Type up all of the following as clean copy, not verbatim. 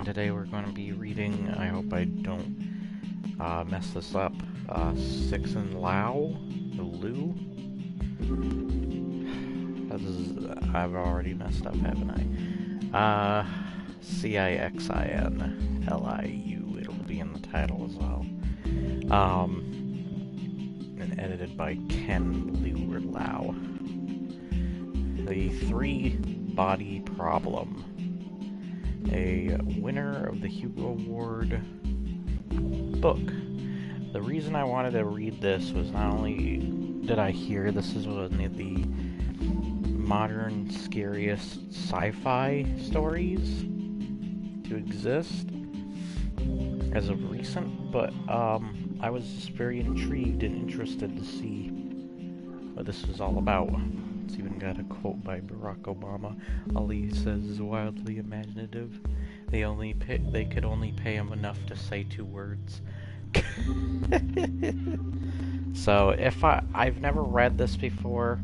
today we're going to be reading, I hope I don't mess this up, Cixin Liu? I've already messed up, haven't I? Cixin Liu, it'll be in the title as well. And edited by Ken Liu or Lau. The Three-Body Problem. A winner of the Hugo Award book. The reason I wanted to read this was not only did I hear this is one of the modern scariest sci-fi stories to exist as of recent, but I was just very intrigued and interested to see what this was all about. It's even got a quote by Barack Obama. All he says is wildly imaginative. They could only pay him enough to say 2 words. So if I've never read this before.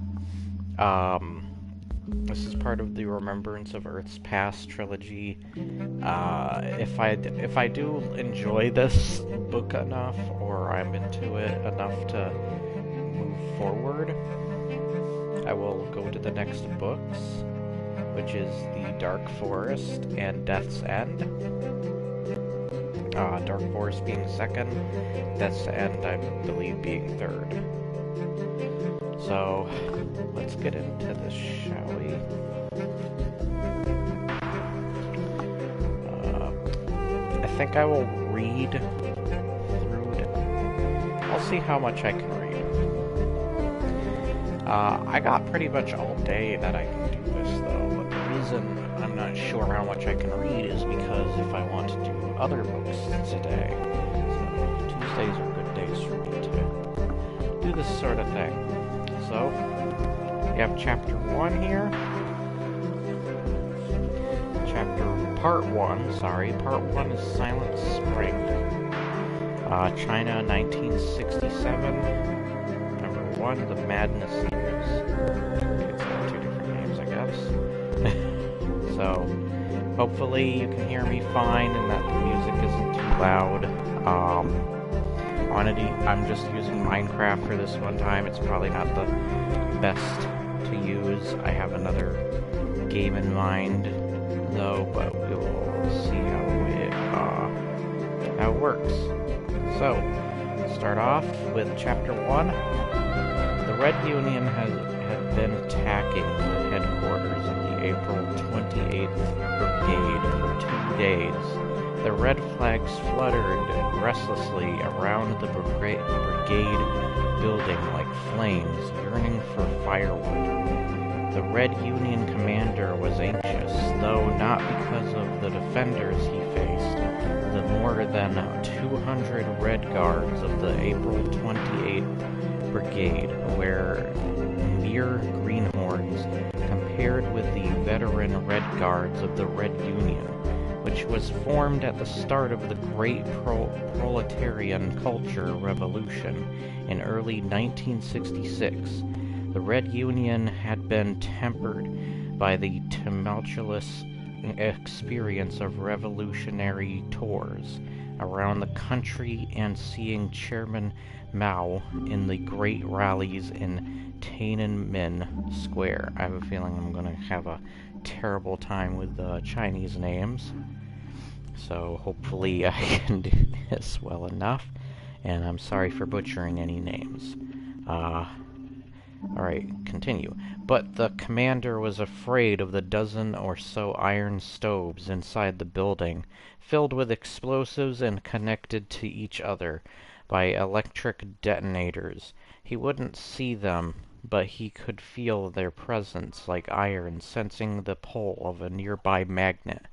This is part of the Remembrance of Earth's Past trilogy. If I do enjoy this book enough, or I'm into it enough to move forward, I will go to the next books, which is The Dark Forest and Death's End. Dark Forest being second, Death's End, I believe, being third. So, let's get into this, shall we? I think I will read through it. I'll see how much I can read. I got pretty much all day that I can do this, though, but the reason I'm not sure how much I can read is because if I want to do other books today, so Tuesdays are good days for me to do this sort of thing. So, we have chapter 1 here. Part 1 is Silent Spring. China, 1967. Number 1, The Madness Years. It's got 2 different names, I guess. So, hopefully you can hear me fine and that the music isn't too loud. I'm just using Minecraft for this one time. It's probably not the best to use. I have another game in mind, though, but we will see how it works. So, start off with chapter 1. The Red Union had been attacking the headquarters of the April 28th Brigade for 2 days. The red flags fluttered restlessly around the brigade building like flames yearning for firewood. The Red Union commander was anxious, though not because of the defenders he faced. The more than 200 Red Guards of the April 28th Brigade were mere greenhorns compared with the veteran Red Guards of the Red Union, which was formed at the start of the Great Proletarian Culture Revolution in early 1966. The Red Union had been tempered by the tumultuous experience of revolutionary tours around the country and seeing Chairman Mao in the great rallies in Tiananmen Square. I have a feeling I'm going to have a terrible time with Chinese names, so hopefully I can do this well enough, and I'm sorry for butchering any names. Alright, continue. But the commander was afraid of the dozen or so iron stoves inside the building, filled with explosives and connected to each other by electric detonators. He wouldn't see them, but he could feel their presence like iron sensing the pull of a nearby magnet.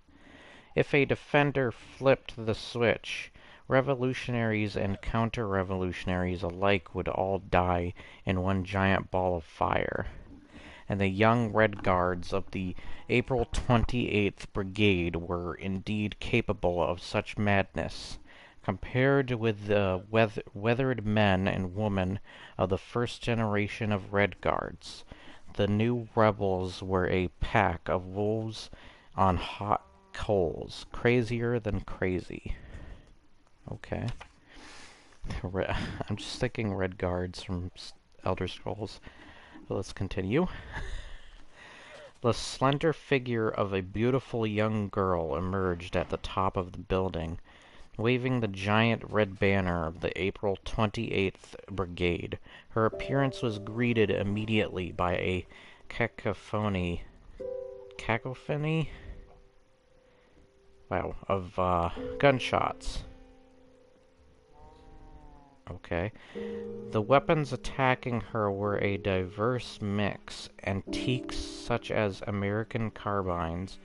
If a defender flipped the switch, revolutionaries and counter-revolutionaries alike would all die in one giant ball of fire. And the young Red Guards of the April 28th Brigade were indeed capable of such madness. Compared with the weathered men and women of the first generation of Red Guards, the new rebels were a pack of wolves on hot coals. Crazier than crazy. Okay. I'm just thinking red guards from Elder Scrolls. But let's continue. The slender figure of a beautiful young girl emerged at the top of the building, waving the giant red banner of the April 28th Brigade. Her appearance was greeted immediately by a cacophony? Wow, of gunshots. Okay. The weapons attacking her were a diverse mix. Antiques such as American carbines,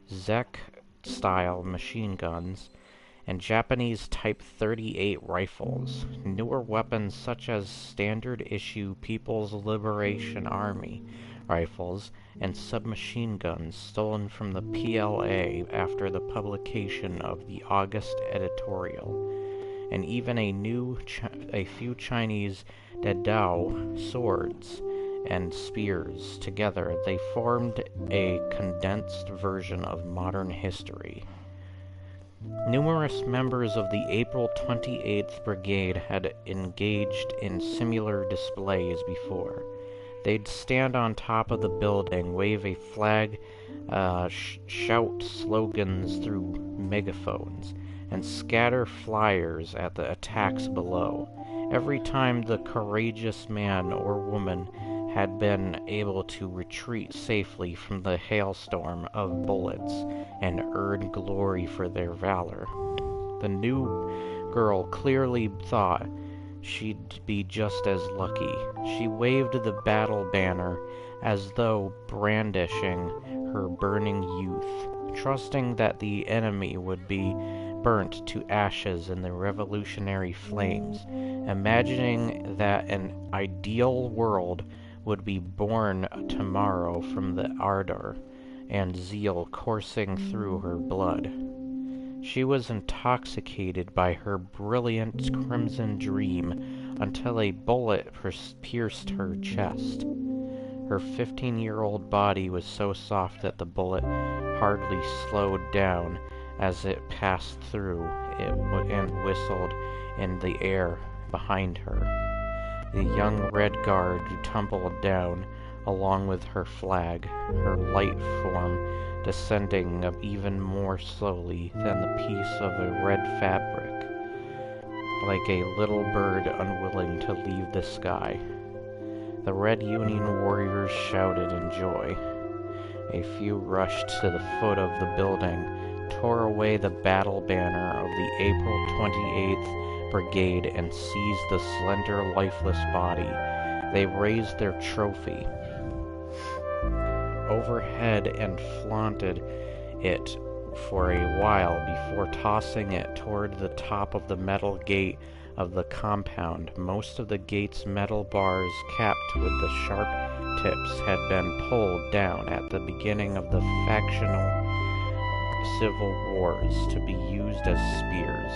Czech-style machine guns, and Japanese Type 38 rifles. Newer weapons such as standard-issue People's Liberation Army rifles and submachine guns stolen from the PLA after the publication of the August editorial, and even a few Chinese Dadao swords and spears. Together, they formed a condensed version of modern history. Numerous members of the April 28th Brigade had engaged in similar displays before. They'd stand on top of the building, wave a flag, shout slogans through megaphones, and scatter flyers at the attacks below. Every time the courageous man or woman had been able to retreat safely from the hailstorm of bullets and earn glory for their valor. The new girl clearly thought she'd be just as lucky. She waved the battle banner as though brandishing her burning youth, trusting that the enemy would be burnt to ashes in the revolutionary flames, imagining that an ideal world would be born tomorrow from the ardor and zeal coursing through her blood. She was intoxicated by her brilliant crimson dream until a bullet pierced her chest. Her 15-year-old body was so soft that the bullet hardly slowed down as it passed through it and whistled in the air behind her. The young red guard tumbled down along with her flag, her light form descending even more slowly than the piece of a red fabric, like a little bird unwilling to leave the sky. The Red Union warriors shouted in joy. A few rushed to the foot of the building, tore away the battle banner of the April 28th Brigade and seized the slender, lifeless body. They raised their trophy overhead and flaunted it for a while before tossing it toward the top of the metal gate of the compound. Most of the gate's metal bars, capped with the sharp tips, had been pulled down at the beginning of the factional civil wars to be used as spears,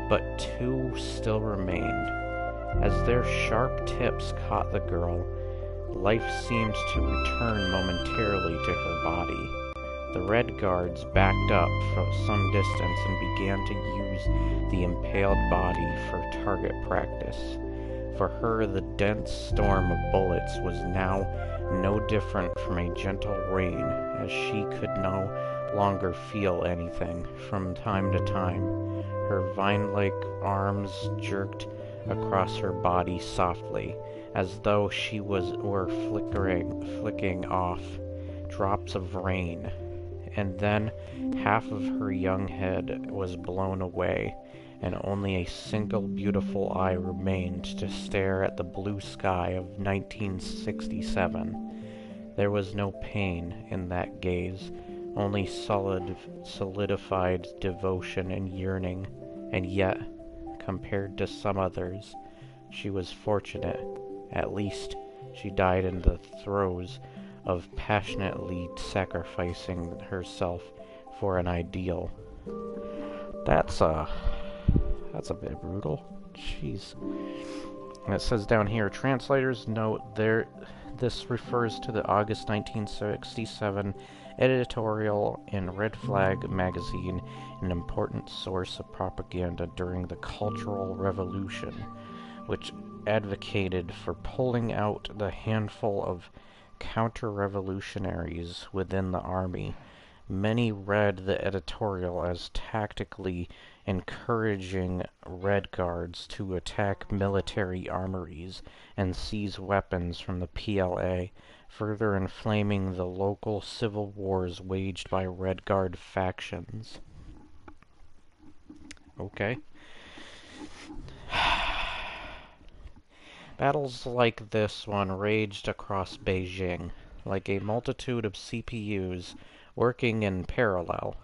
but two still remained. As their sharp tips caught the girl, life seemed to return momentarily to her body. The Red Guards backed up for some distance and began to use the impaled body for target practice. For her, the dense storm of bullets was now no different from a gentle rain, as she could no longer feel anything. From time to time, her vine-like arms jerked across her body softly, as though she were flicking off drops of rain. And then half of her young head was blown away, and only a single beautiful eye remained to stare at the blue sky of 1967. There was no pain in that gaze, only solidified devotion and yearning, and yet, compared to some others, she was fortunate. At least, she died in the throes of passionately sacrificing herself for an ideal. That's a bit brutal. Jeez. And it says down here, translators note This refers to the August 1967 editorial in Red Flag magazine, an important source of propaganda during the Cultural Revolution, which advocated for pulling out the handful of counter-revolutionaries within the army. Many read the editorial as tactically encouraging Red Guards to attack military armories and seize weapons from the PLA, further inflaming the local civil wars waged by Red Guard factions. Okay. Battles like this one raged across Beijing, like a multitude of CPUs working in parallel.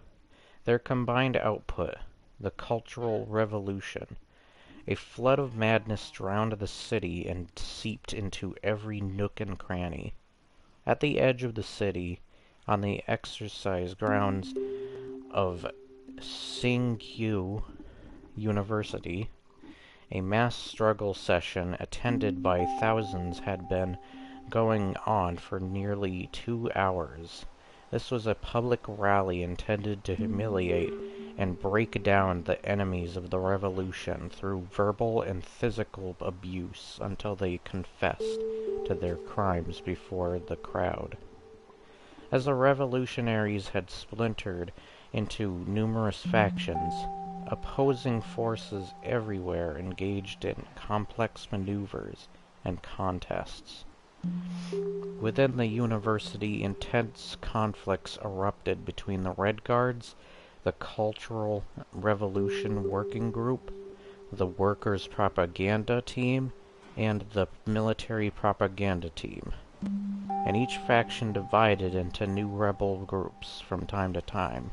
Their combined output, the Cultural Revolution. A flood of madness drowned the city and seeped into every nook and cranny. At the edge of the city, on the exercise grounds of Tsinghua University, a mass struggle session attended by thousands had been going on for nearly 2 hours. This was a public rally intended to humiliate and break down the enemies of the revolution through verbal and physical abuse until they confessed to their crimes before the crowd. As the revolutionaries had splintered into numerous factions, opposing forces everywhere engaged in complex maneuvers and contests. Within the university, intense conflicts erupted between the Red Guards, the Cultural Revolution Working Group, the Workers' Propaganda Team, and the Military Propaganda Team, and each faction divided into new rebel groups from time to time,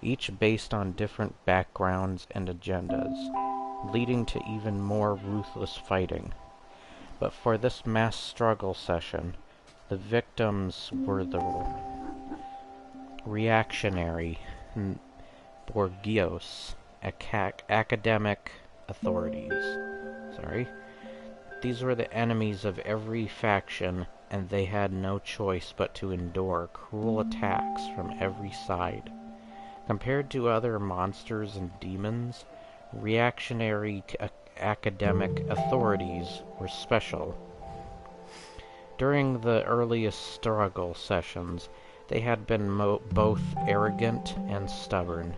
each based on different backgrounds and agendas, leading to even more ruthless fighting. But for this mass struggle session, the victims were the reactionary bourgeois academic authorities. These were the enemies of every faction, and they had no choice but to endure cruel attacks from every side. Compared to other monsters and demons, reactionary academic authorities were special. During the earliest struggle sessions, they had been both arrogant and stubborn.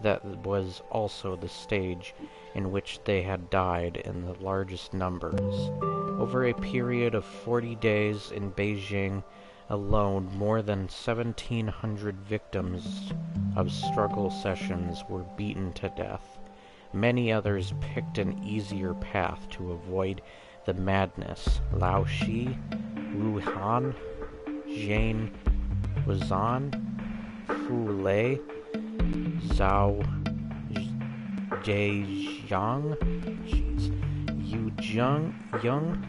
That was also the stage in which they had died in the largest numbers. Over a period of 40 days in Beijing alone, more than 1,700 victims of struggle sessions were beaten to death. Many others picked an easier path to avoid the madness. Lao Shi, Wu Han, Jane Wuzan, Fu Lei, Zhao Zhejiang, Yu Young.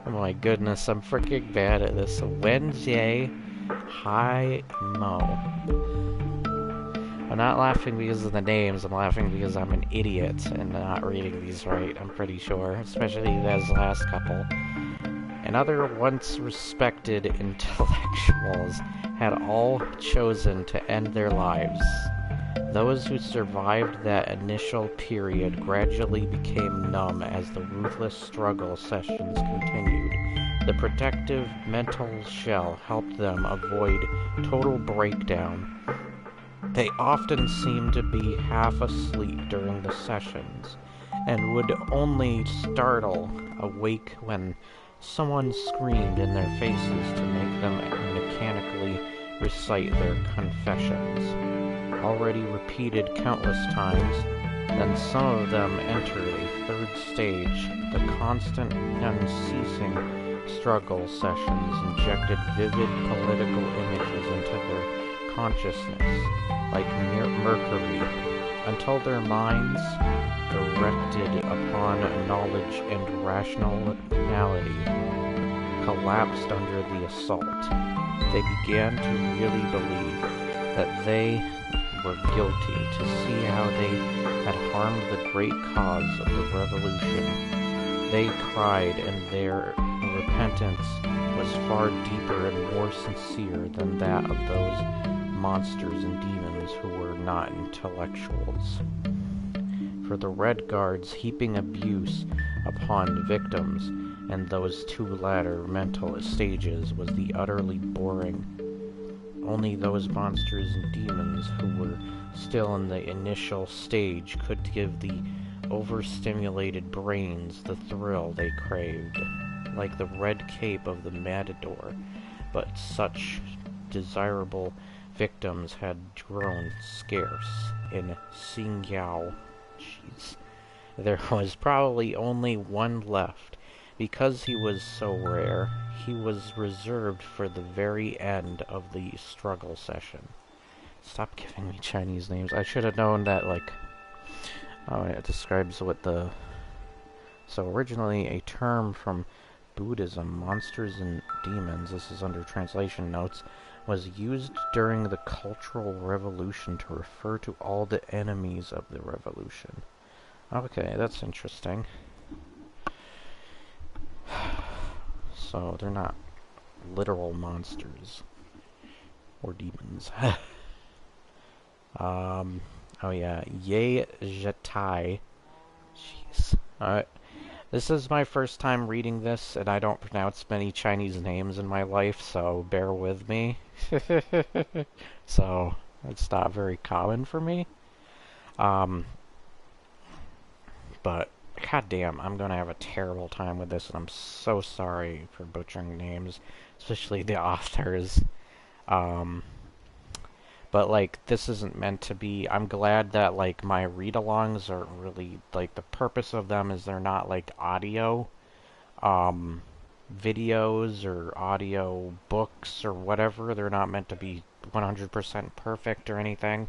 Oh my goodness, I'm freaking bad at this. Wenjie Hai Mo. I'm not laughing because of the names, I'm laughing because I'm an idiot and not reading these right, I'm pretty sure, especially those last couple. And other once respected intellectuals had all chosen to end their lives. Those who survived that initial period gradually became numb as the ruthless struggle sessions continued. The protective mental shell helped them avoid total breakdown. They often seemed to be half asleep during the sessions, and would only startle awake when someone screamed in their faces to make them mechanically recite their confessions, already repeated countless times. Then some of them entered a third stage. The constant, unceasing struggle sessions injected vivid political images into their consciousness, like mercury, until their minds, erected upon knowledge and rationality, collapsed under the assault. They began to really believe that they were guilty, to see how they had harmed the great cause of the revolution. they cried, and their repentance was far deeper and more sincere than that of those monsters and demons who were not intellectuals. For the Red Guards heaping abuse upon victims, and those two latter mental stages was the utterly boring. Only those monsters and demons who were still in the initial stage could give the overstimulated brains the thrill they craved, like the red cape of the matador, but such desirable victims had grown scarce in Xingyao. Jeez. There was probably only one left. Because he was so rare, he was reserved for the very end of the struggle session. Stop giving me Chinese names. I should have known that, like... Oh, it describes what the... So originally a term from Buddhism, monsters and demons, this is under translation notes, was used during the Cultural Revolution to refer to all the enemies of the revolution. Okay, that's interesting. So they're not literal monsters or demons. Oh yeah, Ye Zhetai. Jeez. Alright. This is my first time reading this, and I don't pronounce many Chinese names in my life, so bear with me. So, it's not very common for me. But, goddamn, I'm gonna have a terrible time with this, and I'm so sorry for butchering names, especially the authors. But, like, this isn't meant to be... I'm glad that, like, my read-alongs are really... Like, the purpose of them is they're not, like, audio videos or audio books or whatever. They're not meant to be 100% perfect or anything.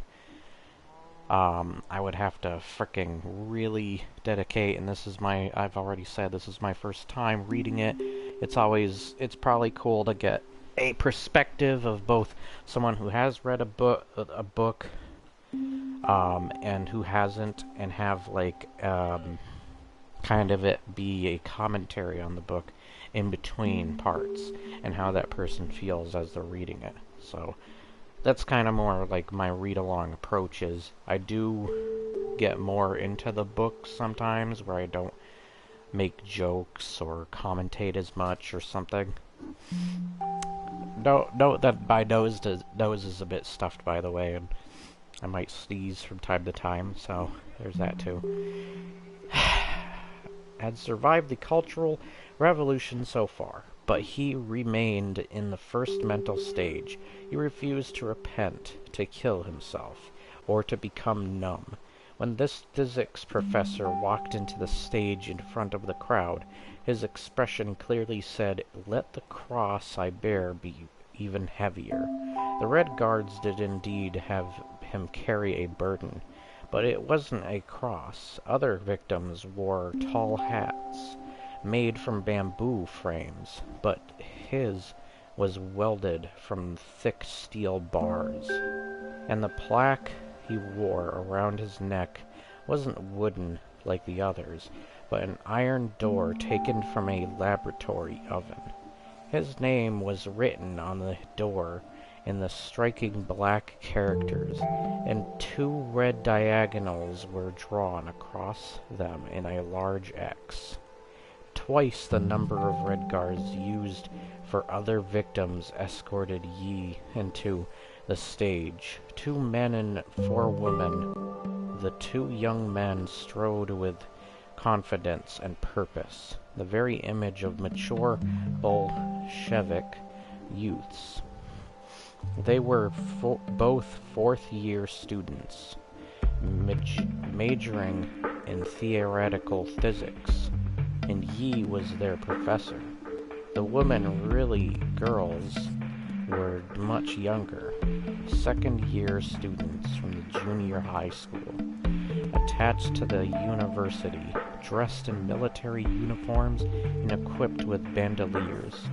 I would have to fricking really dedicate, and this is my... I've already said this is my first time reading it. It's probably cool to get a perspective of both someone who has read a book, and who hasn't, and have like kind of it be a commentary on the book in between parts, and how that person feels as they're reading it. So that's kind of more like my read-along approaches. I do get more into the book sometimes, where I don't make jokes or commentate as much or something. Note that my nose is a bit stuffed, by the way, and I might sneeze from time to time, so there's that too. Had survived the Cultural Revolution so far, but he remained in the first mental stage. He refused to repent, to kill himself, or to become numb. When this physics professor walked into the stage in front of the crowd, his expression clearly said, "Let the cross I bear be even heavier." The Red Guards did indeed have him carry a burden, but it wasn't a cross. Other victims wore tall hats, made from bamboo frames, but his was welded from thick steel bars, and the plaque he wore around his neck wasn't wooden like the others, but an iron door taken from a laboratory oven. His name was written on the door in the striking black characters, and 2 red diagonals were drawn across them in a large X. Twice the number of Red Guards used for other victims escorted Yi into the stage. 2 men and 4 women. The 2 young men strode with confidence and purpose, the very image of mature Bolshevik youths. They were both 4th-year students, majoring in theoretical physics, and Yi was their professor. The women, really girls, were much younger, 2nd-year students from the junior high school, attached to the university, dressed in military uniforms and equipped with bandoliers.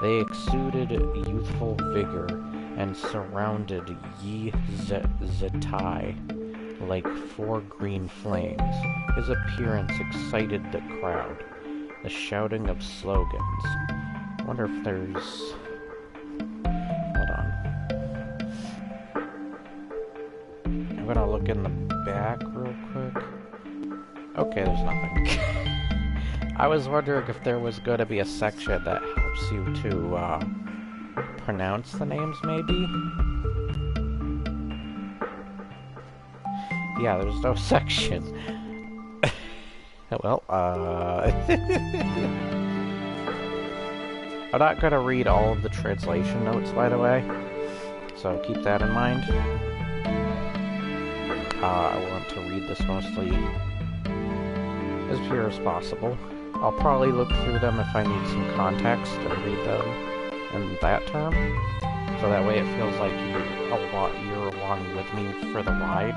They exuded youthful vigor and surrounded Yi Zhetai like 4 green flames. His appearance excited the crowd. the shouting of slogans. I wonder if there's... Hold on. I'm gonna look in the back real quick. Okay, there's nothing. I was wondering if there was going to be a section that helps you to pronounce the names, maybe? Yeah, there's no section. Well, I'm not gonna read all of the translation notes, by the way, so keep that in mind. I want to read this mostly as pure as possible. I'll probably look through them if I need some context and read them in that term, so that way it feels like you're along with me for the ride,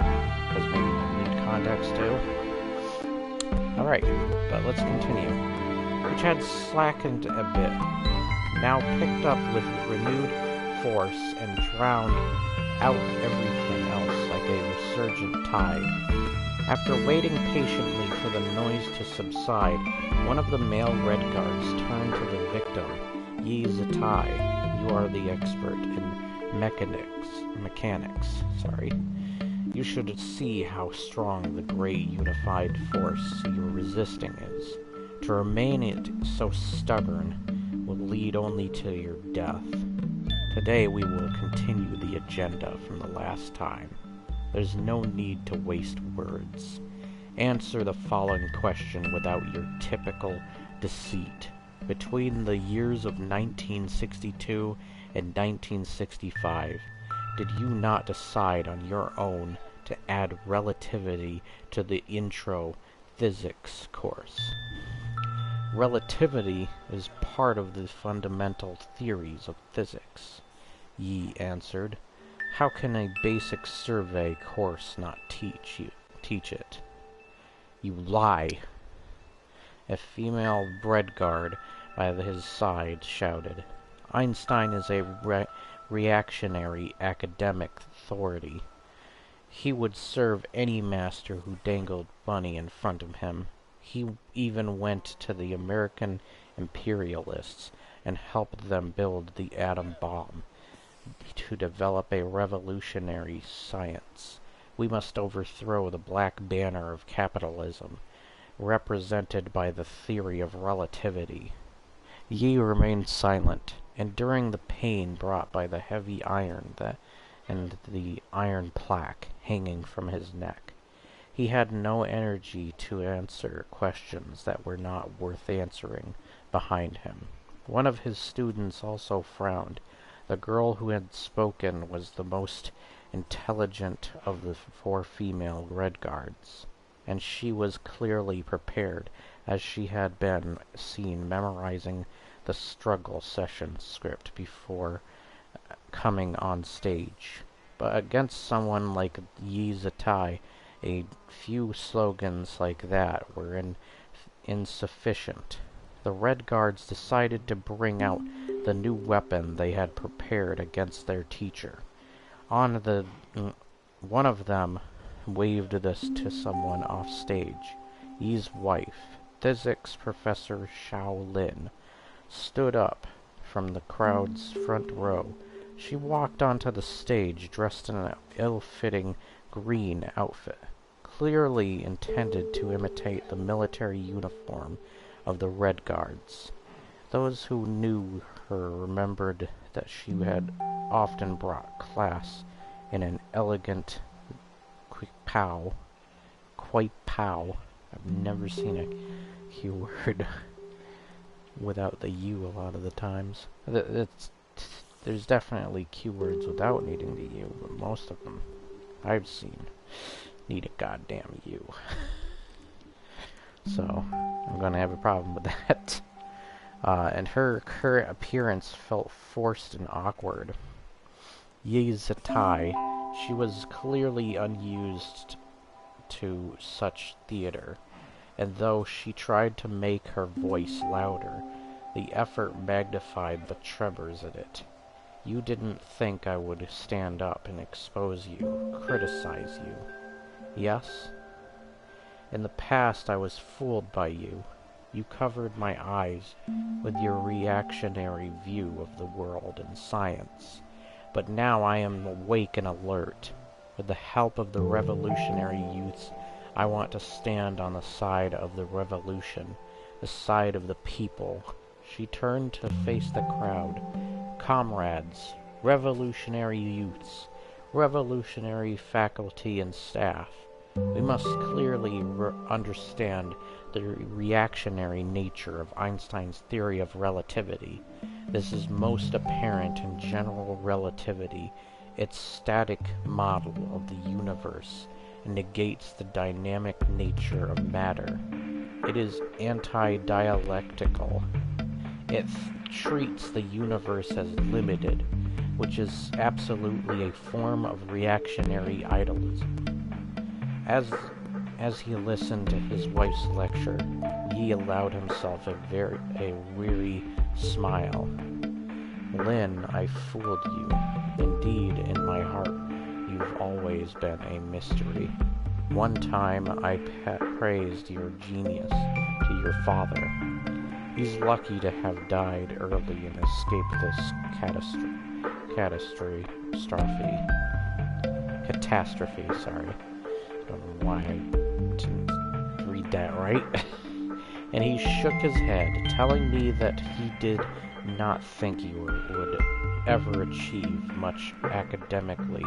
because maybe you need context too. Alright, but let's continue. Which had slackened a bit, now picked up with renewed force and drowned out everything else like a resurgent tide. After waiting patiently for the noise to subside, one of the male Red Guards turned to the victim. Yi Zatai, you are the expert in mechanics. You should see how strong the great unified force you're resisting is. To remain it so stubborn will lead only to your death. Today we will continue the agenda from the last time. There's no need to waste words. Answer the following question without your typical deceit. Between the years of 1962 and 1965, did you not decide on your own to add relativity to the intro physics course? Relativity is part of the fundamental theories of physics, Yi answered. How can a basic survey course not teach it? You lie. A female Red Guard by his side shouted. Einstein is a reactionary academic authority. He would serve any master who dangled money in front of him. He even went to the American imperialists and helped them build the atom bomb to develop a revolutionary science. We must overthrow the black banner of capitalism, represented by the theory of relativity. Yi remained silent, enduring the pain brought by the heavy iron and the iron plaque hanging from his neck. He had no energy to answer questions that were not worth answering behind him. One of his students also frowned. The girl who had spoken was the most intelligent of the 4 female Red Guards, and she was clearly prepared, as she had been seen memorizing the struggle session script before coming on stage. But against someone like Yi Zatai, a few slogans like that were insufficient. The Red Guards decided to bring out the new weapon they had prepared against their teacher. One of them waved this to someone off stage. Yi's wife, physics professor Xiao Lin, stood up from the crowd's front row. She walked onto the stage dressed in an ill-fitting green outfit, clearly intended to imitate the military uniform of the Red Guards. Those who knew her remembered that she had often brought class in an elegant quai pao. I've never seen a Q word without the U a lot of the times. There's definitely Q words without needing the U, but most of them I've seen need a goddamn U. So, I'm gonna have a problem with that. And her current appearance felt forced and awkward. Yi Zatai, she was clearly unused to such theater, and though she tried to make her voice louder, the effort magnified the tremors in it. You didn't think I would stand up and expose you, criticize you. Yes? In the past I was fooled by you. You covered my eyes with your reactionary view of the world and science. But now I am awake and alert. With the help of the revolutionary youths, I want to stand on the side of the revolution, the side of the people. She turned to face the crowd. Comrades, revolutionary youths, revolutionary faculty and staff, we must clearly understand the reactionary nature of Einstein's theory of relativity. This is most apparent in general relativity. Its static model of the universe negates the dynamic nature of matter. It is anti-dialectical. It treats the universe as limited, which is absolutely a form of reactionary idealism. As he listened to his wife's lecture, he allowed himself a weary smile. Lynn, I fooled you. Indeed, in my heart, you've always been a mystery. One time I praised your genius to your father. He's lucky to have died early and escaped this catastrophe, sorry. I don't know why I didn't read that right. And he shook his head, telling me that he did not think you would ever achieve much academically.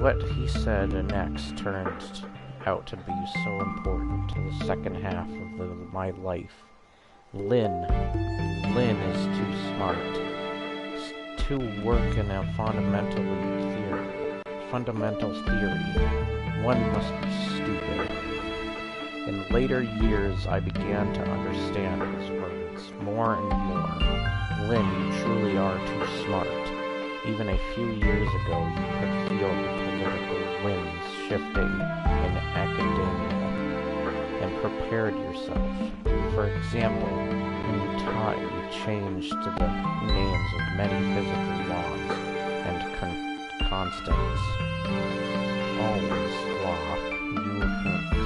What he said next turned out to be so important to the second half of my life. Lynn is too smart to work in a fundamental theory. One must be stupid. In later years, I began to understand his words more and more. Lynn, you truly are too smart. Even a few years ago, you could feel the political winds shifting in academia and prepared yourself. For example, when you taught, you changed the names of many physical laws and constants. Always law, you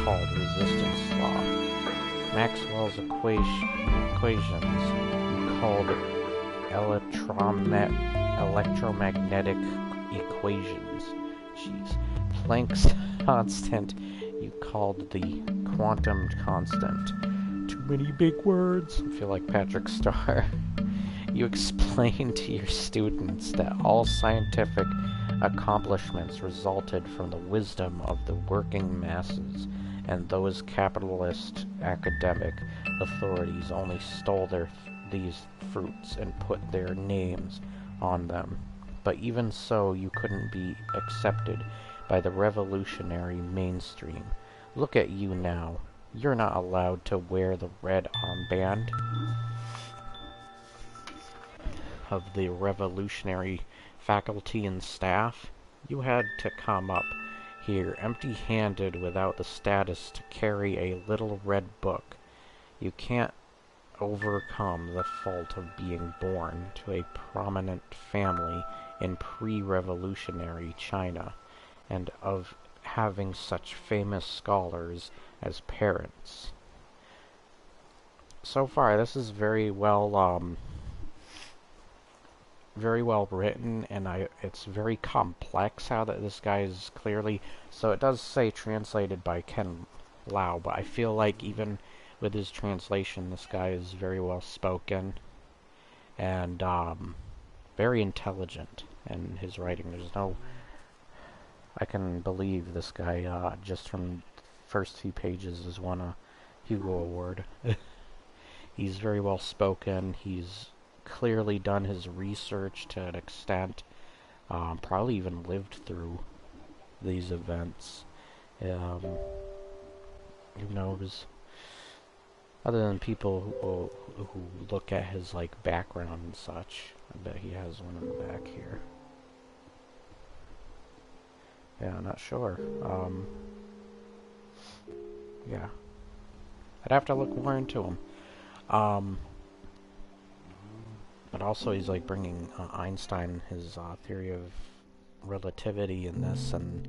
called resistance law. Maxwell's equations, you called electromagnetic equations. Jeez. Planck's constant, you called the quantum constant. Too many big words. I feel like Patrick Starr. You explained to your students that all scientific accomplishments resulted from the wisdom of the working masses, and those capitalist academic authorities only stole these fruits and put their names on them. But even so, you couldn't be accepted by the revolutionary mainstream. Look at you now. You're not allowed to wear the red armband of the revolutionary faculty and staff. You had to come up here empty-handed without the status to carry a little red book. You can't overcome the fault of being born to a prominent family in pre-revolutionary China, and of having such famous scholars as parents. So far, this is very well written, and it's very complex how that this guy is clearly. So it does say translated by Ken Lau, but I feel like even with his translation, this guy is very well spoken and very intelligent in his writing. There's no, I can believe this guy just from the first few pages has won a Hugo Award. He's very well spoken. He's clearly done his research to an extent. Probably even lived through these events. Who knows? Other than people who look at his like background and such. I bet he has one in the back here. Yeah, I'm not sure. Yeah. I'd have to look more into him. But also he's like bringing Einstein, his theory of relativity in this, and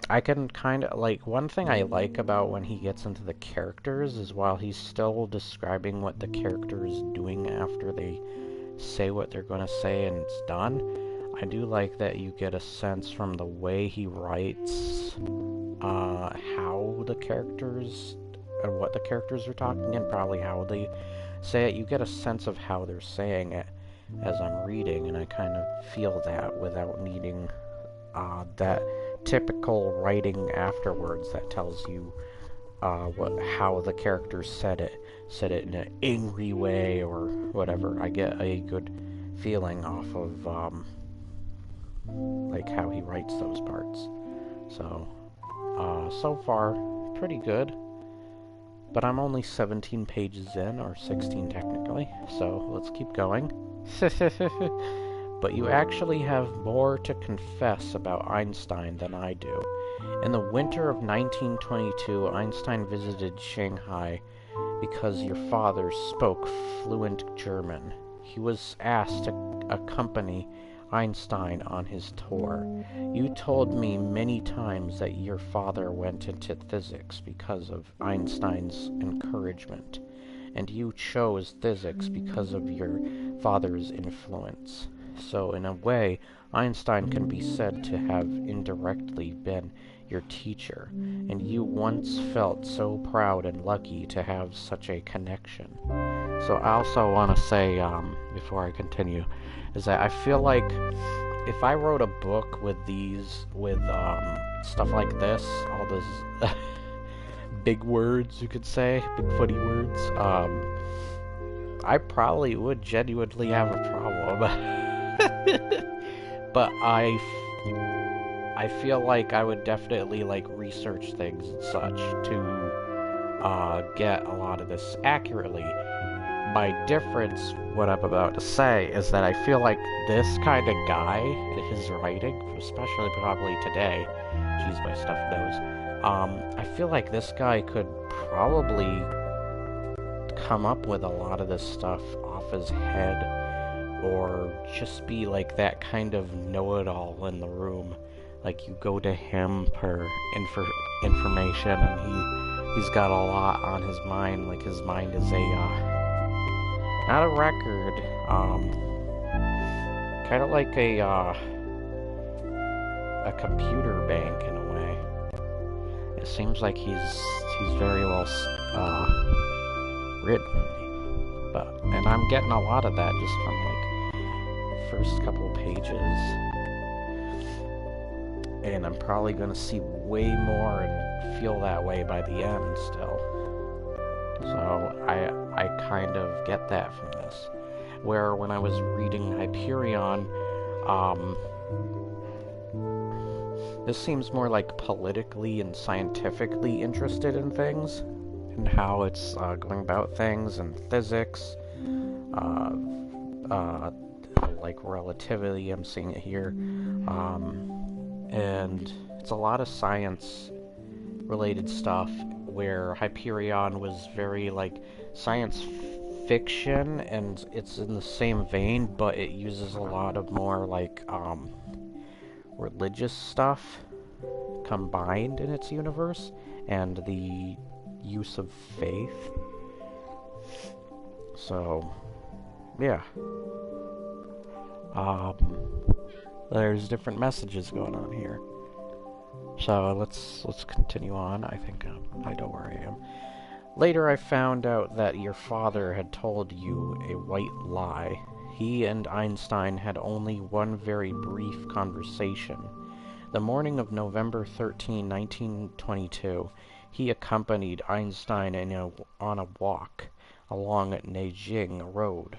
I can kind of, like, one thing I like about when he gets into the characters is while he's still describing what the character is doing after they say what they're going to say and it's done, I do like that you get a sense from the way he writes how the characters, what the characters are talking and probably how they say it. You get a sense of how they're saying it as I'm reading, and I kind of feel that without needing that typical writing afterwards that tells you how the characters said it in an angry way or whatever. I get a good feeling off of like how he writes those parts. So so far pretty good, but I'm only 17 pages in, or 16 technically, so let's keep going. But you actually have more to confess about Einstein than I do. In the winter of 1922, Einstein visited Shanghai because your father spoke fluent German. He was asked to accompany Einstein on his tour. You told me many times that your father went into physics because of Einstein's encouragement, and you chose physics because of your father's influence. So, in a way, Einstein can be said to have indirectly been your teacher, and you once felt so proud and lucky to have such a connection. So I also want to say, before I continue, is that I feel like if I wrote a book with stuff like this, all those big words, you could say, big footy words, I probably would genuinely have a problem. But I feel like I would definitely like research things and such to get a lot of this accurately. My difference, what I'm about to say, is that I feel like this kind of guy, his writing, especially probably today, geez, my stuff knows, I feel like this guy could probably come up with a lot of this stuff off his head, or just be like that kind of know-it-all in the room. Like, you go to him for information, and he's got a lot on his mind. Like, his mind is not a record, kind of like a computer bank in a way. It seems like he's very well written, and I'm getting a lot of that just from like first couple pages, and I'm probably gonna see way more and feel that way by the end still. So I kind of get that from this. Where when I was reading Hyperion, this seems more like politically and scientifically interested in things, and how it's going about things, and physics, like relativity, I'm seeing it here, and it's a lot of science-related stuff, where Hyperion was very, like, science fiction, and it's in the same vein, but it uses a lot of more, like, religious stuff combined in its universe, and the use of faith. So, yeah. There's different messages going on here. So let's continue on. I think I know where I am. Later I found out that your father had told you a white lie. He and Einstein had only one very brief conversation. The morning of November 13, 1922, he accompanied Einstein on a walk along Nanjing Road.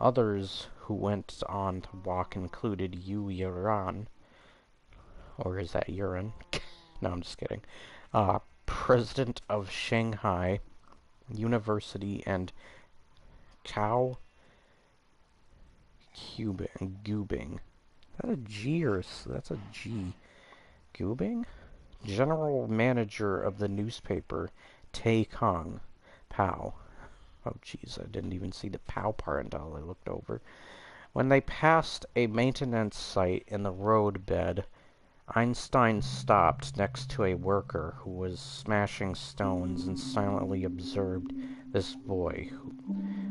Others who went on the walk included Yu Yuran, or is that urine? No, I'm just kidding. President of Shanghai University, and Cao Gubing. Is that a G or that's a G? Gubing? General manager of the newspaper Tai Kong Pao. Oh, jeez, I didn't even see the Pao part until I looked over. When they passed a maintenance site in the roadbed, Einstein stopped next to a worker who was smashing stones and silently observed this boy.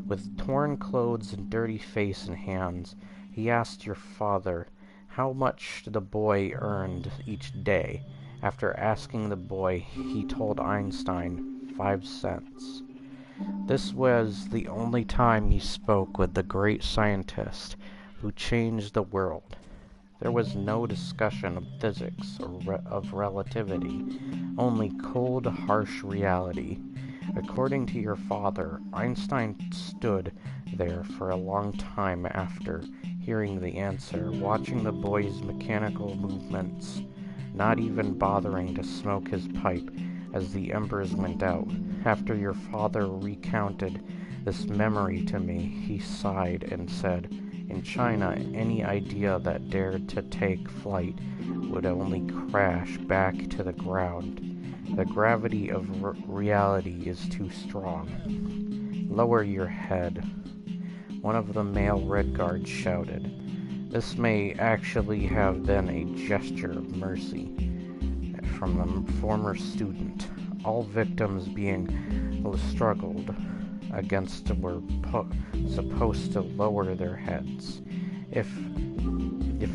With torn clothes and dirty face and hands, he asked your father how much the boy earned each day. After asking the boy, he told Einstein 5 cents. This was the only time he spoke with the great scientist who changed the world. There was no discussion of physics or of relativity, only cold, harsh reality. According to your father, Einstein stood there for a long time after hearing the answer, watching the boy's mechanical movements, not even bothering to smoke his pipe as the embers went out. After your father recounted this memory to me, he sighed and said, in China, any idea that dared to take flight would only crash back to the ground. The gravity of reality is too strong. Lower your head. One of the male Red Guards shouted. This may actually have been a gesture of mercy from the former student. All victims being struggled against were supposed to lower their heads. If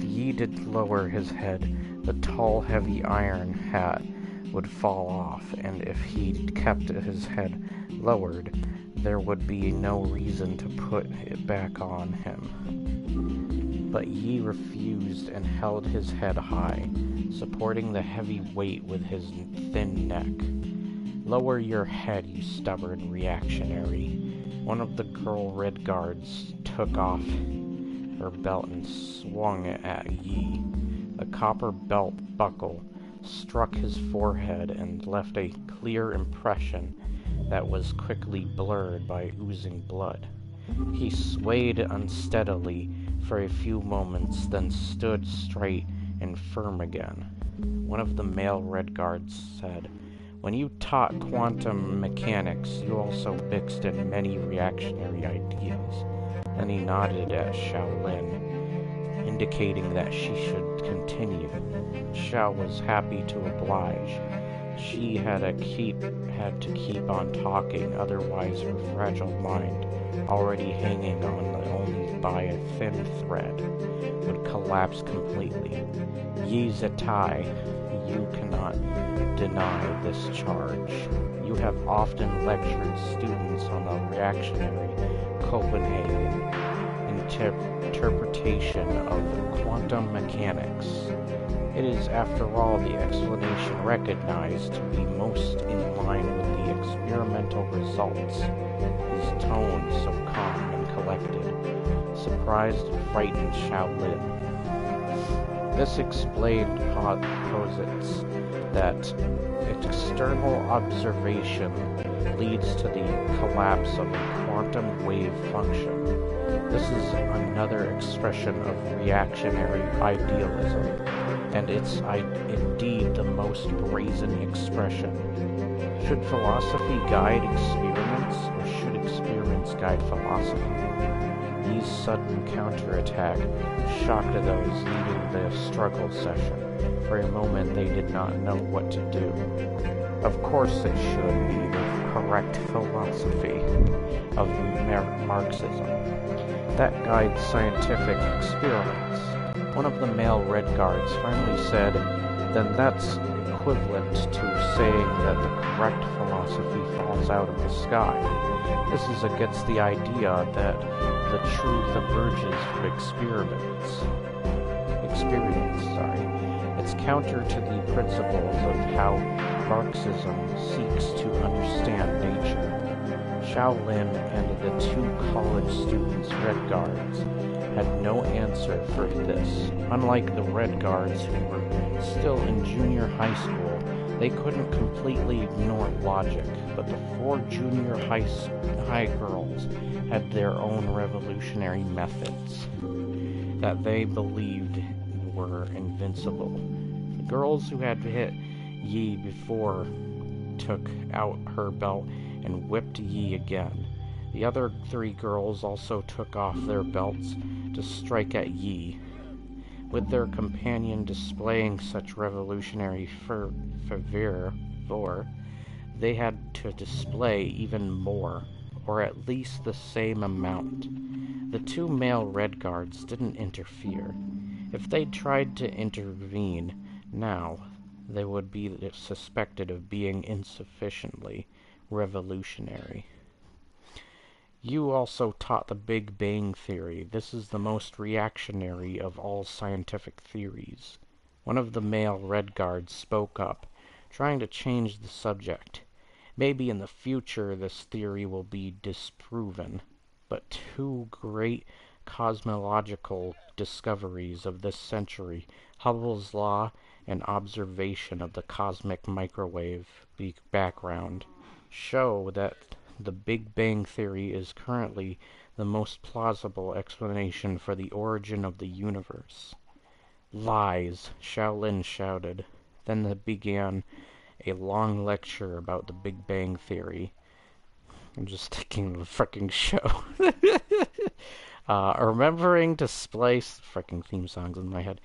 Yi did lower his head, the tall, heavy iron hat would fall off, and if he kept his head lowered, there would be no reason to put it back on him. But Yi refused and held his head high, supporting the heavy weight with his thin neck. Lower your head, you stubborn reactionary. One of the girl Red Guards took off her belt and swung at Yi. The copper belt buckle struck his forehead and left a clear impression that was quickly blurred by oozing blood. He swayed unsteadily for a few moments, then stood straight and firm again. One of the male Red Guards said, when you taught quantum mechanics, you also mixed in many reactionary ideas. Then he nodded at Shaolin, indicating that she should continue. Xiao was happy to oblige. She had to keep on talking, otherwise her fragile mind, already hanging on only by a thin thread, would collapse completely. Yi Zetai, you cannot deny this charge. You have often lectured students on the reactionary Copenhagen interpretation of quantum mechanics. It is, after all, the explanation recognized to be most in line with the experimental results. His tone, so calm and collected, surprised and frightened Shaolin. This explained posits that external observation leads to the collapse of a quantum wave function. This is another expression of reactionary idealism, and it's indeed the most brazen expression. Should philosophy guide experiments, or should experiments guide philosophy? Yi's sudden counterattack shocked those leading the struggle session. For a moment they did not know what to do. Of course it should be the correct philosophy of Marxism that guides scientific experiments. One of the male Red Guards finally said, then that's equivalent to saying that the correct philosophy falls out of the sky. This is against the idea that the truth emerges from experience. It's counter to the principles of how Marxism seeks to understand nature. Shaolin and the two college students, Red Guards, had no answer for this. Unlike the Red Guards who were still in junior high school, they couldn't completely ignore logic, but the 4 junior high girls had their own revolutionary methods that they believed were invincible. The girls who had hit Yi before took out her belt and whipped Yi again. The other 3 girls also took off their belts to strike at Yi. With their companion displaying such revolutionary fervor, they had to display even more, or at least the same amount. The two male Red Guards didn't interfere. If they'd tried to intervene now, they would be suspected of being insufficiently revolutionary. You also taught the Big Bang Theory. This is the most reactionary of all scientific theories. One of the male Red Guards spoke up, trying to change the subject. Maybe in the future this theory will be disproven, but two great cosmological discoveries of this century, Hubble's law and observation of the cosmic microwave background, show that the Big Bang Theory is currently the most plausible explanation for the origin of the universe. Lies, Shaolin shouted. Then they began a long lecture about the Big Bang Theory. I'm just taking the frickin' show. Remembering to splice frickin' theme songs in my head.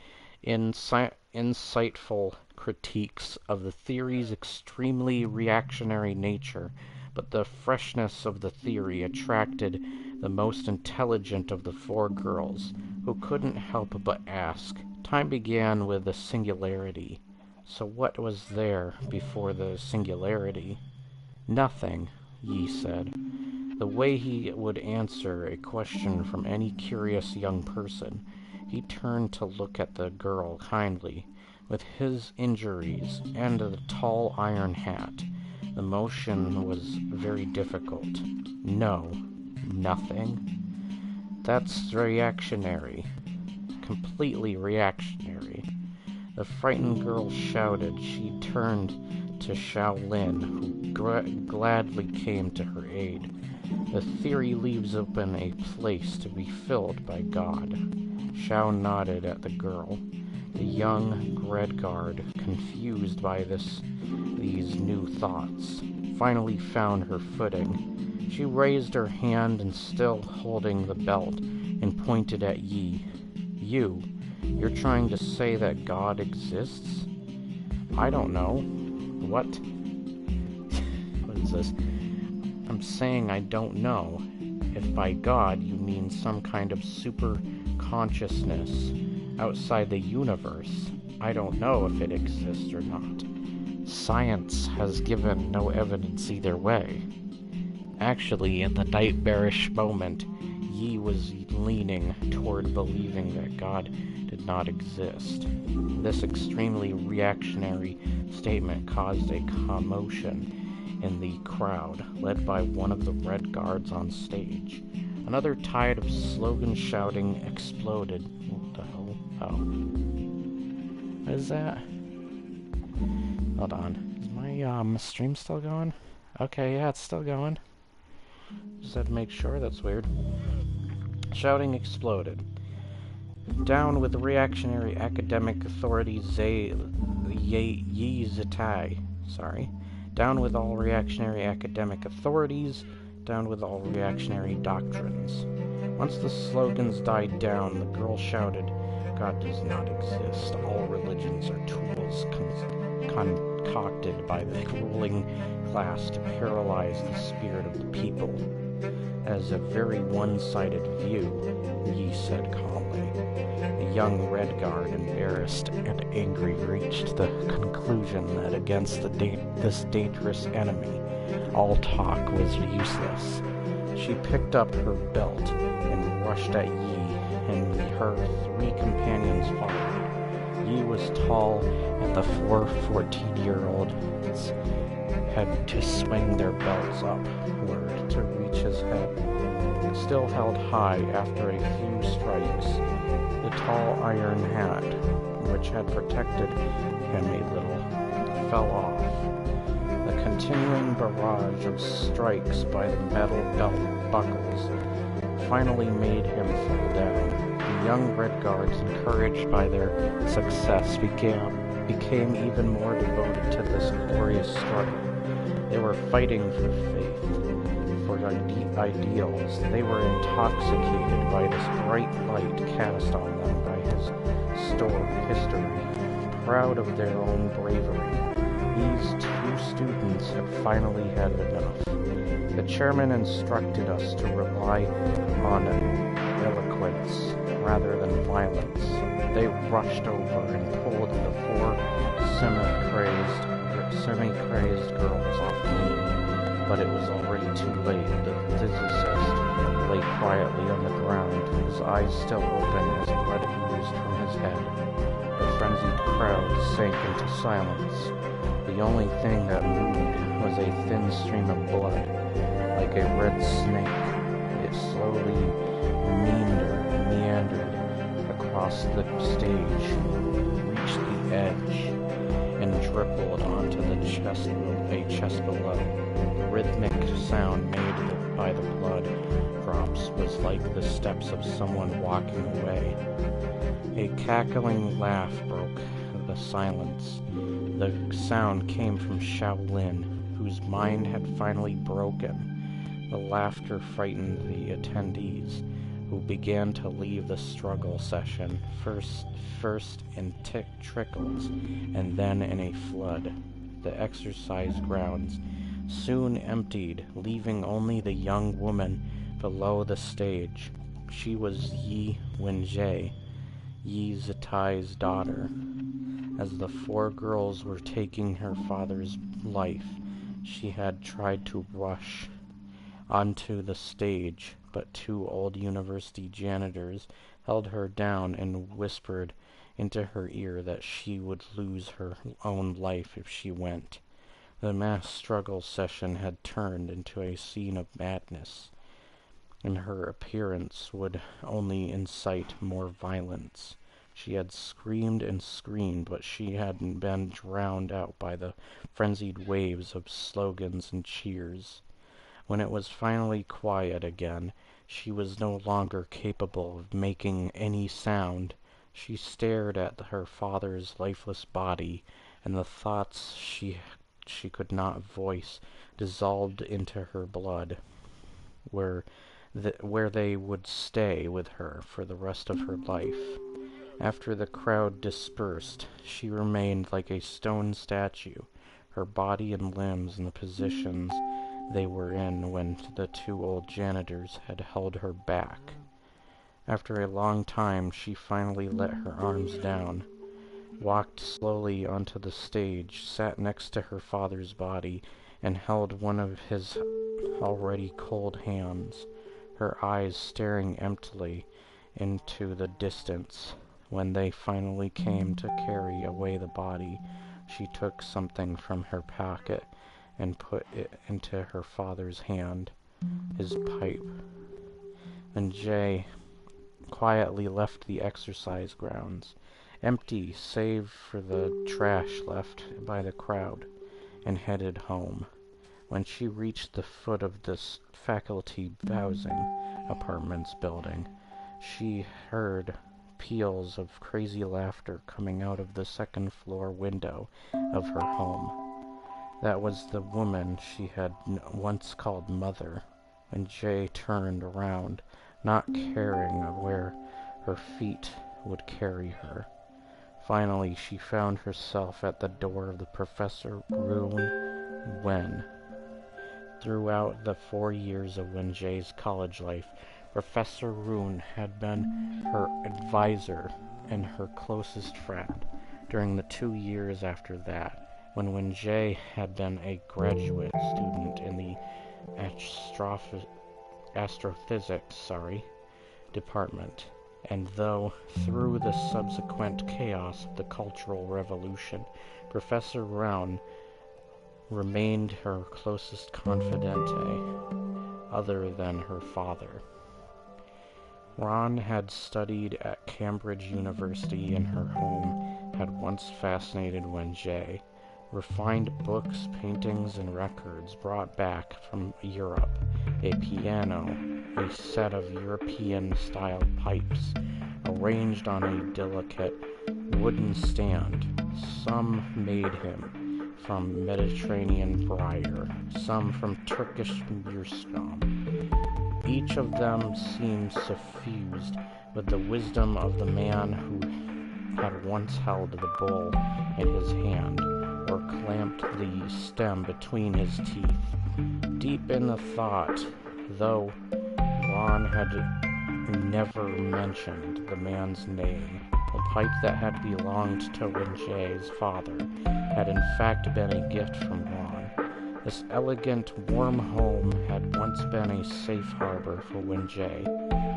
Insightful critiques of the theory's extremely reactionary nature, but the freshness of the theory attracted the most intelligent of the four girls, who couldn't help but ask. Time began with the singularity. So what was there before the singularity? Nothing, Yi said. The way he would answer a question from any curious young person. He turned to look at the girl kindly. With his injuries and the tall iron hat, the motion was very difficult. No, nothing. That's reactionary. Completely reactionary. The frightened girl shouted. She turned to Shaolin, who gladly came to her aid. The theory leaves open a place to be filled by God. Shao nodded at the girl. The young Red Guard, confused by these new thoughts, finally found her footing. She raised her hand and still holding the belt and pointed at Yi. You're trying to say that God exists? I don't know. What? What is this? I'm saying I don't know. If by God you mean some kind of super consciousness outside the universe, I don't know if it exists or not. Science has given no evidence either way. Actually, in the nightmarish moment, Yi was leaning toward believing that God did not exist. This extremely reactionary statement caused a commotion in the crowd, led by one of the Red Guards on stage. Another tide of slogan shouting exploded. What the hell? Oh. What is that? Hold on. Is my stream still going? Okay, yeah, it's still going. Just had to make sure. That's weird. Shouting exploded. Down with the reactionary academic authorities, Yi Zitai. Sorry. Down with all reactionary academic authorities. Down with all reactionary doctrines. Once the slogans died down, the girl shouted, God does not exist. All religions are tools concocted by the ruling class to paralyze the spirit of the people. That is a very one-sided view, Yi said calmly. The young Red Guard, embarrassed and angry, reached the conclusion that against this dangerous enemy, all talk was useless. She picked up her belt and rushed at Yi, and her three companions followed. Yi was tall, and the four 14-year-olds had to swing their belts upward to reach his head. Still held high after a few strikes, the tall iron hat, which had protected him a little, fell off. The continuing barrage of strikes by the metal belt buckles finally made him fall down. The young Red Guards, encouraged by their success, became even more devoted to this glorious struggle. They were fighting for faith, for ideals. They were intoxicated by this bright light cast on them by his history, proud of their own bravery. These two students had finally had enough. The chairman instructed us to rely on eloquence rather than violence. They rushed over and pulled the four semi-crazed girls off me, but it was already too late. The physicist lay quietly on the ground, his eyes still open as blood oozed from his head. The frenzied crowd sank into silence. The only thing that moved was a thin stream of blood, like a red snake. It slowly meandered across the stage, reached the edge, and dribbled onto a chest below. The rhythmic sound made by the blood drops was like the steps of someone walking away. A cackling laugh broke the silence. The sound came from Shaolin, whose mind had finally broken. The laughter frightened the attendees, who began to leave the struggle session, first in trickles, and then in a flood. The exercise grounds soon emptied, leaving only the young woman below the stage. She was Yi Wenjie, Yi Zitai's daughter. As the four girls were taking her father's life, she had tried to rush onto the stage, but two old university janitors held her down and whispered into her ear that she would lose her own life if she went. The mass struggle session had turned into a scene of madness, and her appearance would only incite more violence. She had screamed and screamed, but she had been drowned out by the frenzied waves of slogans and cheers. When it was finally quiet again, she was no longer capable of making any sound. She stared at her father's lifeless body, and the thoughts she could not voice dissolved into her blood, where they would stay with her for the rest of her life. After the crowd dispersed, she remained like a stone statue, her body and limbs in the positions they were in when the two old janitors had held her back. After a long time, she finally let her arms down, walked slowly onto the stage, sat next to her father's body, and held one of his already cold hands, her eyes staring emptily into the distance. When they finally came to carry away the body, she took something from her pocket and put it into her father's hand, his pipe. And Jay quietly left the exercise grounds, empty save for the trash left by the crowd, and headed home. When she reached the foot of this faculty housing apartments building, she heard peals of crazy laughter coming out of the second-floor window of her home. That was the woman she had once called Mother. When Jay turned around, not caring of where her feet would carry her. Finally, she found herself at the door of the Professor Rune Wen. Throughout the 4 years of Wen Jay's college life, Professor Rune had been her advisor and her closest friend. During the 2 years after that, when Wen Jay had been a graduate student in the astrophysics department, and though through the subsequent chaos of the Cultural Revolution, Professor Rune remained her closest confidante, other than her father. Ron had studied at Cambridge University, and her home had once fascinated Wen Jay. Refined books, paintings, and records brought back from Europe, a piano, a set of European-style pipes, arranged on a delicate wooden stand. Some made him from Mediterranean briar, some from Turkish murstrom. Each of them seemed suffused with the wisdom of the man who had once held the bowl in his hand, or clamped the stem between his teeth. Deep in the thought, though, Ron had never mentioned the man's name. The pipe that had belonged to Wenjay's father had in fact been a gift from Ron. This elegant, warm home had once been a safe harbor for Wenjay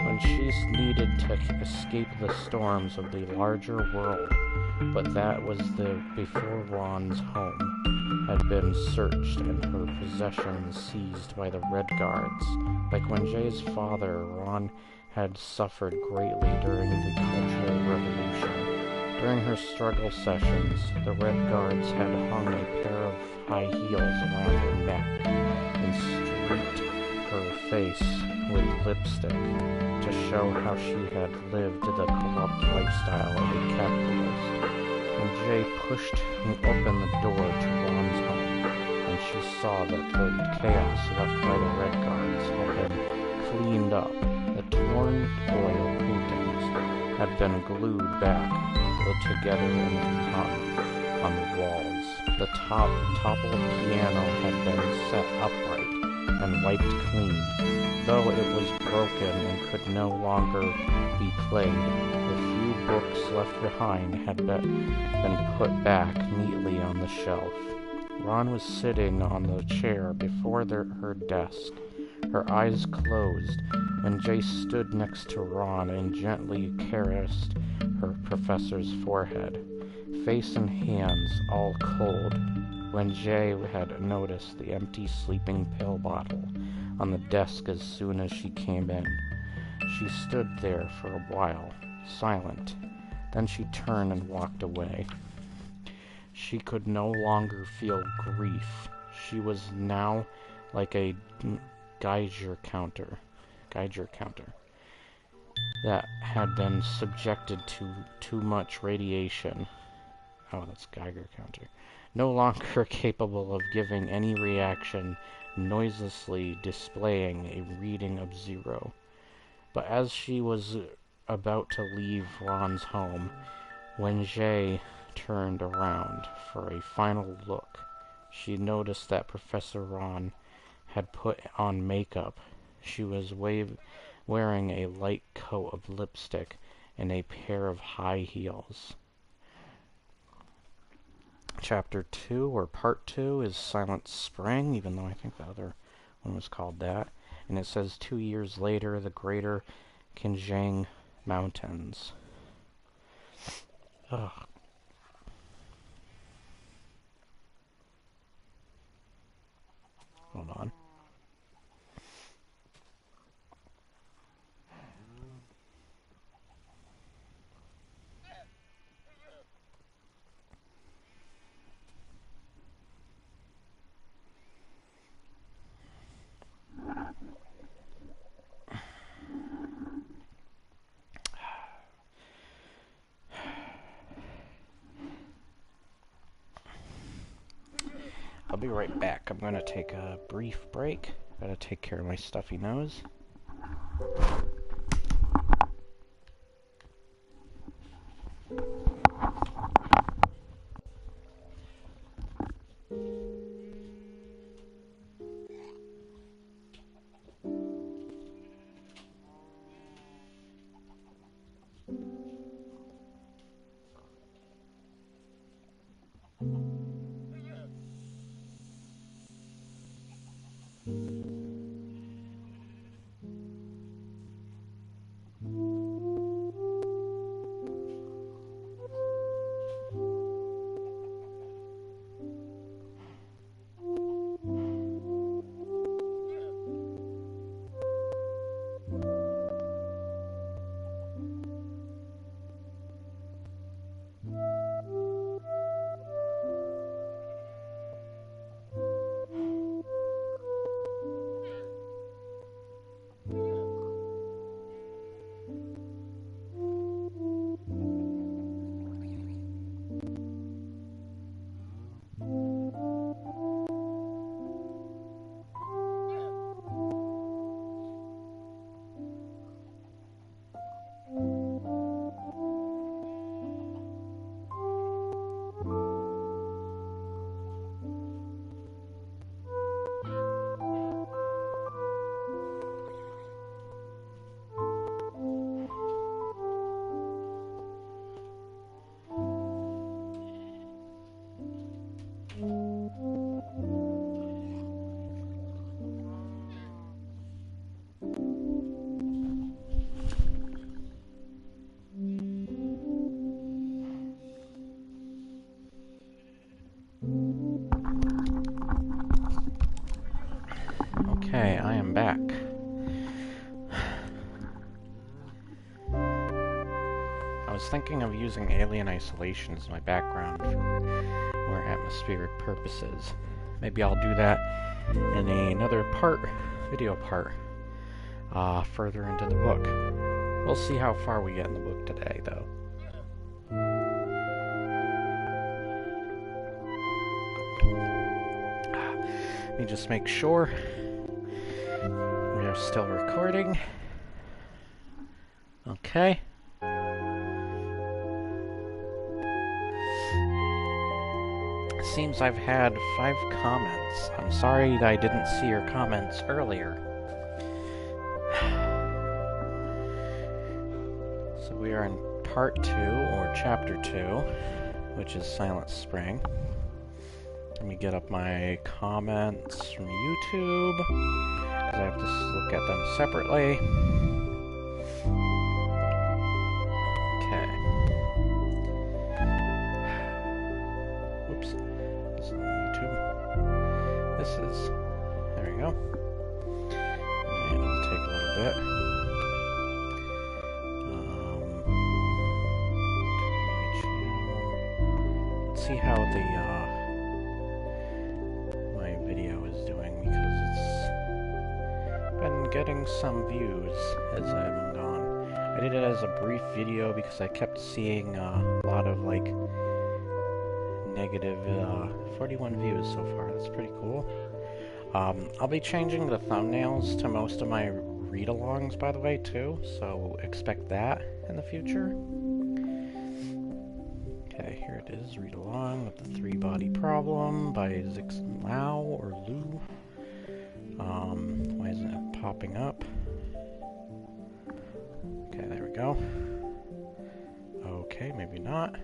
when she needed to escape the storms of the larger world, but that was before Ron's home had been searched and her possessions seized by the Red Guards. Like Wenjay's father, Ron had suffered greatly during the Cultural Revolution. During her struggle sessions, the Red Guards had hung a pair of high heels around her neck and streaked her face with lipstick to show how she had lived the corrupt lifestyle of a capitalist. When Jay pushed open the door to Ron's home, and she saw that the chaos left by the Red Guards had been cleaned up. The torn oil paintings had been glued back together and hung on the walls. The toppled piano had been set upright and wiped clean, though it was broken and could no longer be played. The few books left behind had been put back neatly on the shelf. Ron was sitting on the chair before her desk, her eyes closed, when Jay stood next to Ron and gently caressed her professor's forehead, face and hands all cold. When Jay had noticed the empty sleeping pill bottle on the desk as soon as she came in. She stood there for a while, silent. Then she turned and walked away. She could no longer feel grief. She was now like a Geiger counter that had been subjected to too much radiation. Oh, that's Geiger counter. No longer capable of giving any reaction, noiselessly displaying a reading of 0. But as she was about to leave Ron's home, when Jay turned around for a final look, she noticed that Professor Ron had put on makeup. She was wearing a light coat of lipstick and a pair of high heels. Chapter 2, or Part 2, is Silent Spring, even though I think the other one was called that. And it says 2 years later, the Greater Xinjiang Mountains. Ugh. Hold on. I'll be right back. I'm going to take a brief break. Gotta take care of my stuffy nose. thinking of using Alien Isolation as my background for more atmospheric purposes. Maybe I'll do that in another video part, further into the book. We'll see how far we get in the book today, though. Let me just make sure we are still recording. Okay. Seems I've had 5 comments. I'm sorry that I didn't see your comments earlier. So we are in part 2, or chapter 2, which is Silent Spring. Let me get up my comments from YouTube, because I have to look at them separately. Okay. Whoops. This is YouTube. This is... There we go. And it'll take a little bit. To my channel. Let's see how the... video is doing, because it's been getting some views as I've been gone. I did it as a brief video because I kept seeing a lot of like negative 41 views so far. That's pretty cool. I'll be changing the thumbnails to most of my read-alongs, by the way, too, so expect that in the future. Okay, here it is, read along with the 3-body problem by Cixin or Lu. Why isn't it popping up? Okay, there we go. Okay, maybe not.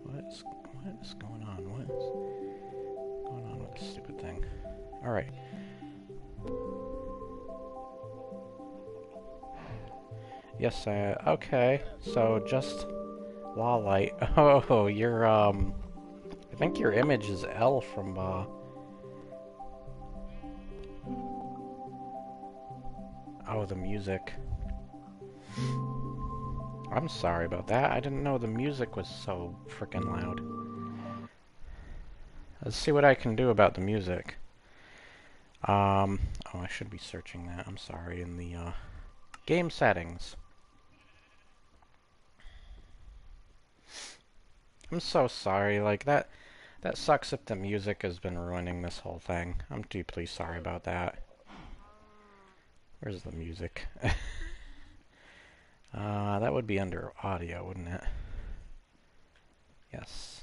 What is going on? What is going on with this stupid thing? Alright. Yes, okay, so just Lawlight. Oh, you're, I think your image is L from, oh, the music. I'm sorry about that. I didn't know the music was so frickin' loud. Let's see what I can do about the music. Oh, I should be searching that. I'm sorry, in the, game settings. I'm so sorry, like, that sucks if the music has been ruining this whole thing. I'm deeply sorry about that. Where's the music? That would be under audio, wouldn't it? Yes.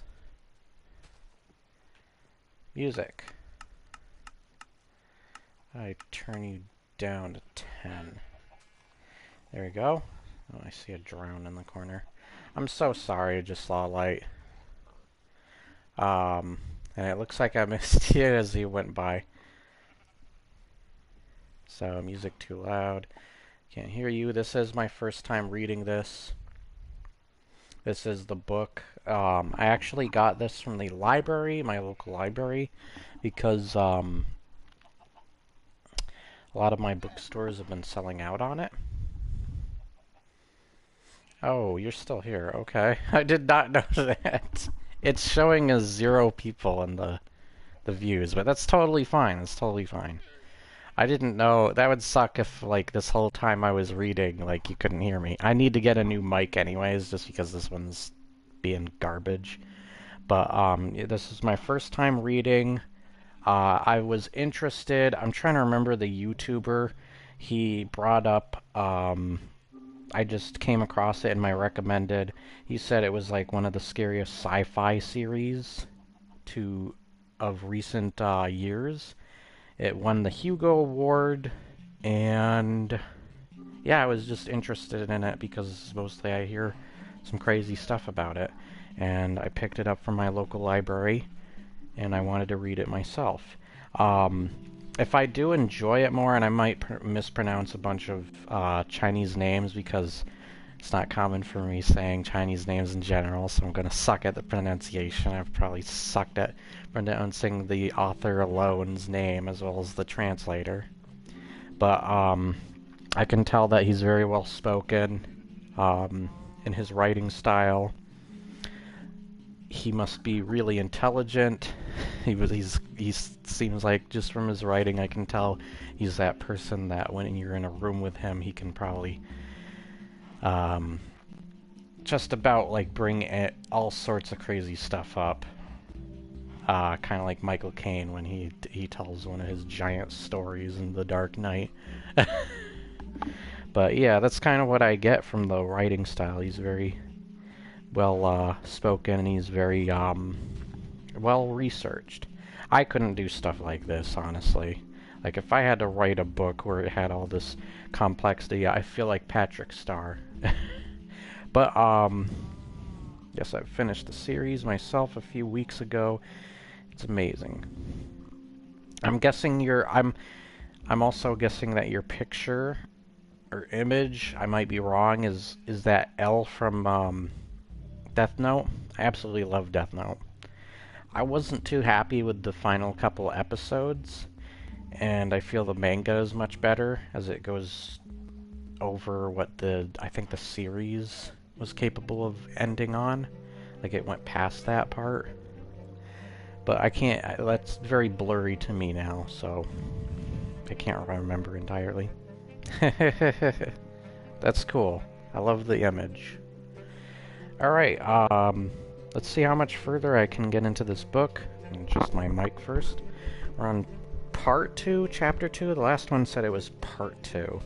Music. I turn you down to 10. There we go. Oh, I see a drone in the corner. I'm so sorry, I just saw a light. And it looks like I missed you as you went by. So, music too loud. Can't hear you. This is my first time reading this. This is the book. I actually got this from the library, my local library, because a lot of my bookstores have been selling out on it. Oh, you're still here. Okay. I did not know that. It's showing as 0 people in the views, but that's totally fine. That's totally fine. I didn't know. That would suck if, like, this whole time I was reading, like, you couldn't hear me. I need to get a new mic anyways, just because this one's being garbage. But, this is my first time reading. I was interested. I'm trying to remember the YouTuber. He brought up, I just came across it in my recommended. He said it was like one of the scariest sci-fi series of recent years. It won the Hugo Award, and yeah, I was just interested in it because mostly I hear some crazy stuff about it. And I picked it up from my local library, and I wanted to read it myself. If I do enjoy it more, and I might mispronounce a bunch of Chinese names because it's not common for me saying Chinese names in general, so I'm going to suck at the pronunciation. I've probably sucked at pronouncing the author alone's name as well as the translator. But I can tell that he's very well spoken in his writing style. He must be really intelligent. He seems like, just from his writing, I can tell he's that person that when you're in a room with him, he can probably just about like bring all sorts of crazy stuff up. Kind of like Michael Caine when he tells one of his giant stories in The Dark Knight. But yeah, that's kind of what I get from the writing style. He's very well spoken, and he's very well researched. I couldn't do stuff like this, honestly. Like, if I had to write a book where it had all this complexity, I feel like Patrick Star. But yes, I finished the series myself a few weeks ago. It's amazing. I'm also guessing that your picture or image, I might be wrong, is that L from Death Note? I absolutely love Death Note. I wasn't too happy with the final couple episodes, and I feel the manga is much better as it goes over what I think the series was capable of ending on. Like, it went past that part. But I can't, that's very blurry to me now, so I can't remember entirely. That's cool. I love the image. Alright, let's see how much further I can get into this book. Just my mic first. We're on part 2, chapter 2. The last one said it was part 2.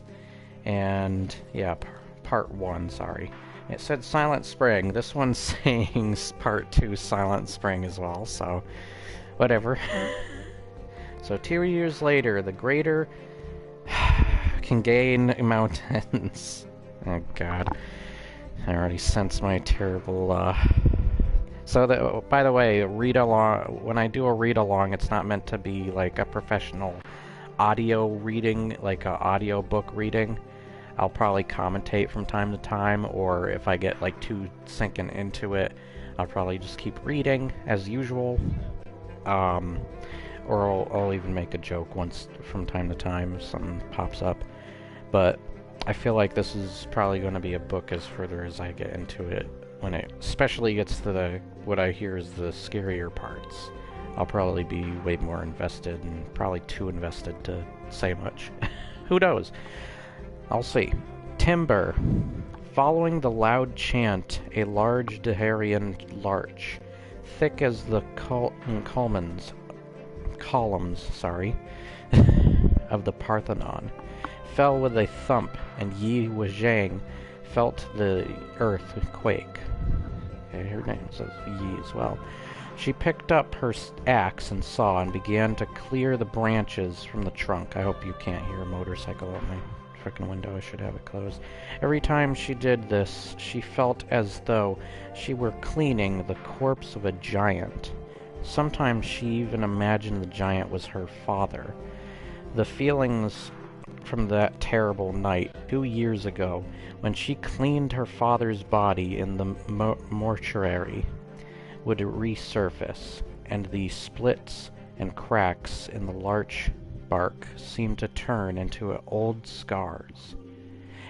And, yeah, part 1, sorry. It said Silent Spring. This one's saying part 2 Silent Spring as well, so whatever. So 2 years later, the greater can gain mountains. Oh god. I already sense my terrible, So, by the way, read-along, when I do a read-along, it's not meant to be like a professional audio reading, like a audio book reading. I'll probably commentate from time to time, or if I get like too sinking into it, I'll probably just keep reading as usual. Or I'll even make a joke once from time to time if something pops up. But I feel like this is probably going to be a book as further as I get into it. When it especially gets to what I hear is the scarier parts, I'll probably be way more invested, and probably too invested to say much. Who knows? I'll see. Timber. Following the loud chant, a large Daharian larch, thick as the columns, of the Parthenon, fell with a thump, and Yi Wezhang felt the earth quake. Okay, her name says Yi as well. She picked up her axe and saw and began to clear the branches from the trunk. I hope you can't hear a motorcycle out my frickin' window. I should have it closed. Every time she did this, she felt as though she were cleaning the corpse of a giant. Sometimes she even imagined the giant was her father. The feelings from that terrible night 2 years ago, when she cleaned her father's body in the mortuary, would resurface, and the splits and cracks in the larch bark seemed to turn into old scars,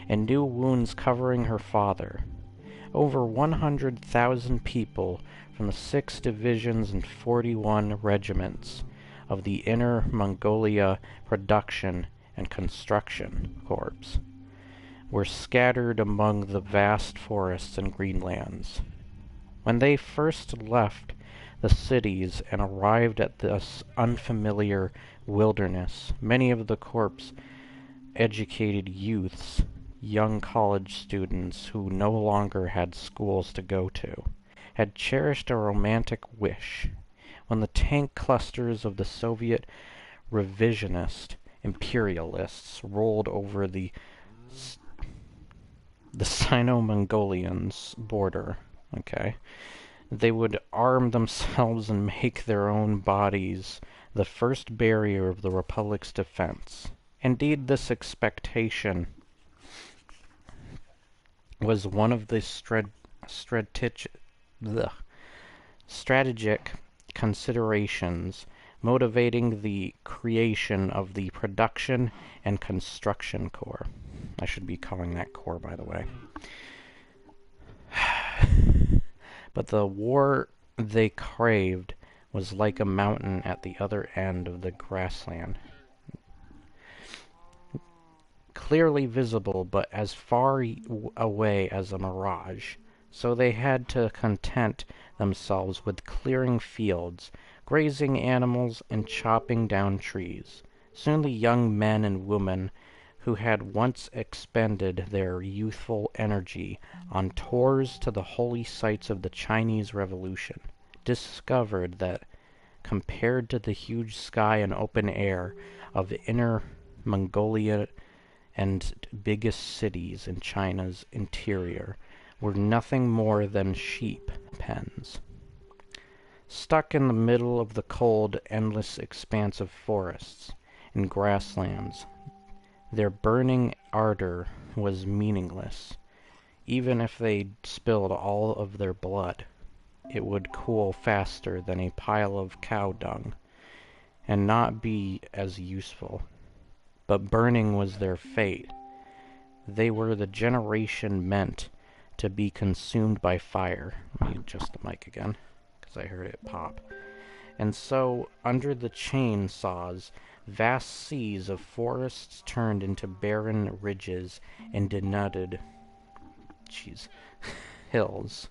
and new wounds covering her father. Over 100,000 people from the 6 divisions and 41 regiments of the Inner Mongolia Production and Construction Corps were scattered among the vast forests and greenlands. When they first left the cities and arrived at this unfamiliar wilderness, many of the Corps' educated youths, young college students who no longer had schools to go to, had cherished a romantic wish. When the tank clusters of the Soviet revisionist imperialists rolled over the Sino-Mongolians' border, they would arm themselves and make their own bodies the first barrier of the Republic's defense. Indeed, this expectation was one of the strategic considerations motivating the creation of the Production and Construction Corps. I should be calling that Corps, by the way. But the war they craved was like a mountain at the other end of the grassland. Clearly visible, but as far away as a mirage. So they had to content themselves with clearing fields, grazing animals, and chopping down trees. Soon the young men and women who had once expended their youthful energy on tours to the holy sites of the Chinese Revolution discovered that, compared to the huge sky and open air of Inner Mongolia and biggest cities in China's interior, were nothing more than sheep pens. Stuck in the middle of the cold, endless expanse of forests and grasslands, their burning ardor was meaningless. Even if they spilled all of their blood, it would cool faster than a pile of cow dung, and not be as useful. But burning was their fate. They were the generation meant to be consumed by fire. Let me adjust the mic again, because I heard it pop. And so, under the chainsaws, vast seas of forests turned into barren ridges and denuded hills.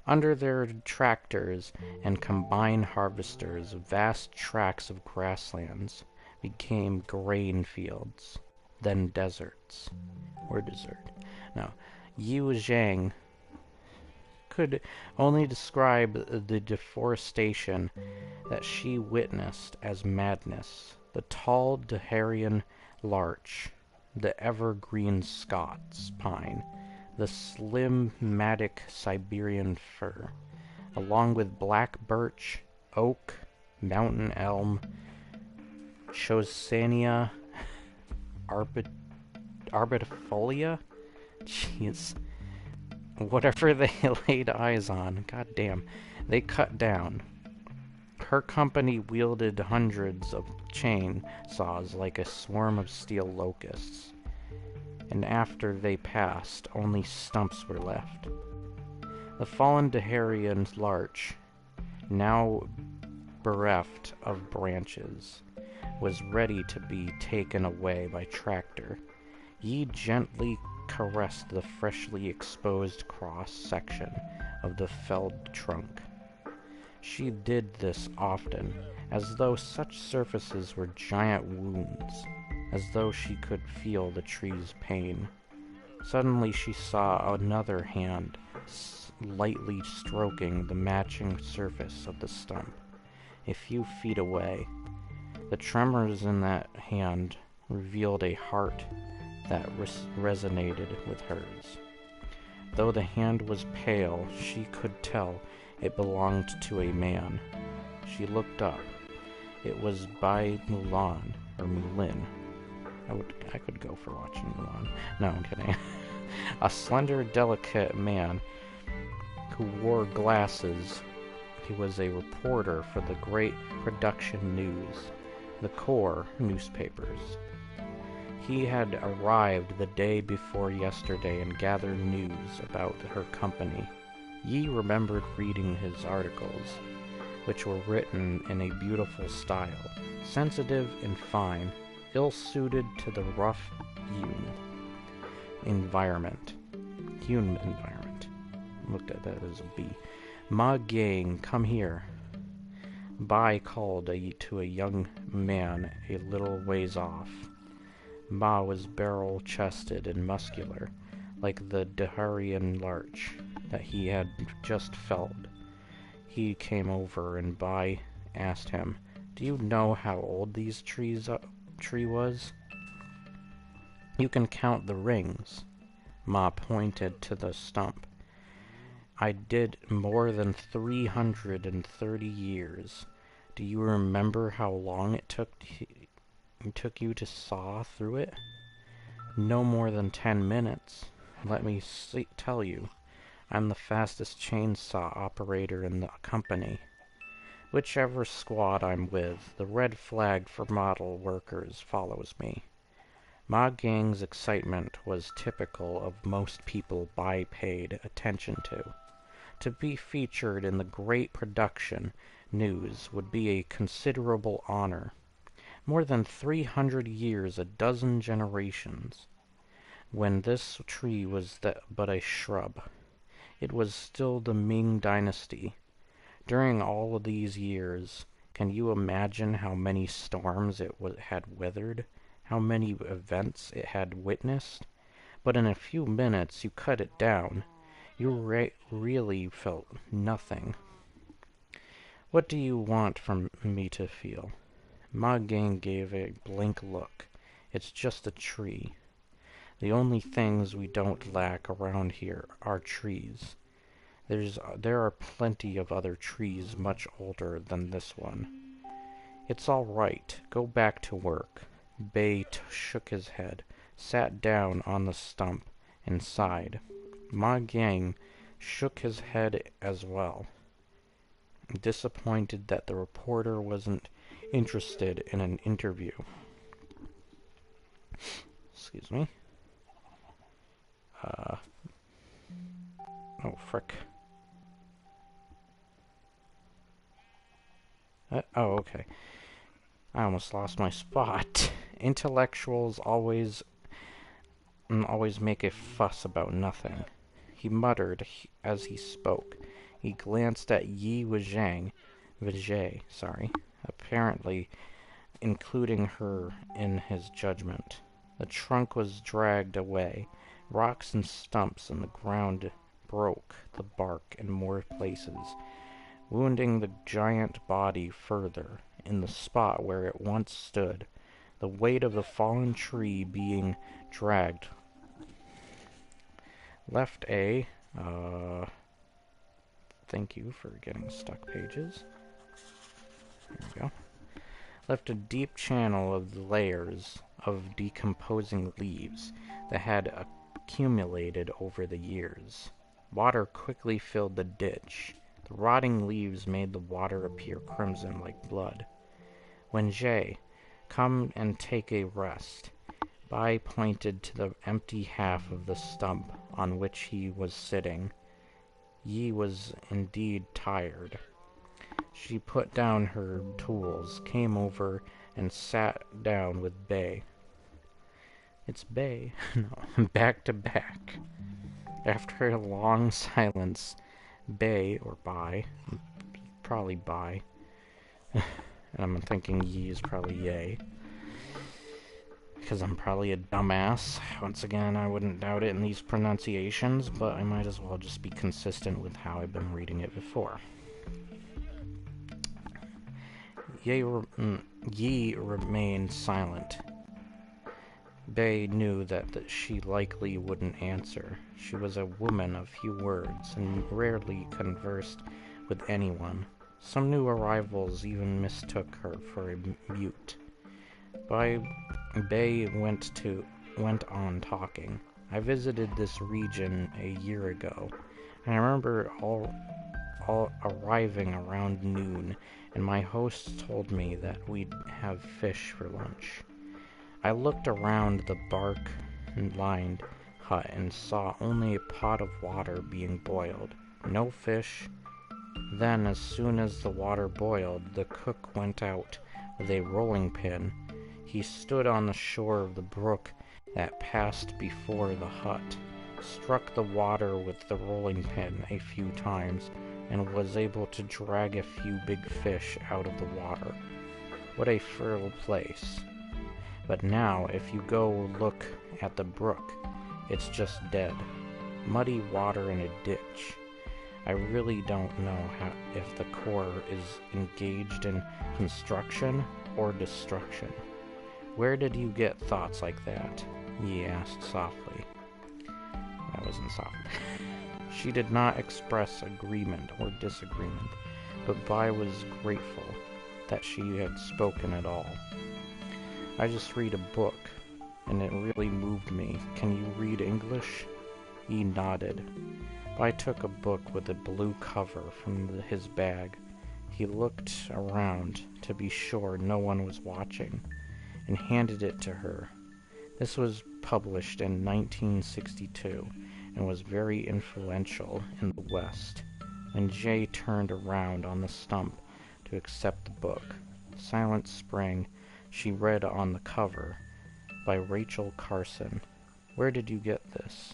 Under their tractors and combine harvesters, vast tracts of grasslands became grain fields, then deserts. Or desert. Now, Yu Zhang could only describe the deforestation that she witnessed as madness. The tall Daharian larch, the evergreen Scots pine, the slim Matic Siberian fir, along with black birch, oak, mountain elm, Chosania arbitifolia? Jeez. Whatever they laid eyes on, goddamn, they cut down. Her company wielded hundreds of chainsaws like a swarm of steel locusts, and after they passed, only stumps were left. The fallen Daharian larch, now bereft of branches, was ready to be taken away by tractor. Yi gently caressed the freshly exposed cross-section of the felled trunk. She did this often, as though such surfaces were giant wounds, as though she could feel the tree's pain. Suddenly she saw another hand lightly stroking the matching surface of the stump, a few feet away. The tremors in that hand revealed a heart that resonated with hers. Though the hand was pale, she could tell it belonged to a man. She looked up. It was by Mulan, or Mulin. I could go for watching Mulan. No, I'm kidding. A slender, delicate man who wore glasses. He was a reporter for the Great Production News, the Corps newspapers. He had arrived the day before yesterday and gathered news about her company. Yi remembered reading his articles, which were written in a beautiful style, sensitive and fine, ill-suited to the rough hewn environment. Looked at that as a B. Ma Gang, come here. Bai called to a young man a little ways off. Ma was barrel-chested and muscular, like the Daharian larch that he had just felled. He came over and Bai asked him, "Do you know how old these tree was?" "You can count the rings." Ma pointed to the stump. "I did more than 330 years. Do you remember how long it took you to saw through it?" "No more than 10 minutes. Let me tell you, I'm the fastest chainsaw operator in the company." Whichever squad I'm with, the red flag for model workers follows me. Ma Gang's excitement was typical of most people Bai paid attention to. To be featured in the great production news would be a considerable honor. More than 300 years, a dozen generations, when this tree was but a shrub. It was still the Ming Dynasty. During all of these years, can you imagine how many storms it had weathered? How many events it had witnessed? But in a few minutes you cut it down. You really felt nothing. What do you want from me to feel? Ma Gang gave a blank look. It's just a tree. The only things we don't lack around here are trees. There are plenty of other trees much older than this one. It's all right. Go back to work. Bei shook his head, sat down on the stump, and sighed. Ma Gang shook his head as well, disappointed that the reporter wasn't interested in an interview. Excuse me. Oh, frick. Oh, okay. I almost lost my spot. Intellectuals always make a fuss about nothing. He muttered as he spoke. He glanced at Yi Vijay, apparently including her in his judgment. The trunk was dragged away. Rocks and stumps in the ground broke the bark in more places, wounding the giant body further in the spot where it once stood. The weight of the fallen tree being dragged left a thank you for getting stuck pages. There we go. Left a deep channel of the layers of decomposing leaves that had accumulated over the years. Water quickly filled the ditch. The rotting leaves made the water appear crimson like blood. When Jay, come and take a rest, Bai pointed to the empty half of the stump on which he was sitting. Yi was indeed tired. She put down her tools, came over, and sat down with Bei. It's Bei. No, back to back. After a long silence, Bei, or Bai, probably Bai, and I'm thinking Yi is probably Yay, because I'm probably a dumbass. Once again, I wouldn't doubt it in these pronunciations, but I might as well just be consistent with how I've been reading it before. Yi remained silent. Bei knew that she likely wouldn't answer. She was a woman of few words, and rarely conversed with anyone. Some new arrivals even mistook her for a mute. Bei went on talking. I visited this region a year ago, and I remember all arriving around noon, and my host told me that we'd have fish for lunch. I looked around the bark-lined hut and saw only a pot of water being boiled. No fish. Then, as soon as the water boiled, the cook went out with a rolling pin. He stood on the shore of the brook that passed before the hut, struck the water with the rolling pin a few times, and was able to drag a few big fish out of the water. What a fertile place. But now, if you go look at the brook, it's just dead. Muddy water in a ditch. I really don't know if the Corps is engaged in construction or destruction. Where did you get thoughts like that? He asked softly. That wasn't soft. She did not express agreement or disagreement, but Bai was grateful that she had spoken at all. I just read a book, and it really moved me. Can you read English? He nodded. Bai took a book with a blue cover from his bag. He looked around to be sure no one was watching, and handed it to her. This was published in 1962, and was very influential in the West. When Jay turned around on the stump to accept the book, Silent Spring, she read on the cover, by Rachel Carson. Where did you get this?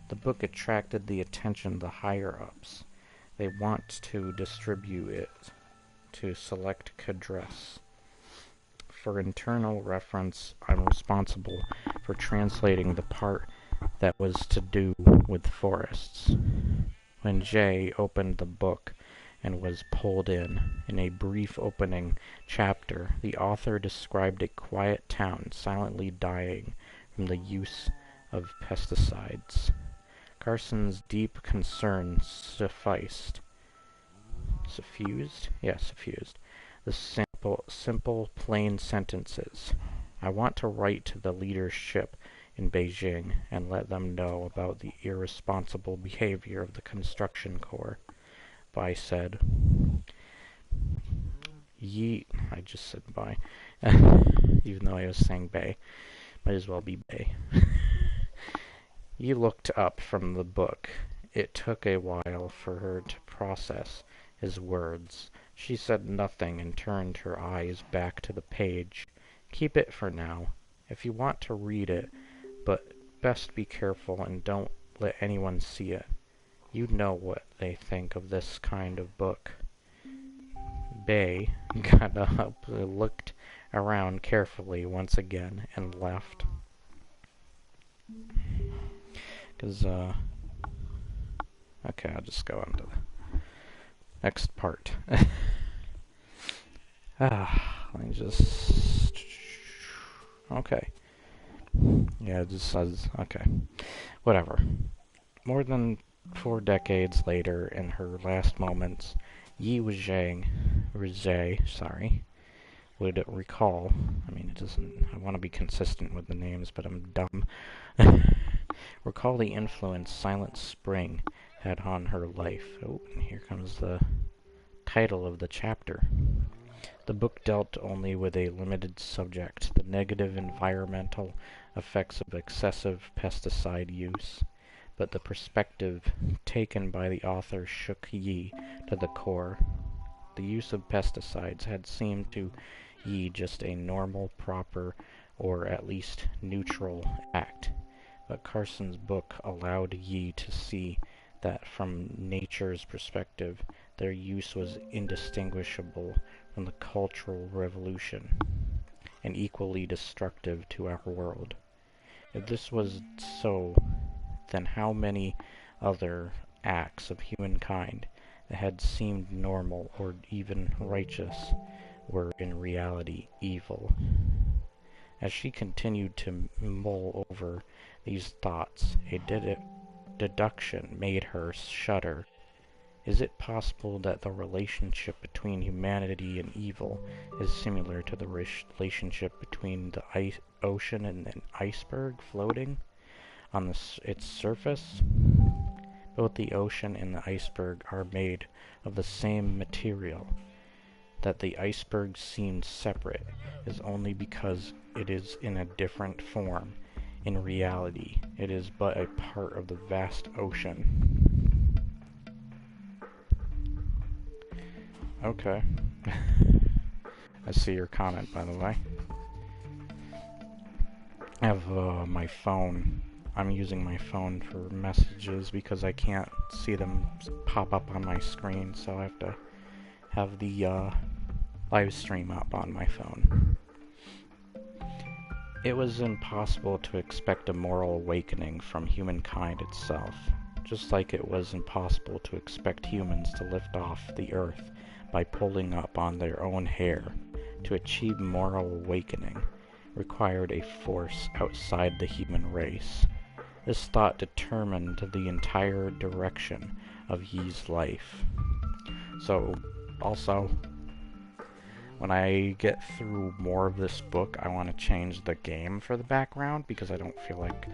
The book attracted the attention of the higher-ups. They want to distribute it to select cadres. For internal reference, I'm responsible for translating the part that was to do with forests. When Jay opened the book and was pulled in a brief opening chapter, the author described a quiet town silently dying from the use of pesticides. Carson's deep concern suffused the simple, plain sentences. I want to write to the leadership in Beijing and let them know about the irresponsible behavior of the construction corps. Bai said. I just said Bai. Even though I was saying Bay. Might as well be Bay. Yi looked up from the book. It took a while for her to process his words. She said nothing and turned her eyes back to the page. Keep it for now, if you want to read it, but best be careful and don't let anyone see it. You know what they think of this kind of book. Bay got up, looked around carefully once again, and left. Okay, I'll just go on to the next part. Let me just... Okay. Yeah, it just says... Okay. Whatever. More than 4 decades later, in her last moments, Yi Wuzhang, would recall... I mean, it doesn't... I want to be consistent with the names, but I'm dumb. Recall the influence Silent Spring had on her life. Oh, and here comes the title of the chapter. The book dealt only with a limited subject, the negative environmental effects of excessive pesticide use, but the perspective taken by the author shook Yi to the core. The use of pesticides had seemed to Yi just a normal, proper, or at least neutral act, but Carson's book allowed Yi to see that from nature's perspective, their use was indistinguishable from the Cultural Revolution, and equally destructive to our world. If this was so, then how many other acts of humankind that had seemed normal or even righteous were in reality evil? As she continued to mull over these thoughts, a deduction made her shudder. Is it possible that the relationship between humanity and evil is similar to the relationship between the ocean and an iceberg floating on its surface? Both the ocean and the iceberg are made of the same material. That the iceberg seemed separate is only because it is in a different form. In reality, it is but a part of the vast ocean. Okay. I see your comment, by the way. I have my phone. I'm using my phone for messages because I can't see them pop up on my screen, so I have to have the live stream up on my phone. It was impossible to expect a moral awakening from humankind itself, just like it was impossible to expect humans to lift off the earth by pulling up on their own hair. To achieve moral awakening required a force outside the human race. This thought determined the entire direction of Yi's life. So, also, when I get through more of this book, I want to change the game for the background because I don't feel like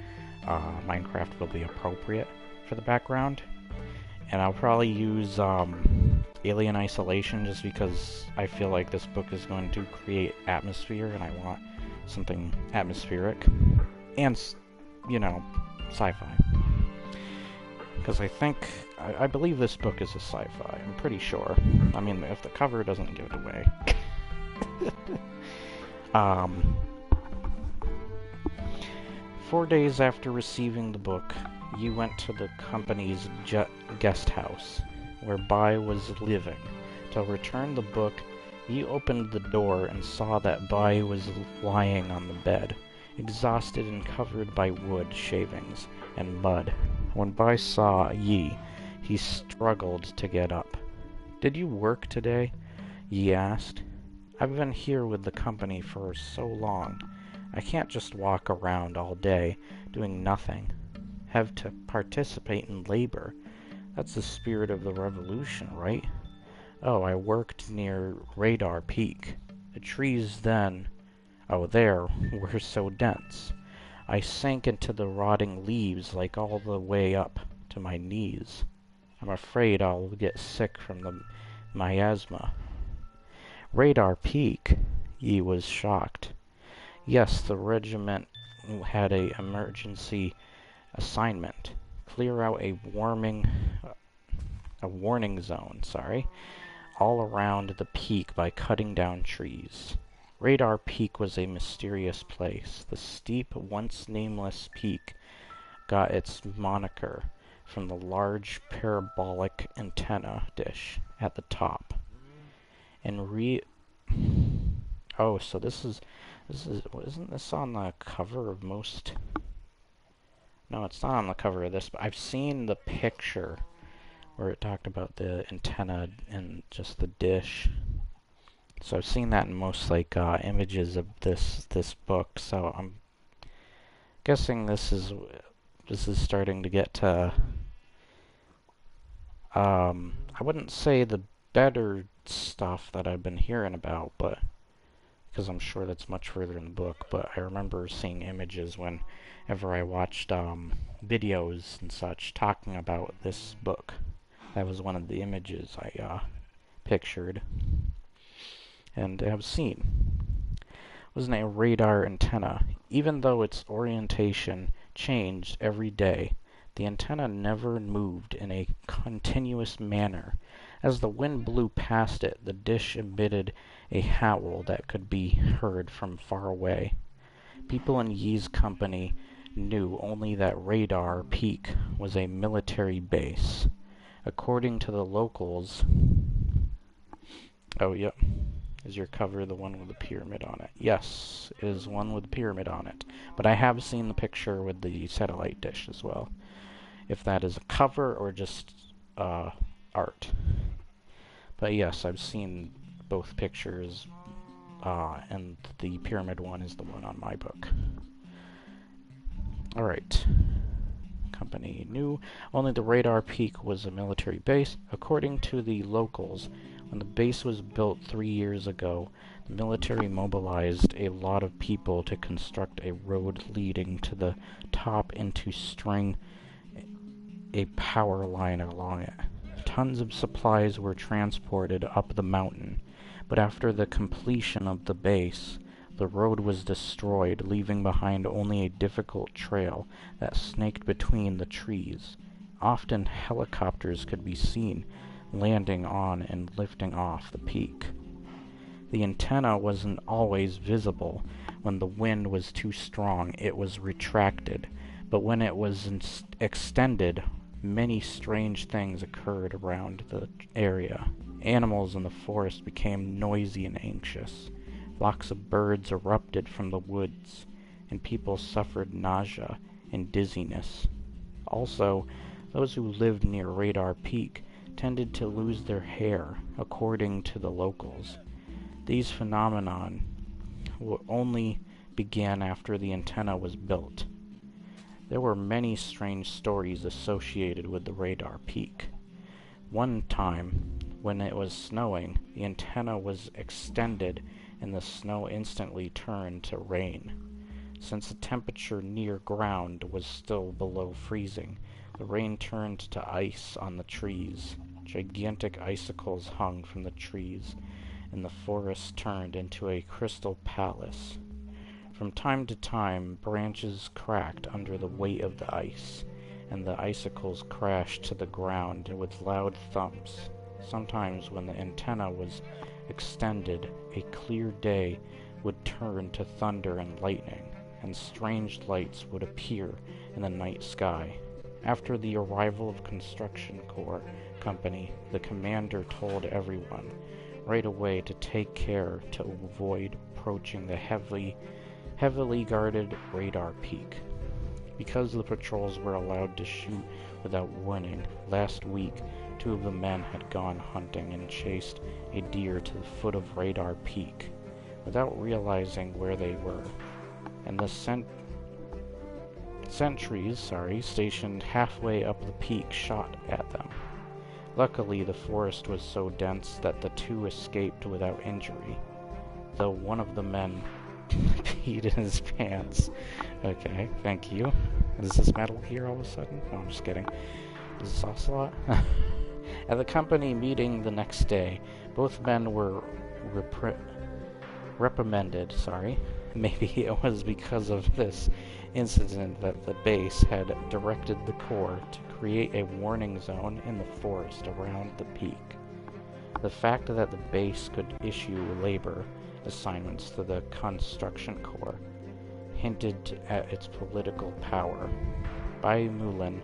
Minecraft will be appropriate for the background. And I'll probably use Alien Isolation just because I feel like this book is going to create atmosphere and I want something atmospheric. And, you know, sci-fi. Because I believe this book is a sci-fi. I'm pretty sure. I mean, if the cover doesn't give it away. 4 days after receiving the book, you went to the company's guest house, where Bai was living. To return the book, you opened the door and saw that Bai was lying on the bed, exhausted and covered by wood shavings and mud. When Bai saw Yi, he struggled to get up. "Did you work today?" Yi asked. "I've been here with the company for so long. I can't just walk around all day doing nothing. Have to participate in labor. That's the spirit of the revolution, right? Oh, I worked near Radar Peak. The trees then, there, were so dense. I sank into the rotting leaves like all the way up to my knees. I'm afraid I'll get sick from the miasma." Radar Peak? Yi was shocked. Yes, the regiment had a emergency assignment. Clear out a warning zone, all around the peak by cutting down trees. Radar Peak was a mysterious place. The steep, once nameless peak got its moniker from the large parabolic antenna dish at the top. So this is isn't this on the cover of most? No, it's not on the cover of this, but I've seen the picture where it talked about the antenna and just the dish. So I've seen that in most images of this book. So I'm guessing this is starting to get to I wouldn't say the better stuff that I've been hearing about, but because I'm sure that's much further in the book, but I remember seeing images whenever I watched videos and such talking about this book. That was one of the images I pictured and have seen. Wasn't a radar antenna. Even though its orientation changed every day, the antenna never moved in a continuous manner. As the wind blew past it, the dish emitted a howl that could be heard from far away. People in Yi's company knew only that Radar Peak was a military base. According to the locals... Oh, yep. Is your cover the one with the pyramid on it? Yes, it is one with the pyramid on it. But I have seen the picture with the satellite dish as well. If that is a cover or just art. But yes, I've seen both pictures, and the pyramid one is the one on my book. Alright. Company knew only the Radar Peak was a military base. According to the locals, when the base was built 3 years ago, the military mobilized a lot of people to construct a road leading to the top and to string a power line along it. Tons of supplies were transported up the mountain, but after the completion of the base, the road was destroyed, leaving behind only a difficult trail that snaked between the trees. Often helicopters could be seen landing on and lifting off the peak. The antenna wasn't always visible. When the wind was too strong, it was retracted, but when it was extended, many strange things occurred around the area. Animals in the forest became noisy and anxious. Flocks of birds erupted from the woods, and people suffered nausea and dizziness. Also, those who lived near Radar Peak tended to lose their hair, according to the locals. These phenomenon only began after the antenna was built. There were many strange stories associated with the Radar Peak. One time, when it was snowing, the antenna was extended and the snow instantly turned to rain. Since the temperature near ground was still below freezing, the rain turned to ice on the trees. Gigantic icicles hung from the trees, and the forest turned into a crystal palace. From time to time, branches cracked under the weight of the ice, and the icicles crashed to the ground with loud thumps. Sometimes, when the antenna was extended, a clear day would turn to thunder and lightning, and strange lights would appear in the night sky. After the arrival of Construction Corps Company, the commander told everyone right away to take care to avoid approaching the heavily guarded radar peak. Because the patrols were allowed to shoot without warning, last week 2 of the men had gone hunting and chased a deer to the foot of Radar Peak without realizing where they were, and the sentries stationed halfway up the peak shot at them. Luckily, the forest was so dense that the 2 escaped without injury, though one of the men peed in his pants. Okay, thank you. Is this Metal Gear all of a sudden? No, I'm just kidding. Is this Ocelot? At the company meeting the next day, both men were reprimanded. Maybe it was because of this incident that the base had directed the Corps to create a warning zone in the forest around the peak. The fact that the base could issue labor assignments to the Construction Corps hinted at its political power. Bai Mulin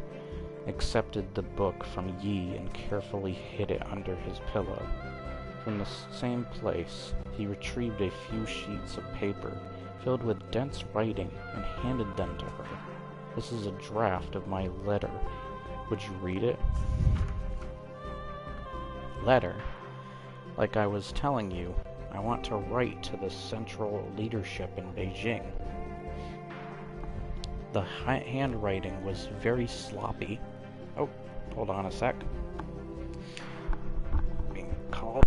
accepted the book from Yi and carefully hid it under his pillow. From the same place, he retrieved a few sheets of paper filled with dense writing and handed them to her. This is a draft of my letter. Would you read it? Letter? Like I was telling you, I want to write to the central leadership in Beijing. The handwriting was very sloppy. Oh, hold on a sec. Being called.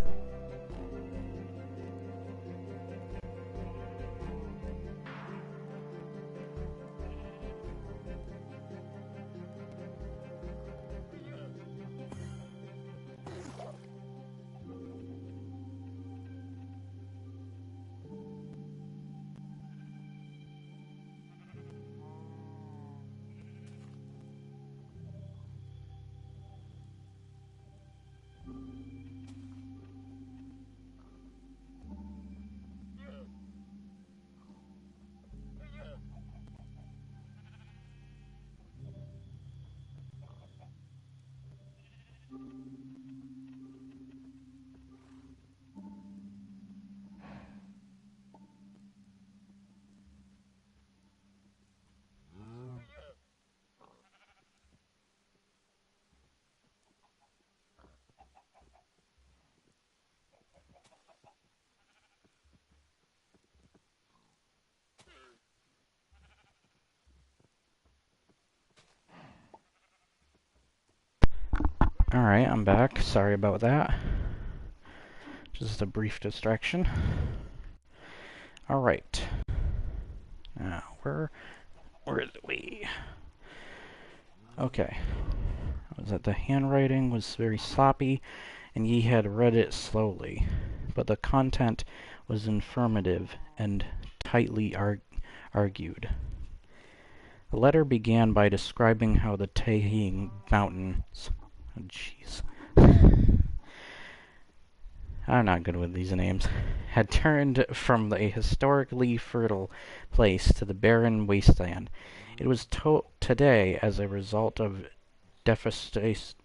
Alright, I'm back. Sorry about that. Just a brief distraction. Alright. Now, where is we? Okay. Was that the handwriting was very sloppy, and Yi had read it slowly, but the content was informative and tightly argued. The letter began by describing how the Taiying Mountains... Oh, jeez. I'm not good with these names. Had turned from a historically fertile place to the barren wasteland. It was today as a result of deforestation.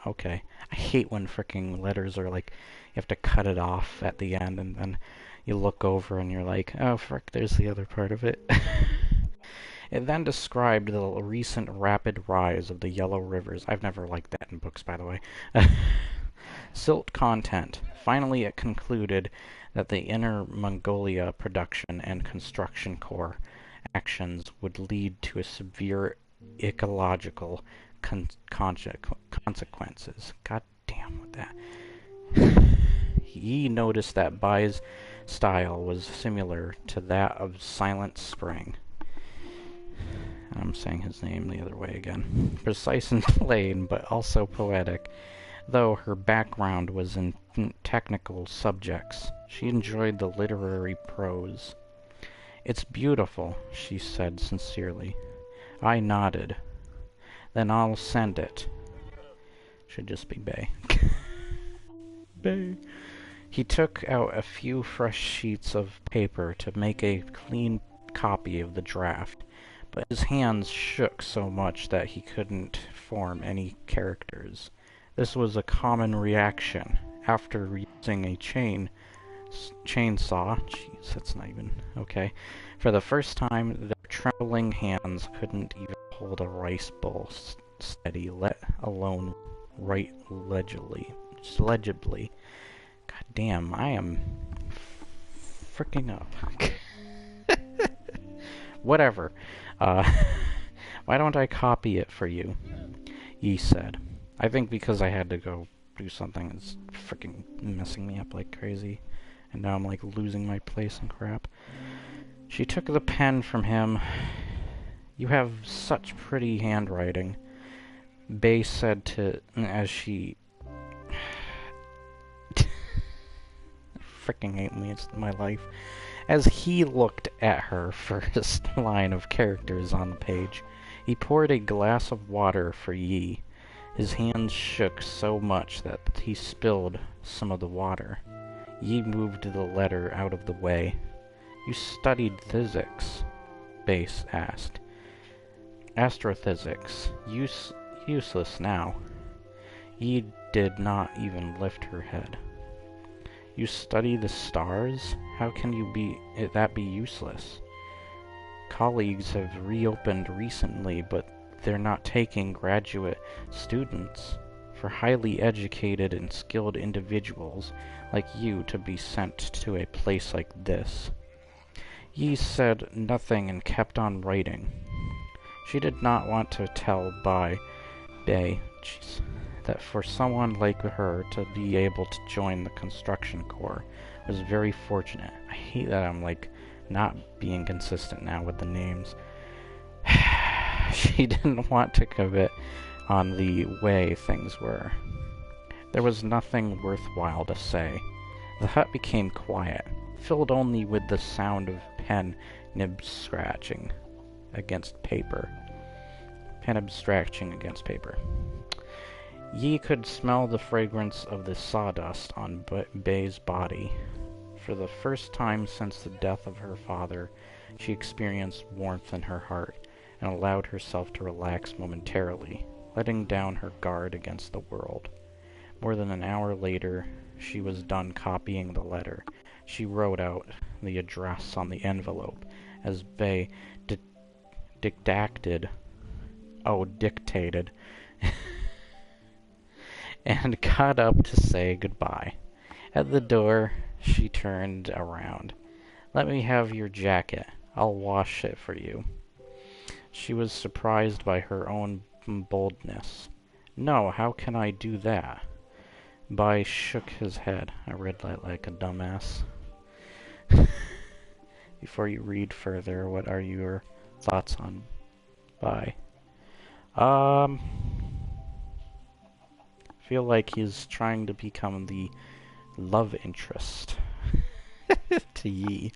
Okay. I hate when frickin' letters are like, you have to cut it off at the end and then you look over and you're like, oh frick, there's the other part of it. It then described the recent rapid rise of the Yellow Rivers. I've never liked that in books, by the way. Silt content. Finally, it concluded that the Inner Mongolia production and construction corps actions would lead to a severe ecological consequences. God damn with that. He noticed that Bai's style was similar to that of Silent Spring. I'm saying his name the other way again. Precise and plain, but also poetic. Though her background was in technical subjects, she enjoyed the literary prose. "It's beautiful," she said sincerely. I nodded. "Then I'll send it." Should just be Bay. Bay. He took out a few fresh sheets of paper to make a clean copy of the draft, but his hands shook so much that he couldn't form any characters. This was a common reaction after using a chainsaw. Jeez, that's not even okay. For the first time, their trembling hands couldn't even hold a rice bowl steady, let alone write legibly. God damn, I am freaking up. Whatever. Why don't I copy it for you? Yi said. I think because I had to go do something that's freaking messing me up like crazy. And now I'm like losing my place and crap. She took the pen from him. You have such pretty handwriting, Bay said as she... freaking hate me, it's my life. As he looked at her first line of characters on the page, he poured a glass of water for Yi. His hands shook so much that he spilled some of the water. Yi moved the letter out of the way. You studied physics? Base asked. Astrophysics. Useless now. Yi did not even lift her head. You study the stars? How can that be useless? Colleagues have reopened recently, but they're not taking graduate students. For highly educated and skilled individuals like you to be sent to a place like this. Yi said nothing and kept on writing. She did not want to tell Bay that for someone like her to be able to join the construction corps was very fortunate. I hate that I'm like not being consistent now with the names. She didn't want to commit on the way things were. There was nothing worthwhile to say. The hut became quiet, filled only with the sound of pen nibs scratching against paper. Yi could smell the fragrance of the sawdust on Bay's body. For the first time since the death of her father, she experienced warmth in her heart and allowed herself to relax momentarily, letting down her guard against the world. More than an hour later, she was done copying the letter. She wrote out the address on the envelope as Bay dictated, and got up to say goodbye. At the door, she turned around. Let me have your jacket. I'll wash it for you. She was surprised by her own boldness. No, how can I do that? Bai shook his head. I read that like a dumbass. Before you read further, what are your thoughts on Bai? Feel like he's trying to become the love interest to Yi.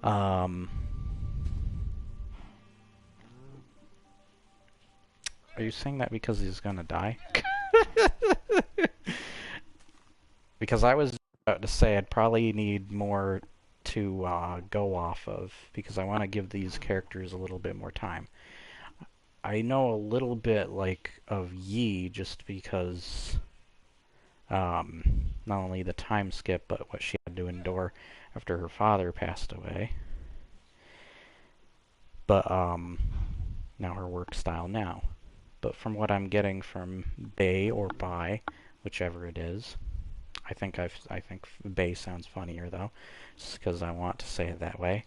Are you saying that because he's gonna die? Because I was about to say I'd probably need more to go off of, because I want to give these characters a little bit more time. I know a little bit like of Yi just because not only the time skip, but what she had to endure after her father passed away. But now her work style now. But from what I'm getting from Bay or Bai, whichever it is, I think Bay sounds funnier though, just because I want to say it that way.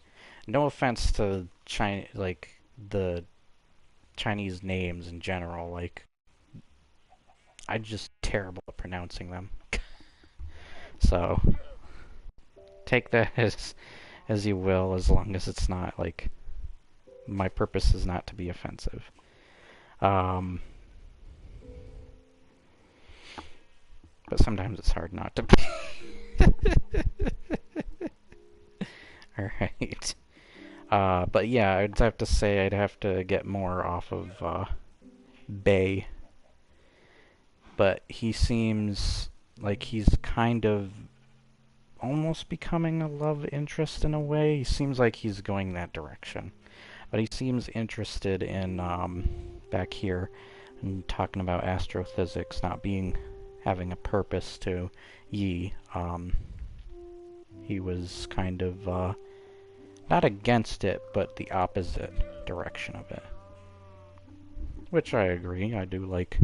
No offense to the Chinese names in general, like I'm just terrible at pronouncing them. So take that as you will, as long as it's not like My purpose is not to be offensive. But sometimes it's hard not to be. Alright. But yeah, I'd have to say I'd have to get more off of Bay. But he seems like he's kind of almost becoming a love interest in a way. He seems like he's going that direction. But he seems interested in, back here, and talking about astrophysics not having a purpose to Yi. He was kind of, not against it, but the opposite direction of it. Which I agree, I do like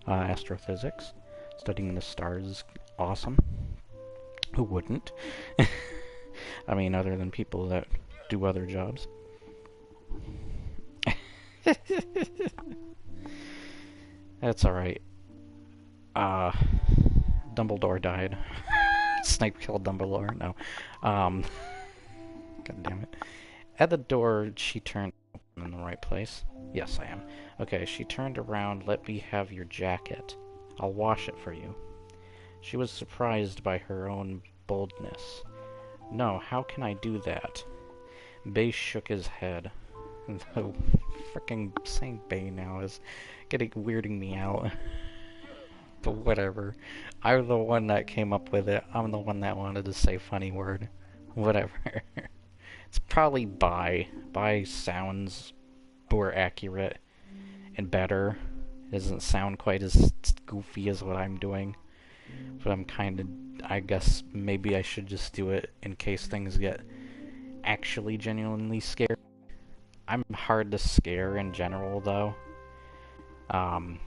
astrophysics. Studying the stars is awesome. Who wouldn't? I mean, other than people that do other jobs. That's alright. Dumbledore died. Snape killed Dumbledore? No. God damn it. At the door, she turned in the right place. Yes, I am. Okay, she turned around. Let me have your jacket. I'll wash it for you. She was surprised by her own boldness. No, how can I do that? Bay shook his head. The frickin' saying Bay now is weirding me out. But whatever. I'm the one that came up with it. I'm the one that wanted to say funny word. Whatever. It's probably Bai. Bai sounds more accurate and better. It doesn't sound quite as goofy as what I'm doing. But I'm kind of... I guess maybe I should just do it in case things get actually genuinely scary. I'm hard to scare in general, though. I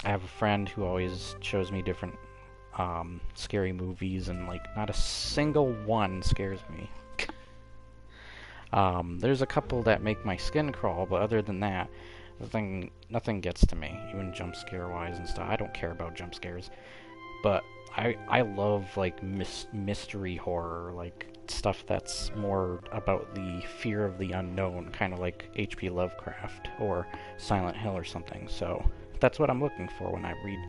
have a friend who always shows me different scary movies, and like not a single one scares me. There's a couple that make my skin crawl, but other than that, nothing gets to me, even jump scare wise and stuff. I don't care about jump scares, but I love like mystery horror, like stuff that's more about the fear of the unknown, kind of like H.P. Lovecraft or Silent Hill or something. So that's what I'm looking for when I read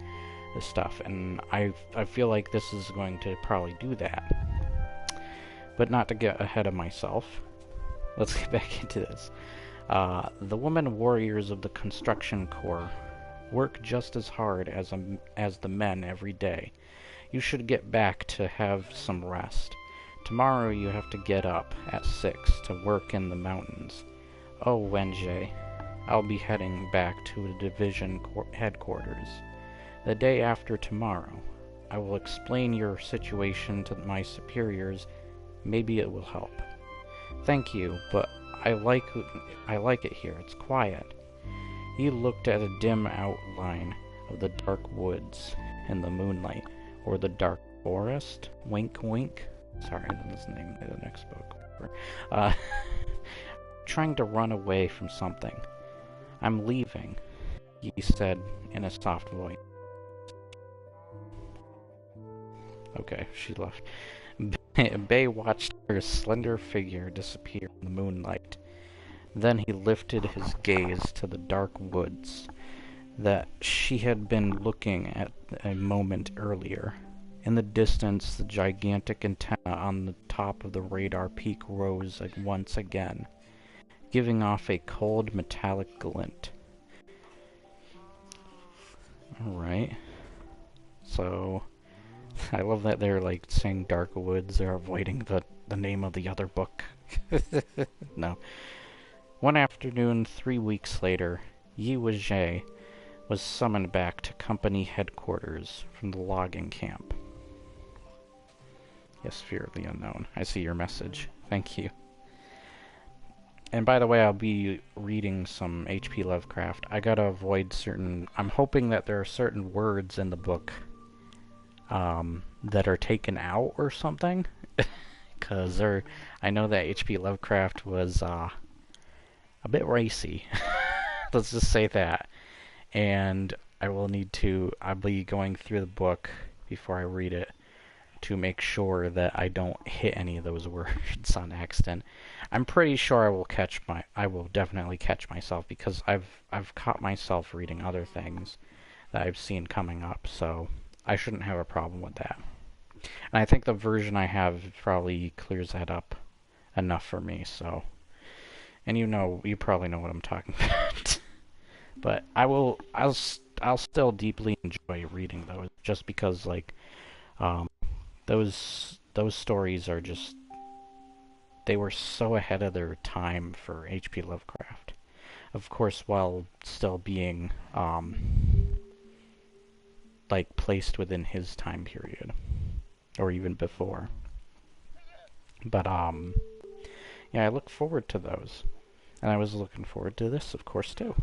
this stuff, and I feel like this is going to probably do that. But not to get ahead of myself, let's get back into this. The women warriors of the construction corps work just as hard as the men every day. You should get back to have some rest. Tomorrow you have to get up at 6 to work in the mountains. Oh, Wenjie, I'll be heading back to the division headquarters. The day after tomorrow, I will explain your situation to my superiors. Maybe it will help. Thank you, but I like it here. It's quiet. He looked at a dim outline of the dark woods in the moonlight, or the dark forest. Wink, wink. Sorry, that's the name of the next book. Trying to run away from something. I'm leaving, he said in a soft voice. Okay, she left. Bay watched her slender figure disappear in the moonlight. Then he lifted his gaze to the dark woods that she had been looking at a moment earlier. In the distance, the gigantic antenna on the top of the radar peak rose once again, giving off a cold metallic glint. Alright. So, I love that they're like saying dark woods. They're avoiding the name of the other book. No. One afternoon, 3 weeks later, Yi Weijie was summoned back to company headquarters from the logging camp. Yes, fear of the unknown. I see your message. Thank you. And by the way, I'll be reading some H.P. Lovecraft. I gotta avoid certain... I'm hoping that there are certain words in the book that are taken out or something. Because I know that H.P. Lovecraft was a bit racy. Let's just say that. And I'll be going through the book before I read it. to make sure that I don't hit any of those words on accident. I'm pretty sure I will definitely catch myself, because I've caught myself reading other things that I've seen coming up, so I shouldn't have a problem with that. And I think the version I have probably clears that up enough for me, so. And you probably know what I'm talking about. But I'll still deeply enjoy reading those, just because, like, those stories are just, they were so ahead of their time for H.P. Lovecraft. Of course, while still being, like, placed within his time period, or even before. But, yeah, I look forward to those. And I was looking forward to this, of course, too.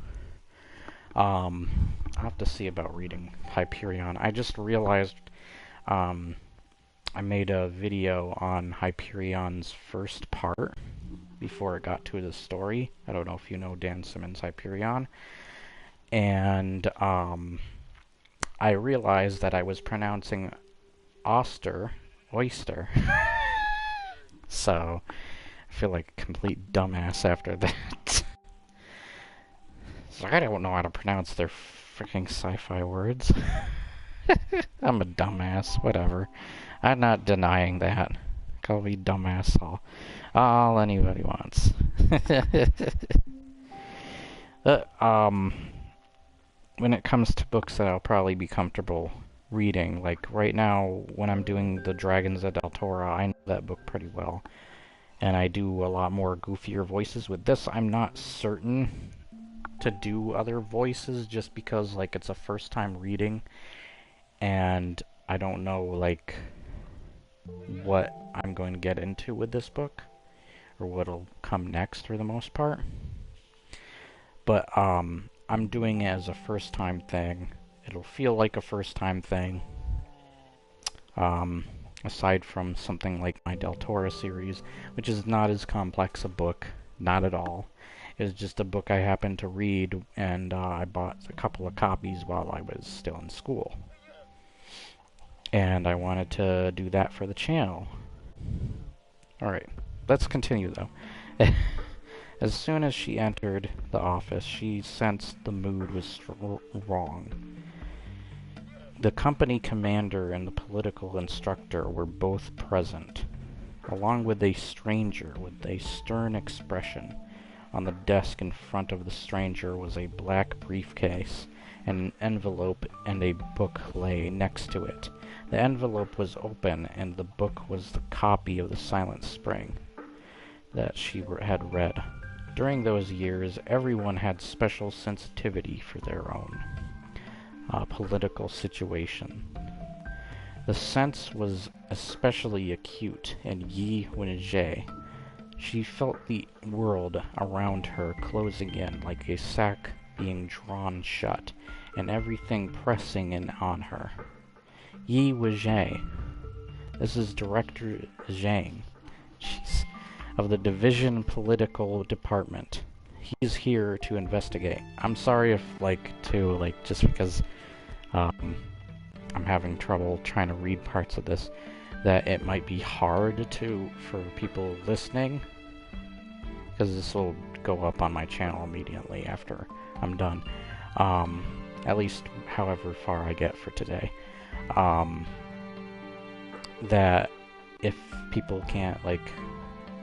I'll have to see about reading Hyperion. I just realized, I made a video on Hyperion's first part before it got to the story. I don't know if you know Dan Simmons' Hyperion. And, I realized that I was pronouncing oyster. So, I feel like a complete dumbass after that. So I don't know how to pronounce their freaking sci-fi words. I'm a dumbass, whatever. I'm not denying that. Call me dumbass all anybody wants. When it comes to books that I'll probably be comfortable reading, like right now when I'm doing the Dragons of Del Toro, I know that book pretty well. And I do a lot more goofier voices. With this, I'm not certain to do other voices, just because, like, it's a first time reading and I don't know, like, what I'm going to get into with this book or what'll come next for the most part. But I'm doing it as a first time thing. It'll feel like a first time thing. Aside from something like my Del Toro series, which is not as complex a book, not at all. It's just a book I happened to read, and I bought a couple of copies while I was still in school. And I wanted to do that for the channel. Alright, let's continue though. As soon as she entered the office, she sensed the mood was wrong. The company commander and the political instructor were both present, along with a stranger with a stern expression. On the desk in front of the stranger was a black briefcase, and an envelope and a book lay next to it. The envelope was open, and the book was the copy of The Silent Spring that she had read. During those years, everyone had special sensitivity for their own political situation. The sense was especially acute in Yi Wenjie. She felt the world around her closing in like a sack being drawn shut, and everything pressing in on her. Yi Wenjie. This is Director Zhang. Of the Division Political Department. He's here to investigate. I'm sorry if, just because I'm having trouble trying to read parts of this, that it might be hard for people listening, because this will go up on my channel immediately after I'm done. At least however far I get for today. That if people can't,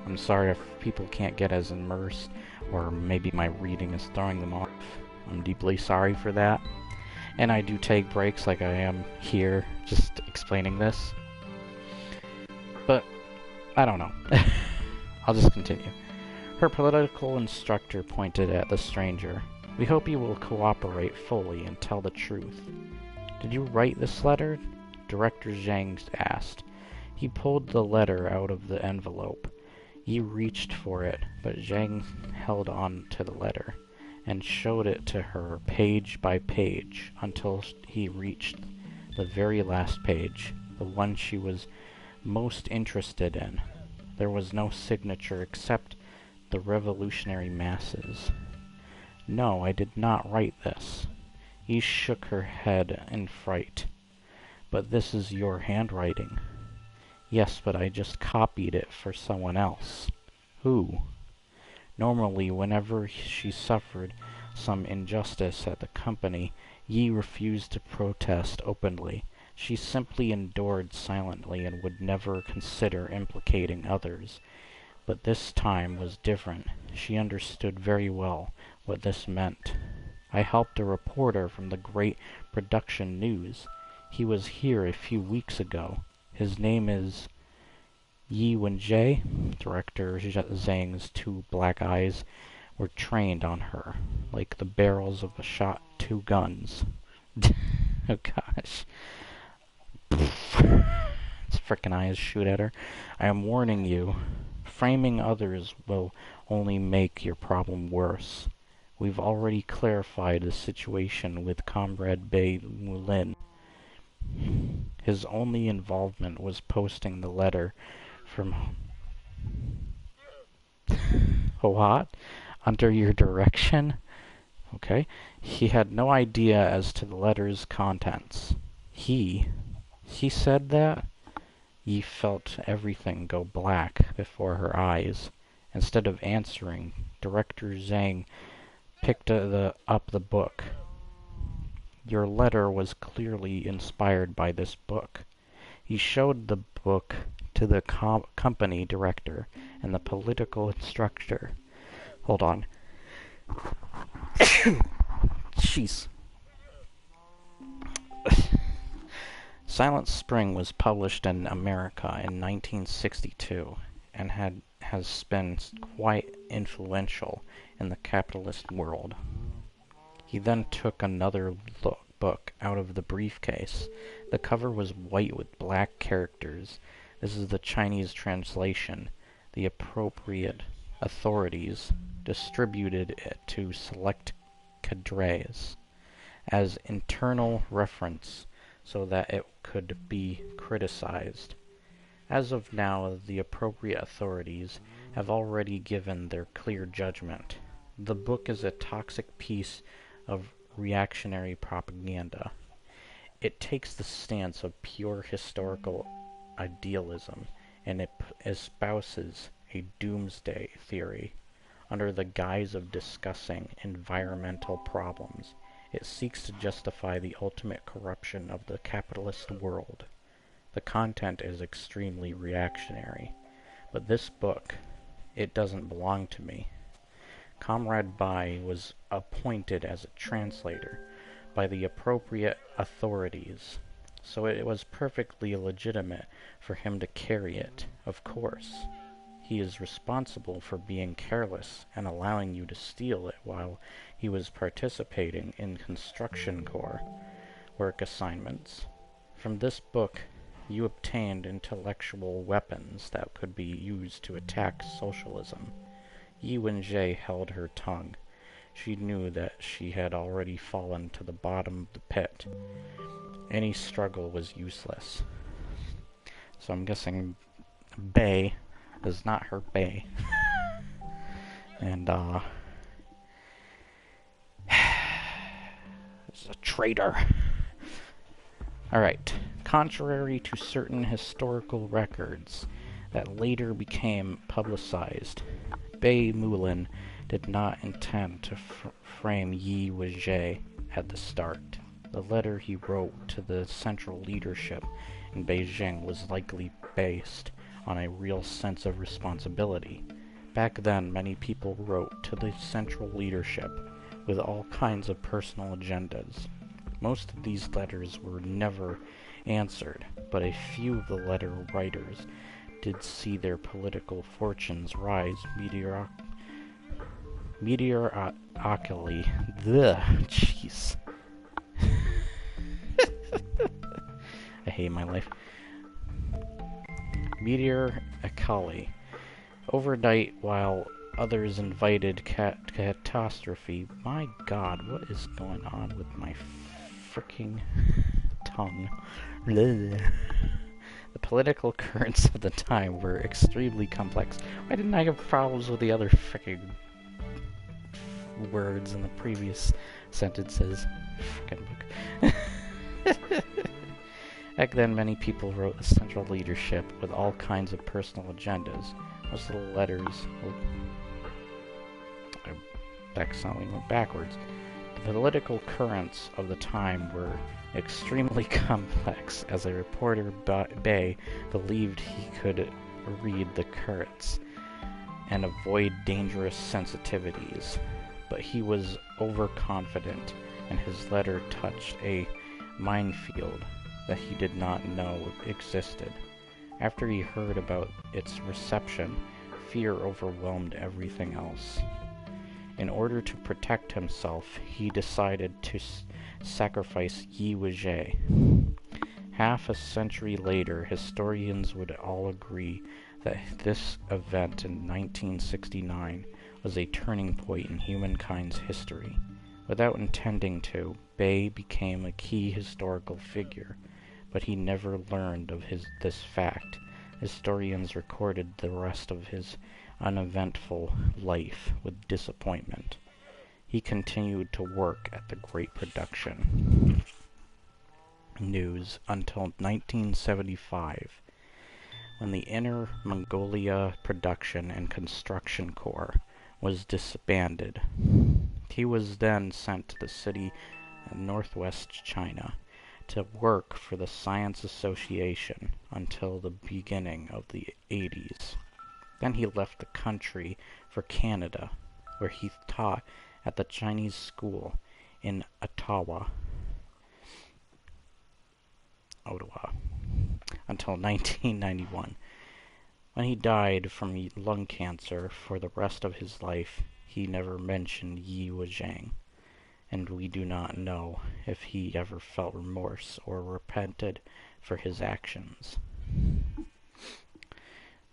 I'm sorry if people can't get as immersed, or maybe my reading is throwing them off. I'm deeply sorry for that. And I do take breaks like I am here, just explaining this. But, I don't know. I'll just continue. Her political instructor pointed at the stranger. We hope you will cooperate fully and tell the truth. Did you write this letter? Director Zhang asked. He pulled the letter out of the envelope. He reached for it, but Zhang held on to the letter and showed it to her page by page until he reached the very last page, the one she was most interested in. There was no signature except the revolutionary masses. No, I did not write this. He shook her head in fright. But this is your handwriting. Yes, but I just copied it for someone else. Who? Normally, whenever she suffered some injustice at the company, Yi refused to protest openly. She simply endured silently and would never consider implicating others. But this time was different. She understood very well what this meant. I helped a reporter from the Great Production News. He was here a few weeks ago. His name is Yi Wenjie. Director Zhang's two black eyes were trained on her, like the barrels of a shot two guns. Oh gosh. His frickin' eyes shoot at her. I am warning you. Framing others will only make your problem worse. We've already clarified the situation with Comrade Bei Mulin. His only involvement was posting the letter from what? Under your direction? Okay. He had no idea as to the letter's contents. He said that? Yi felt everything go black before her eyes. Instead of answering, Director Zhang picked up the book. Your letter was clearly inspired by this book. He showed the book to the company director and the political instructor. Hold on. Jeez. Silent Spring was published in America in 1962 and has been quite influential in the capitalist world. He then took another book out of the briefcase. The cover was white with black characters. This is the Chinese translation. The appropriate authorities distributed it to select cadres as internal reference so that it could be criticized. As of now, the appropriate authorities have already given their clear judgment. The book is a toxic piece of reactionary propaganda. It takes the stance of pure historical idealism, and it espouses a doomsday theory. Under the guise of discussing environmental problems, it seeks to justify the ultimate corruption of the capitalist world. The content is extremely reactionary, but this book, it doesn't belong to me. Comrade Bai was appointed as a translator by the appropriate authorities, so it was perfectly legitimate for him to carry it, of course. He is responsible for being careless and allowing you to steal it while he was participating in construction corps work assignments. From this book, you obtained intellectual weapons that could be used to attack socialism. Yi Wenjie held her tongue. She knew that she had already fallen to the bottom of the pit. Any struggle was useless. So I'm guessing Bei is not her Bei. And, is a traitor. Alright. Contrary to certain historical records that later became publicized, Bei Mulin did not intend to frame Yi Wenjie at the start. The letter he wrote to the central leadership in Beijing was likely based on a real sense of responsibility. Back then, many people wrote to the central leadership with all kinds of personal agendas. Most of these letters were never answered, but a few of the letter writers did see their political fortunes rise meteorically. Jeez. I hate my life. Meteorically. Overnight, while others invited catastrophe. My God, what is going on with my freaking tongue? Blah. The political currents of the time were extremely complex. Why didn't I have problems with the other freaking words in the previous sentences? Frickin' book. Back then, many people wrote the central leadership with all kinds of personal agendas. Most of the letters were... went backwards. The political currents of the time were extremely complex, as a reporter Bay believed he could read the currents and avoid dangerous sensitivities. But he was overconfident, and his letter touched a minefield that he did not know existed. After he heard about its reception, fear overwhelmed everything else. In order to protect himself, he decided to sacrifice Yi Weijie. Half a century later, historians would all agree that this event in 1969 was a turning point in humankind's history. Without intending to, Bei became a key historical figure, but he never learned of this fact. Historians recorded the rest of his uneventful life with disappointment. He continued to work at the Great Production News until 1975, when the Inner Mongolia Production and Construction Corps was disbanded. He was then sent to the city of northwest China to work for the Science Association until the beginning of the 80s. Then he left the country for Canada, where he taught at the Chinese school in Ottawa, until 1991. When he died from lung cancer, for the rest of his life, he never mentioned Yi Weijie, and we do not know if he ever felt remorse or repented for his actions.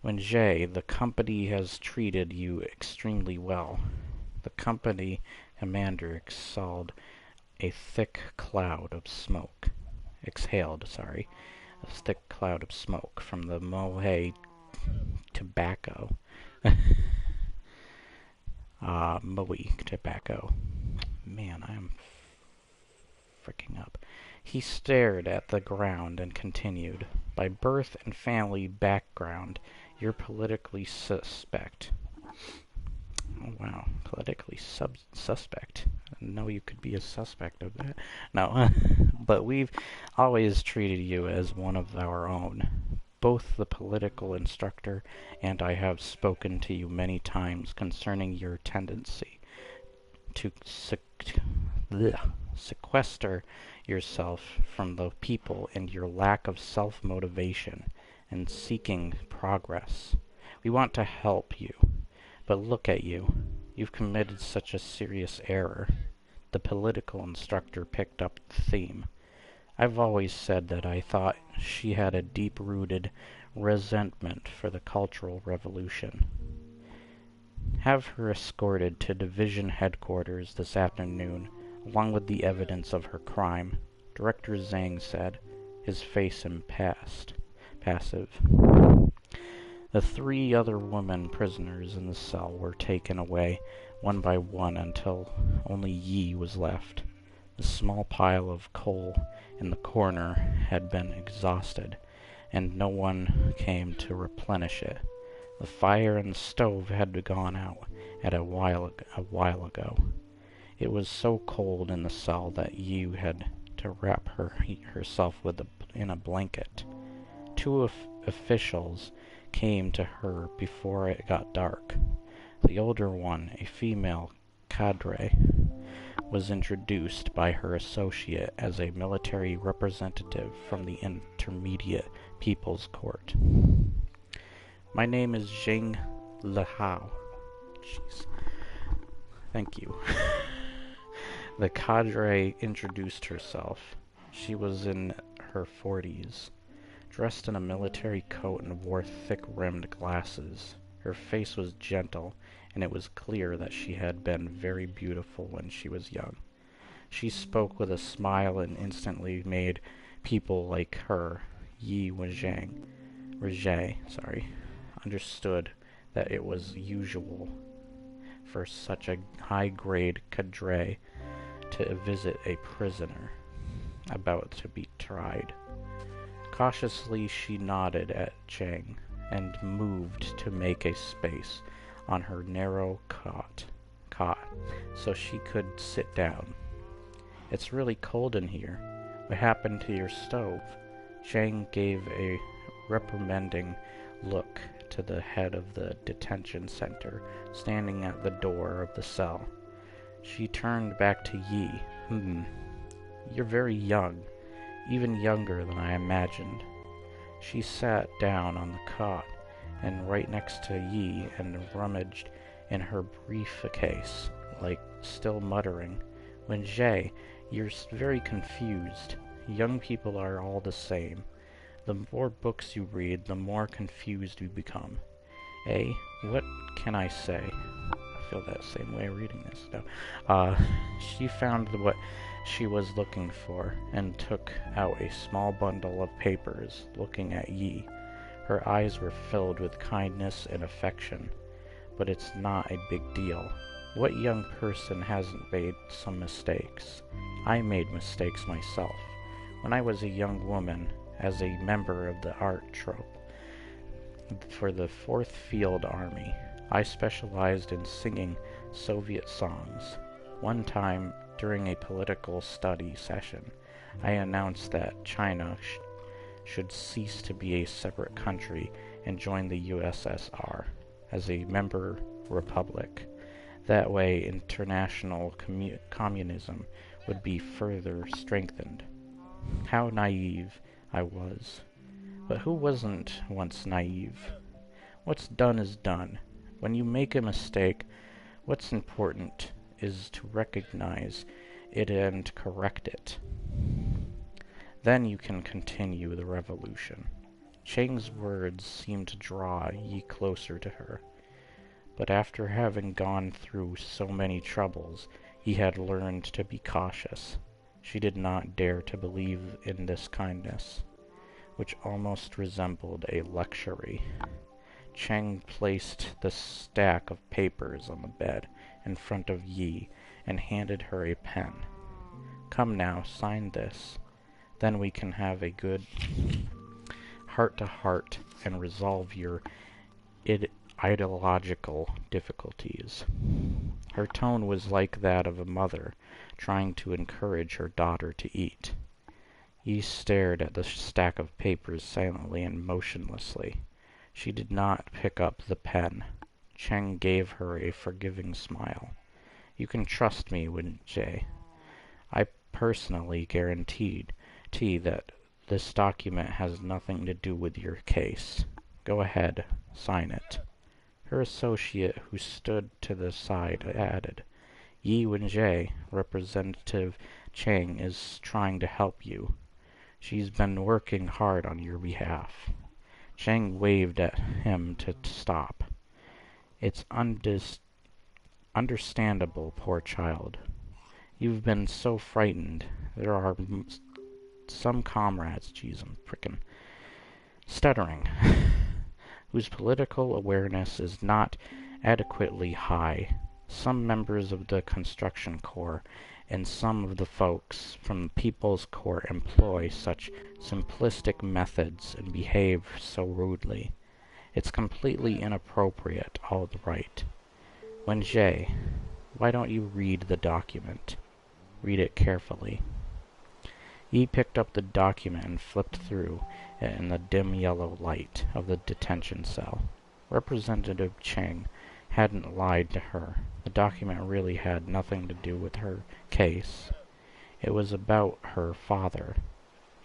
Weijie, the company has treated you extremely well. The company commander exhaled a thick cloud of smoke from the Mohe tobacco. Moe tobacco. Man, I am freaking up. He stared at the ground and continued, "By birth and family background, you're politically suspect." Oh, wow. Politically suspect. I didn't know you could be a suspect of that. No. But we've always treated you as one of our own. Both the political instructor and I have spoken to you many times concerning your tendency to sequester yourself from the people and your lack of self-motivation and seeking progress. We want to help you, but look at you. You've committed such a serious error. The political instructor picked up the theme. I've always said that I thought she had a deep-rooted resentment for the Cultural Revolution. Have her escorted to division headquarters this afternoon, along with the evidence of her crime, Director Zhang said, his face passive. The 3 other women prisoners in the cell were taken away one by one until only Yi was left. The small pile of coal in the corner had been exhausted, and no one came to replenish it. The fire in the stove had gone out a while ago. It was so cold in the cell that Yi had to wrap herself in a blanket. 2 officials came to her before it got dark. The older one, a female cadre, was introduced by her associate as a military representative from the Intermediate People's Court. My name is Zheng Lehao. Jeez. Thank you. The cadre introduced herself. She was in her 40s, dressed in a military coat and wore thick-rimmed glasses. Her face was gentle, and it was clear that she had been very beautiful when she was young. She spoke with a smile and instantly made people like her, Yi Weijie, understood that it was usual for such a high-grade cadre to visit a prisoner about to be tried. Cautiously she nodded at Chang and moved to make a space on her narrow cot so she could sit down. "It's really cold in here. What happened to your stove?" Chang gave a reprimanding look to the head of the detention center, standing at the door of the cell. She turned back to Yi. You're very young, even younger than I imagined." She sat down on the cot and right next to Yi and rummaged in her briefcase, like still muttering, "Wenjie, you're very confused. Young people are all the same. The more books you read, the more confused you become. What can I say?" I feel that same way reading this now. She found what she was looking for and took out a small bundle of papers, looking at Yi. Her eyes were filled with kindness and affection. "But it's not a big deal. What young person hasn't made some mistakes? I made mistakes myself. When I was a young woman, as a member of the art troupe for the 4th Field Army, I specialized in singing Soviet songs. One time, during a political study session, I announced that China should cease to be a separate country and join the USSR as a member republic. That way, international communism would be further strengthened. How naive I was. But who wasn't once naive? What's done is done. When you make a mistake, what's important is to recognize it and correct it. Then you can continue the revolution." Chang's words seemed to draw Yi closer to her. But after having gone through so many troubles, he had learned to be cautious. She did not dare to believe in this kindness, which almost resembled a luxury. Chang placed the stack of papers on the bed in front of Yi and handed her a pen. "Come now, sign this. Then we can have a good heart-to-heart and resolve your ideological difficulties." Her tone was like that of a mother trying to encourage her daughter to eat. Yi stared at the stack of papers silently and motionlessly. She did not pick up the pen. Cheng gave her a forgiving smile. "You can trust me, Wenjie. I personally guarantee that this document has nothing to do with your case. Go ahead, sign it." Her associate, who stood to the side, added, "Yi Wenjie, Representative Chang is trying to help you. She's been working hard on your behalf." Chang waved at him to stop. "It's understandable, poor child. You've been so frightened. There are some comrades," geez, I'm frickin' stuttering, "whose political awareness is not adequately high. Some members of the Construction Corps and some of the folks from the People's Corps employ such simplistic methods and behave so rudely. It's completely inappropriate, all right. Wenjie, why don't you read the document? Read it carefully." He picked up the document and flipped through it in the dim yellow light of the detention cell. Representative Chang hadn't lied to her. The document really had nothing to do with her case. It was about her father.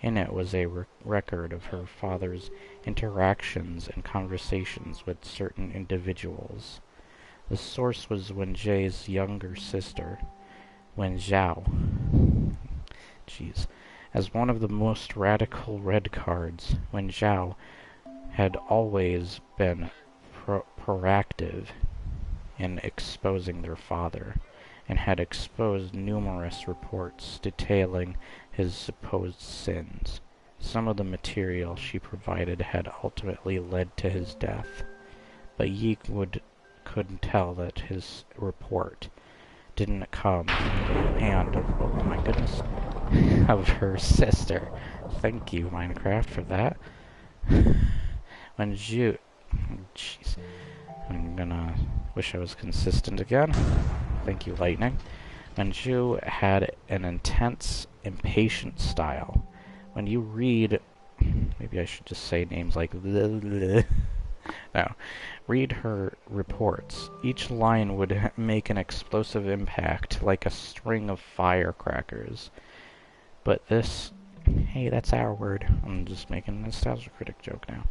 In it was a record of her father's interactions and conversations with certain individuals. The source was Wenjie's younger sister, Wen Zhao. As one of the most radical red cards, Wen Zhao had always been proactive in exposing their father, and had exposed numerous reports detailing his supposed sins. Some of the material she provided had ultimately led to his death, but Yi couldn't tell that his report didn't come from the hand of, oh my goodness, of her sister. Thank you, Minecraft, for that. When Zhu... Jeez. I'm gonna... Wish I was consistent again. Thank you, Lightning. When Zhu had an intense, impatient style. When you read... Maybe I should just say names like... No. Read her reports. Each line would make an explosive impact, like a string of firecrackers. But this... Hey, that's our word. I'm just making a nostalgia critic joke now.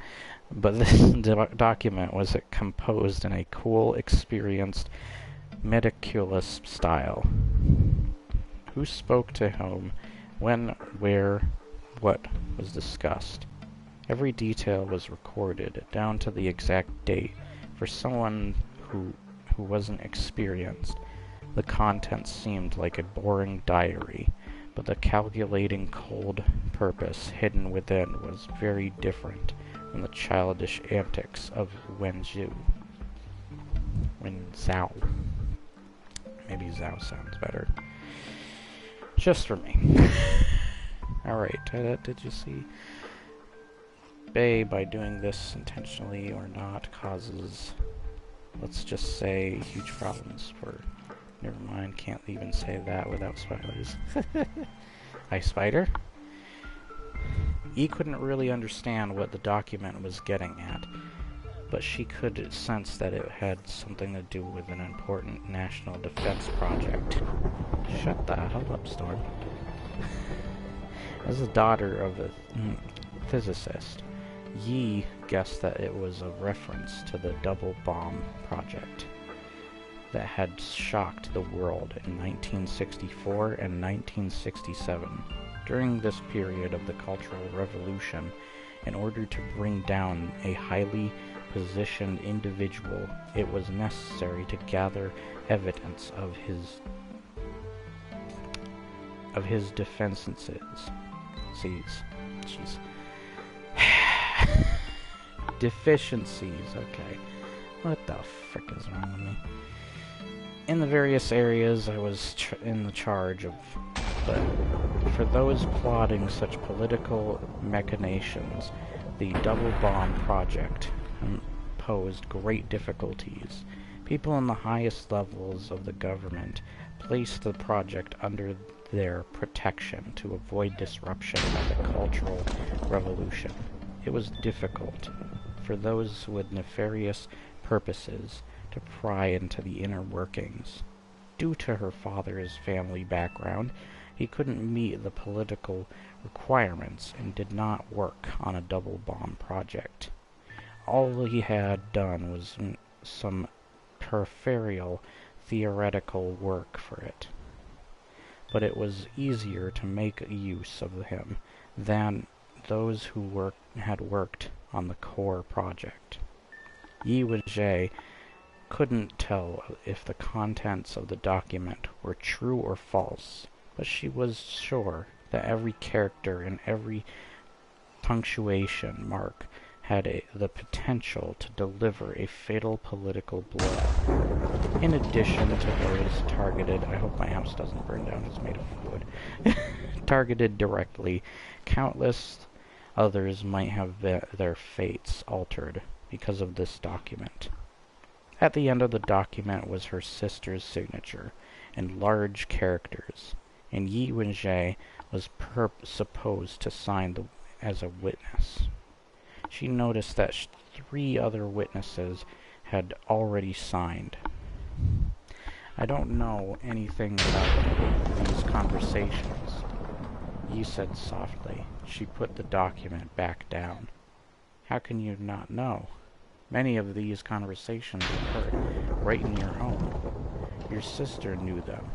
But this document was composed in a cool, experienced, meticulous style. Who spoke to whom, when, where, what was discussed. Every detail was recorded, down to the exact date. For someone who wasn't experienced, the content seemed like a boring diary. But the calculating, cold purpose hidden within was very different from the childish antics of Wen Zhao. Maybe Zhao sounds better. Just for me. Alright, did you see? Bei, by doing this intentionally or not, causes, let's just say, huge problems for... Never mind, can't even say that without spoilers. Hi, Spider. Yi couldn't really understand what the document was getting at, but she could sense that it had something to do with an important national defense project. Shut the hell up, Storm. As the daughter of a physicist, Yi guessed that it was a reference to the double bomb project that had shocked the world in 1964 and 1967. During this period of the Cultural Revolution, in order to bring down a highly positioned individual, it was necessary to gather evidence of his defenses. Deficiencies, okay. What the frick is wrong with me? In the various areas I was in the charge of, but for those plotting such political machinations, the double bomb project posed great difficulties. People in the highest levels of the government placed the project under their protection to avoid disruption of the Cultural Revolution. It was difficult for those with nefarious purposes to pry into the inner workings. Due to her father's family background, he couldn't meet the political requirements and did not work on a double bomb project. All he had done was some peripheral theoretical work for it. But it was easier to make use of him than those who had worked on the core project. Yi Wenzhe couldn't tell if the contents of the document were true or false, but she was sure that every character and every punctuation mark had the potential to deliver a fatal political blow. In addition to those targeted, I hope my house doesn't burn down, it's made of wood, targeted directly, countless others might have their fates altered because of this document. At the end of the document was her sister's signature in large characters, and Yi Wenzhe was supposed to sign as a witness. She noticed that 3 other witnesses had already signed. I don't know anything about these conversations, Yi said softly. She put the document back down. How can you not know? Many of these conversations occurred right in your home. Your sister knew them.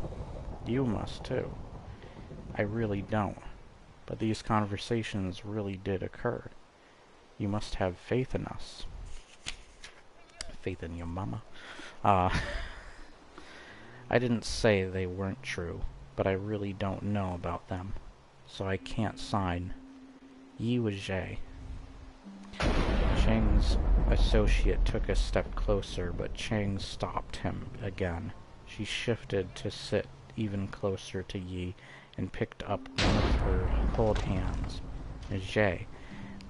You must too. I really don't. But these conversations really did occur. You must have faith in us. Faith in your mama. I didn't say they weren't true, but I really don't know about them. So I can't sign. Yi Wenzhe. Cheng's associate took a step closer, but Cheng stopped him again. She shifted to sit even closer to Yi and picked up one of her cold hands Jay,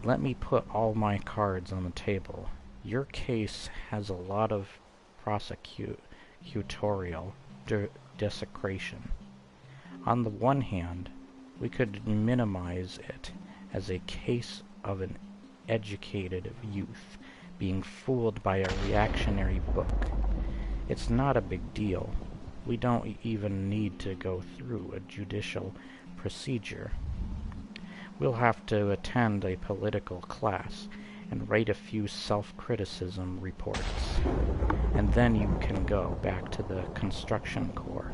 let me put all my cards on the table. Your case has a lot of prosecutorial desecration. On the one hand, we could minimize it as a case of an educated youth being fooled by a reactionary book. It's not a big deal. We don't even need to go through a judicial procedure. We'll have to attend a political class and write a few self-criticism reports, and then you can go back to the construction corps.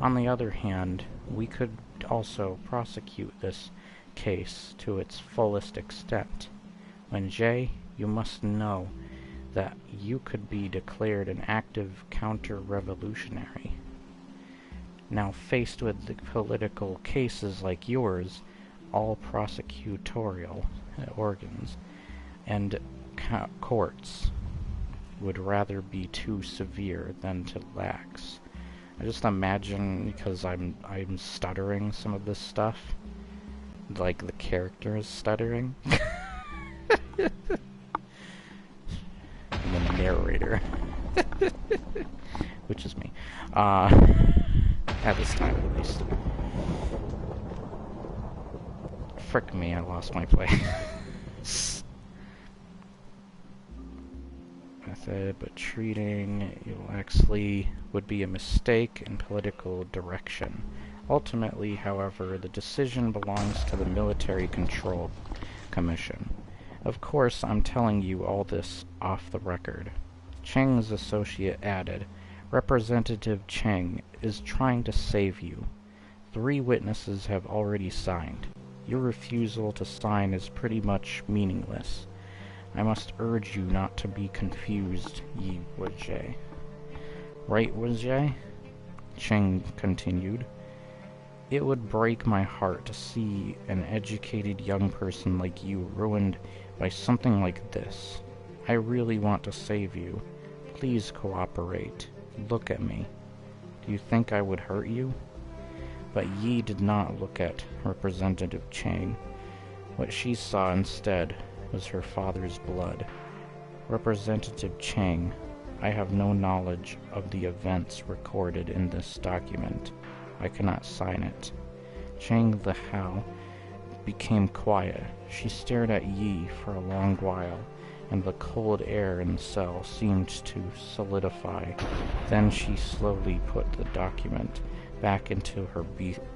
On the other hand, we could also prosecute this case to its fullest extent. When Jay, you must know that you could be declared an active counter-revolutionary. Now, faced with the political cases like yours, all prosecutorial organs and courts would rather be too severe than to lax. I just imagine, because I'm stuttering some of this stuff, like the character is stuttering. And the narrator, which is me, at this time at least. Frick me, I lost my place. Method, but treating Exley would be a mistake in political direction. Ultimately, however, the decision belongs to the Military Control Commission. Of course, I'm telling you all this off the record. Cheng's associate added, Representative Cheng is trying to save you. 3 witnesses have already signed. Your refusal to sign is pretty much meaningless. I must urge you not to be confused, Yi Wejie. Right, Wejie? Cheng continued. It would break my heart to see an educated young person like you ruined by something like this. I really want to save you. Please cooperate. Look at me. Do you think I would hurt you? But Yi did not look at Representative Cheng. What she saw instead was her father's blood. Representative Cheng, I have no knowledge of the events recorded in this document. I cannot sign it. Cheng the Hao became quiet. She stared at Yi for a long while, and the cold air in the cell seemed to solidify. Then she slowly put the document back into her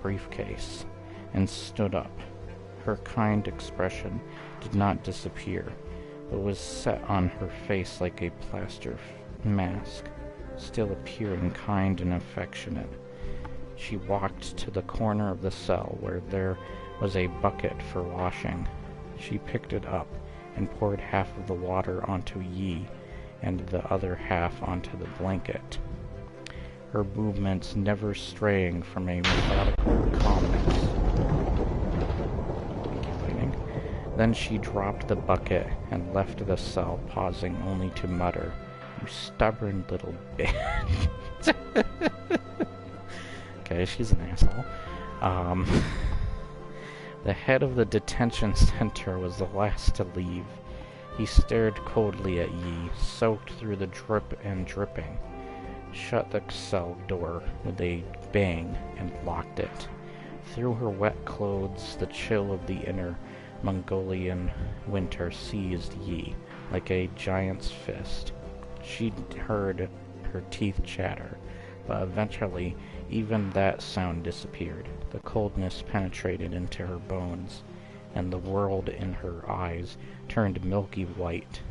briefcase and stood up. Her kind expression did not disappear, but was set on her face like a plaster mask, still appearing kind and affectionate. She walked to the corner of the cell where there was a bucket for washing. She picked it up and poured half of the water onto Yi and the other half onto the blanket, her movements never straying from a methodical calmness. Then she dropped the bucket and left the cell, pausing only to mutter, "You stubborn little bitch." Okay, she's an asshole. The head of the detention center was the last to leave. He stared coldly at Yi, soaked through the drip and dripping, shut the cell door with a bang, and locked it. Through her wet clothes, the chill of the inner Mongolian winter seized Yi like a giant's fist. She heard her teeth chatter, but eventually even that sound disappeared. The coldness penetrated into her bones, and the world in her eyes turned milky white.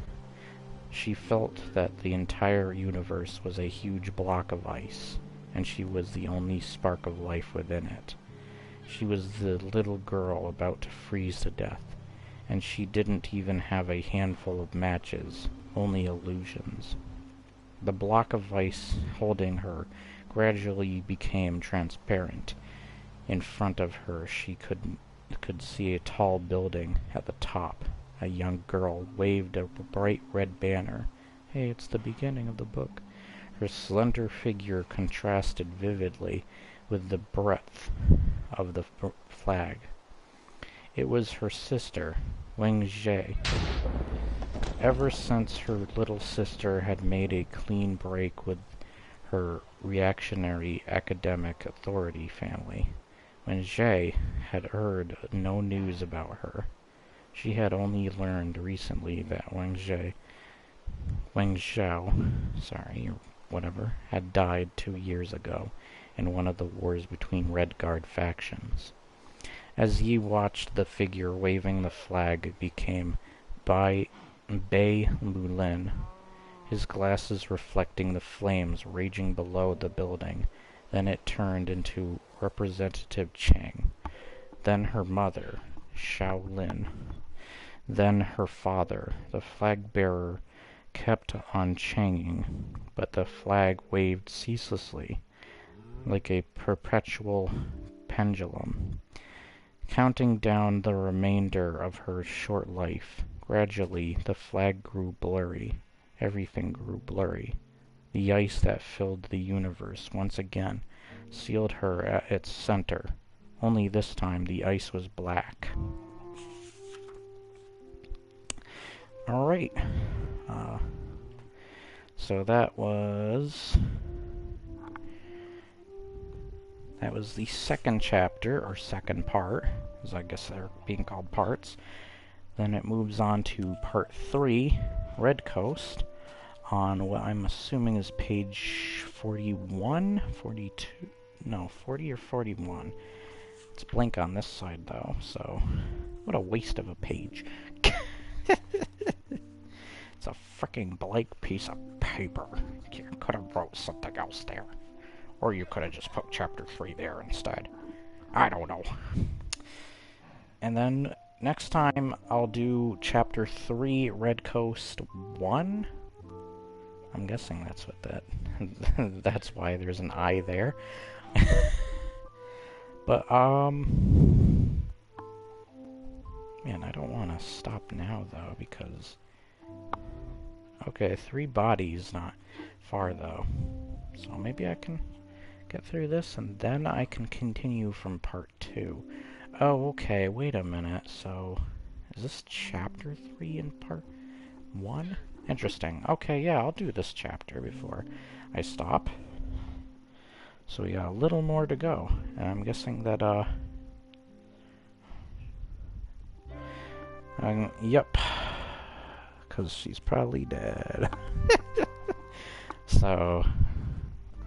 She felt that the entire universe was a huge block of ice, and she was the only spark of life within it. She was the little girl about to freeze to death, and she didn't even have a handful of matches, only illusions. The block of ice holding her gradually became transparent. In front of her she could see a tall building at the top. A young girl waved a bright red banner. Hey, it's the beginning of the book. Her slender figure contrasted vividly with the breadth of the flag. It was her sister, Wang Zhe. Ever since her little sister had made a clean break with her reactionary academic authority family, Wang Zhe had heard no news about her. She had only learned recently that Wang Zhao, or whatever, had died 2 years ago in one of the wars between Red Guard factions. As Yi watched, the figure waving the flag became Bai Lulin, his glasses reflecting the flames raging below the building. Then it turned into Representative Chang, then her mother, Shaolin, then her father. The flag-bearer kept on changing, but the flag waved ceaselessly, like a perpetual pendulum, counting down the remainder of her short life. Gradually, the flag grew blurry. Everything grew blurry. The ice that filled the universe once again sealed her at its center. Only this time the ice was black. Alright. So that was the second chapter, or second part, as I guess they're being called parts. Then it moves on to part 3, Red Coast, on what I'm assuming is page 41, 42, no, 40 or 41. It's blank on this side though, so what a waste of a page. It's a freaking blank piece of paper. You could have wrote something else there. Or you could have just put chapter 3 there instead. I don't know. And then next time I'll do chapter 3, Red Coast 1. I'm guessing that's what that's why there's an I there. But, man, I don't want to stop now, though, because... Okay, 3 bodies, not far, though. So maybe I can get through this, and then I can continue from part 2. Oh, okay, wait a minute, so... Is this chapter 3 in part 1? Interesting. Okay, yeah, I'll do this chapter before I stop. So we got a little more to go, and I'm guessing that, yep, because she's probably dead. So,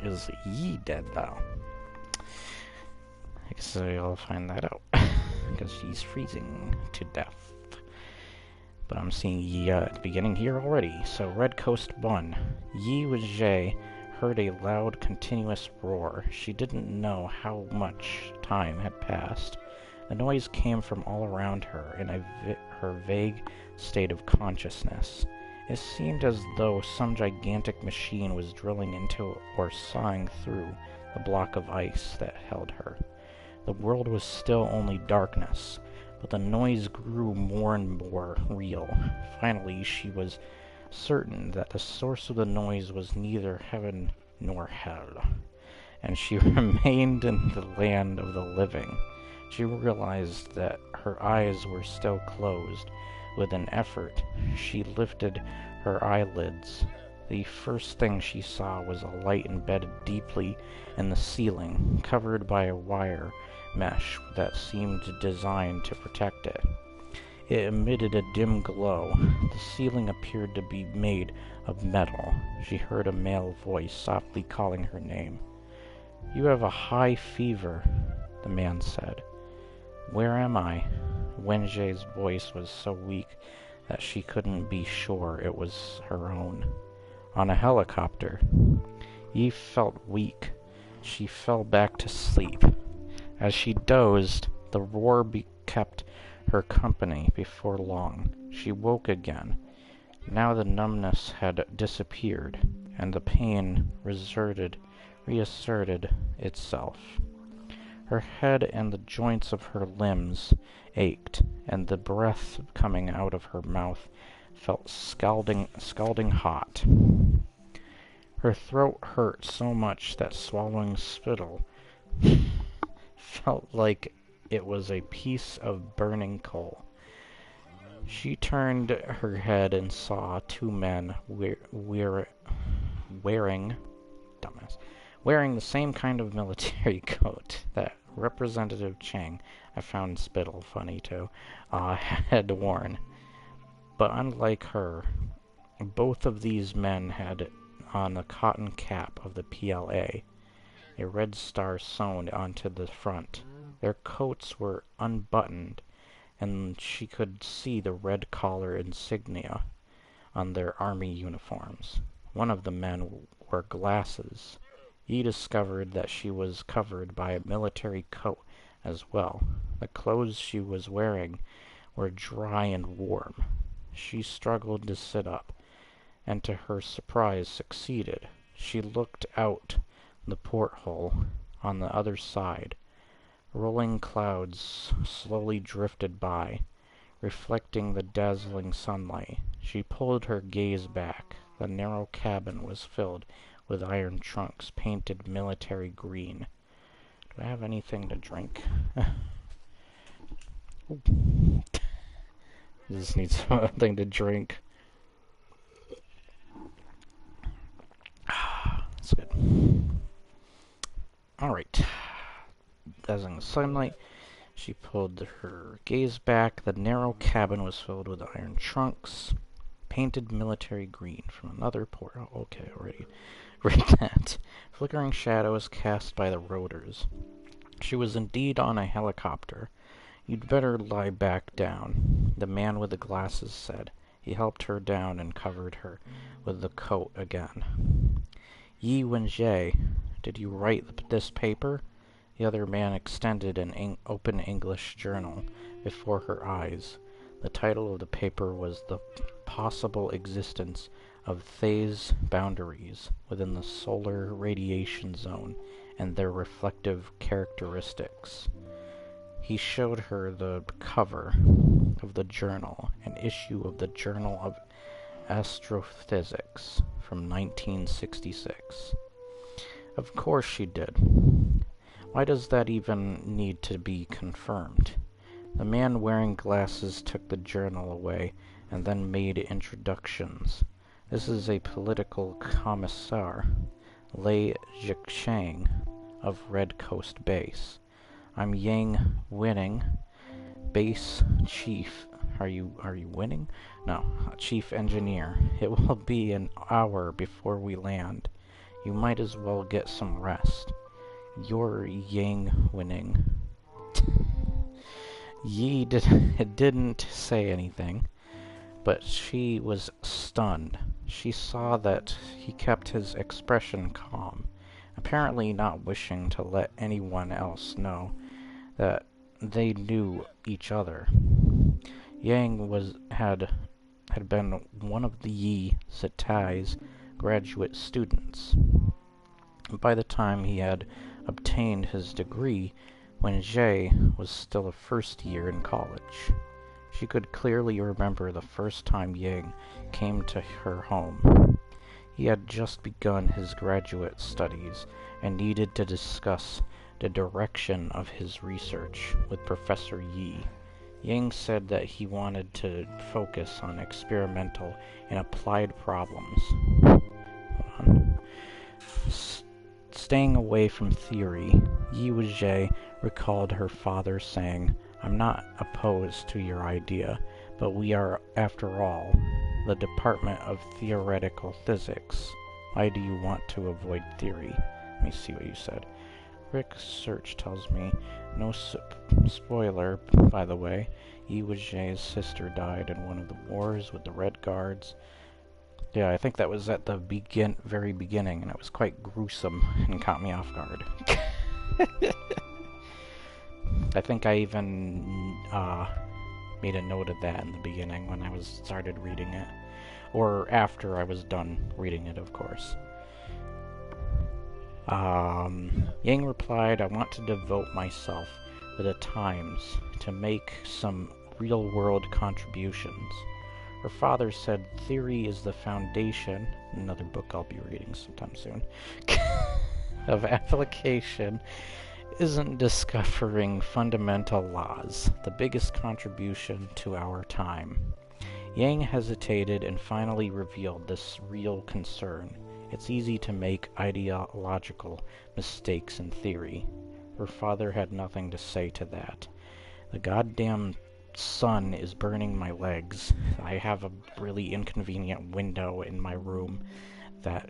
is Yi dead, though? I guess I'll find that out, because she's freezing to death. But I'm seeing Yi at the beginning here already. So, Red Coast 1. Yi with Zhe heard a loud, continuous roar. She didn't know how much time had passed. The noise came from all around her in her vague state of consciousness. It seemed as though some gigantic machine was drilling into or sawing through the block of ice that held her. The world was still only darkness, but the noise grew more and more real. Finally, she was certain that the source of the noise was neither heaven nor hell, and she remained in the land of the living. She realized that her eyes were still closed. With an effort, she lifted her eyelids. The first thing she saw was a light embedded deeply in the ceiling, covered by a wire mesh that seemed designed to protect it. It emitted a dim glow. The ceiling appeared to be made of metal. She heard a male voice softly calling her name. "You have a high fever," the man said. "Where am I?" Wenjie's voice was so weak that she couldn't be sure it was her own. "On a helicopter." Yi felt weak. She fell back to sleep. As she dozed, the roar kept her company. Before long, she woke again. Now the numbness had disappeared, and the pain reasserted itself. Her head and the joints of her limbs ached, and the breath coming out of her mouth felt scalding hot. Her throat hurt so much that swallowing spittle felt like it was a piece of burning coal. She turned her head and saw two men wearing the same kind of military coat that Representative Chang, I found spittle funny too, had worn. But unlike her, both of these men had on the cotton cap of the PLA a red star sewn onto the front. Their coats were unbuttoned, and she could see the red collar insignia on their army uniforms. One of the men wore glasses. He discovered that she was covered by a military coat as well. The clothes she was wearing were dry and warm. She struggled to sit up, and to her surprise succeeded. She looked out the porthole on the other side. Rolling clouds slowly drifted by, reflecting the dazzling sunlight. She pulled her gaze back. The narrow cabin was filled with iron trunks painted military green. Do I have anything to drink? Just need something to drink. That's good. Alright. Dazzling sunlight. She pulled her gaze back. The narrow cabin was filled with iron trunks, painted military green from another port. Oh, okay, already read that. Flickering shadows cast by the rotors. She was indeed on a helicopter. You'd better lie back down, the man with the glasses said. He helped her down and covered her with the coat again. Yi Wenjie, did you write this paper? The other man extended an open English journal before her eyes. The title of the paper was The Possible Existence of phase boundaries within the solar radiation zone and their reflective characteristics. He showed her the cover of the journal, an issue of the Journal of Astrophysics from 1966. Of course she did. Why does that even need to be confirmed? The man wearing glasses took the journal away and then made introductions. This is a political commissar, Lei Zhixing of Red Coast Base. I'm Yang Winning, Base Chief. Are you winning? No, Chief Engineer. It will be an hour before we land. You might as well get some rest. You're Yang Winning. Yi didn't say anything, but she was stunned. She saw that he kept his expression calm, apparently not wishing to let anyone else know that they knew each other. Yang had been one of the Yi Zitai's graduate students. By the time he had obtained his degree, Wenjie was still a first year in college. She could clearly remember the first time Yang came to her home. He had just begun his graduate studies and needed to discuss the direction of his research with Professor Yi. Yang said that he wanted to focus on experimental and applied problems. Hold on. Staying away from theory, Yi Wenjie recalled her father saying, I'm not opposed to your idea, but we are, after all, the Department of Theoretical Physics. Why do you want to avoid theory? Let me see what you said. Rick's search tells me, no spoiler, by the way, Yi Wenjie's sister died in one of the wars with the Red Guards. Yeah, I think that was at the very beginning, and it was quite gruesome and caught me off guard. I think I even made a note of that in the beginning when I started reading it. Or after I was done reading it, of course. Yang replied, I want to devote myself to the times to make some real-world contributions. Her father said theory is the foundation, another book I'll be reading sometime soon, of application, isn't discovering fundamental laws the biggest contribution to our time? Yang hesitated and finally revealed this real concern. It's easy to make ideological mistakes in theory. Her father had nothing to say to that. The goddamn sun is burning my legs. I have a really inconvenient window in my room that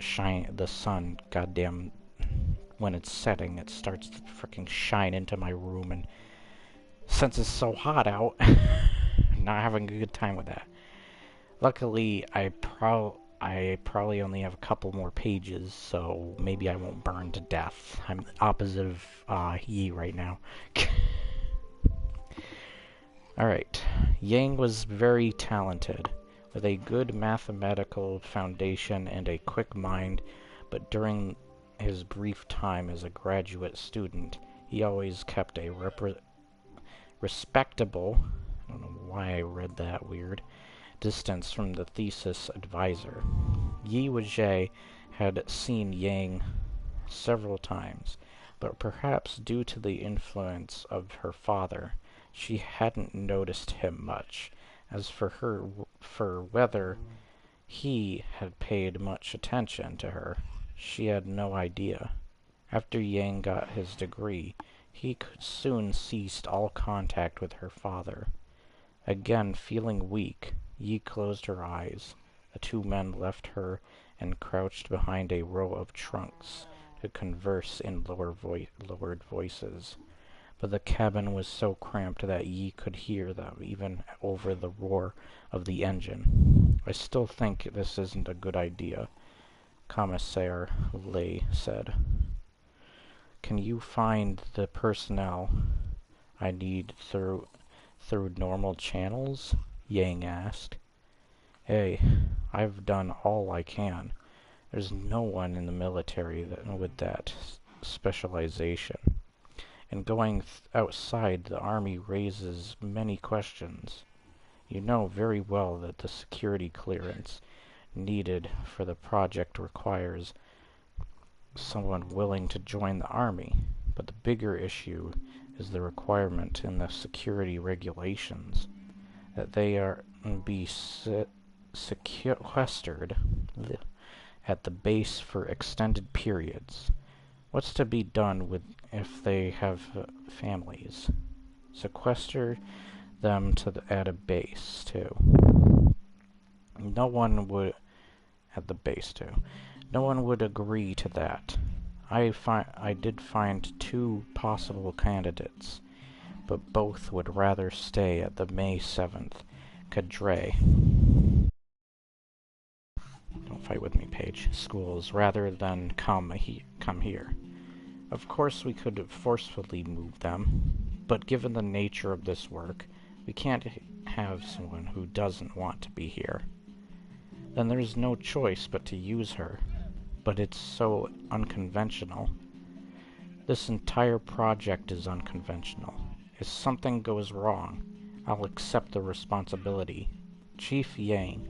the sun, goddamn, when it's setting, it starts to freaking shine into my room, and since it's so hot out, I'm not having a good time with that. Luckily, I probably only have a couple more pages, so maybe I won't burn to death. I'm opposite of Yi right now. Alright, Yang was very talented, with a good mathematical foundation and a quick mind, but during his brief time as a graduate student, he always kept a respectable, I don't know why I read that weird, distance from the thesis advisor. Yi Wei had seen Yang several times, but perhaps due to the influence of her father, she hadn't noticed him much. As for whether he had paid much attention to her, she had no idea. After Yang got his degree, he soon ceased all contact with her father. Again, feeling weak, Yi closed her eyes. The two men left her and crouched behind a row of trunks to converse in lowered voices. But the cabin was so cramped that Yi could hear them, even over the roar of the engine. I still think this isn't a good idea, Commissaire Lei said. Can you find the personnel I need through normal channels? Yang asked. Hey, I've done all I can. There's no one in the military with that specialization. And going outside the army raises many questions. You know very well that the security clearance needed for the project requires someone willing to join the army, but the bigger issue is the requirement in the security regulations that they are be sequestered at the base for extended periods. What's to be done with if they have families? Sequester them at a base too. No one would at the base too. No one would agree to that. I did find two possible candidates, but both would rather stay at the May 7th cadre. Don't fight with me, Paige. Schools rather than come here. Of course we could forcefully move them, but given the nature of this work, we can't have someone who doesn't want to be here. Then there's no choice but to use her. But it's so unconventional. This entire project is unconventional. If something goes wrong, I'll accept the responsibility. Chief Yang,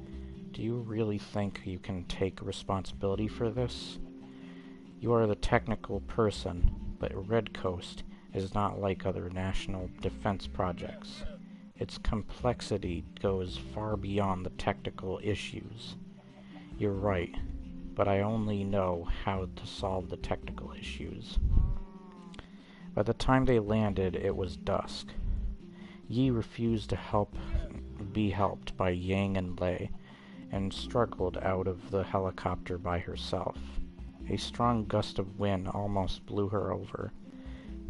do you really think you can take responsibility for this? You are the technical person, but Red Coast is not like other national defense projects. Its complexity goes far beyond the technical issues. You're right, but I only know how to solve the technical issues. By the time they landed, it was dusk. Yi refused to be helped by Yang and Lei, and struggled out of the helicopter by herself. A strong gust of wind almost blew her over.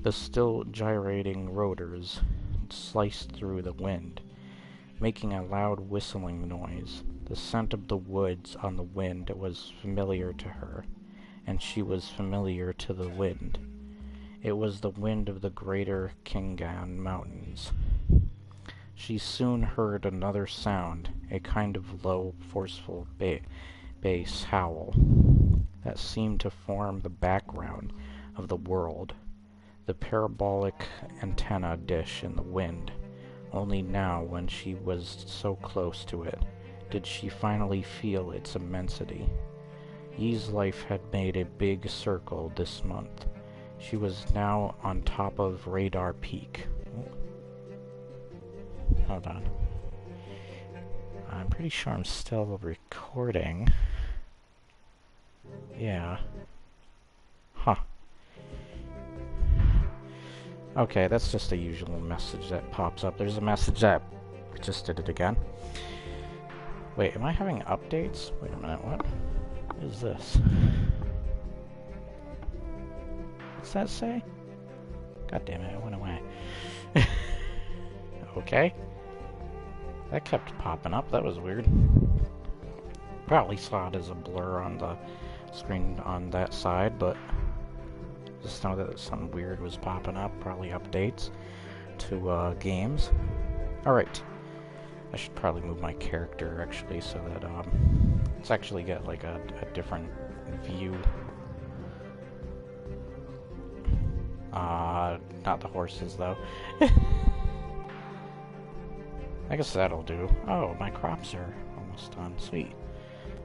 The still gyrating rotors sliced through the wind, making a loud whistling noise. The scent of the woods on the wind was familiar to her, and she was familiar to the wind. It was the wind of the greater Kingan Mountains. She soon heard another sound, a kind of low, forceful bass howl that seemed to form the background of the world. The parabolic antenna dish in the wind. Only now, when she was so close to it, did she finally feel its immensity. Yi's life had made a big circle this month. She was now on top of Radar Peak. Hold on. I'm pretty sure I'm still recording. Yeah. Huh. Okay, that's just a usual message that pops up. There's a message that just did it again. Wait, am I having updates? Wait a minute, what is this? What's that say? God damn it, it went away. Okay. That kept popping up, that was weird. Probably saw it as a blur on the screen on that side, but just know that something weird was popping up, probably updates to games. Alright. I should probably move my character actually so that let's actually get like a different view. Not the horses though. I guess that'll do. Oh, my crops are almost done. Sweet.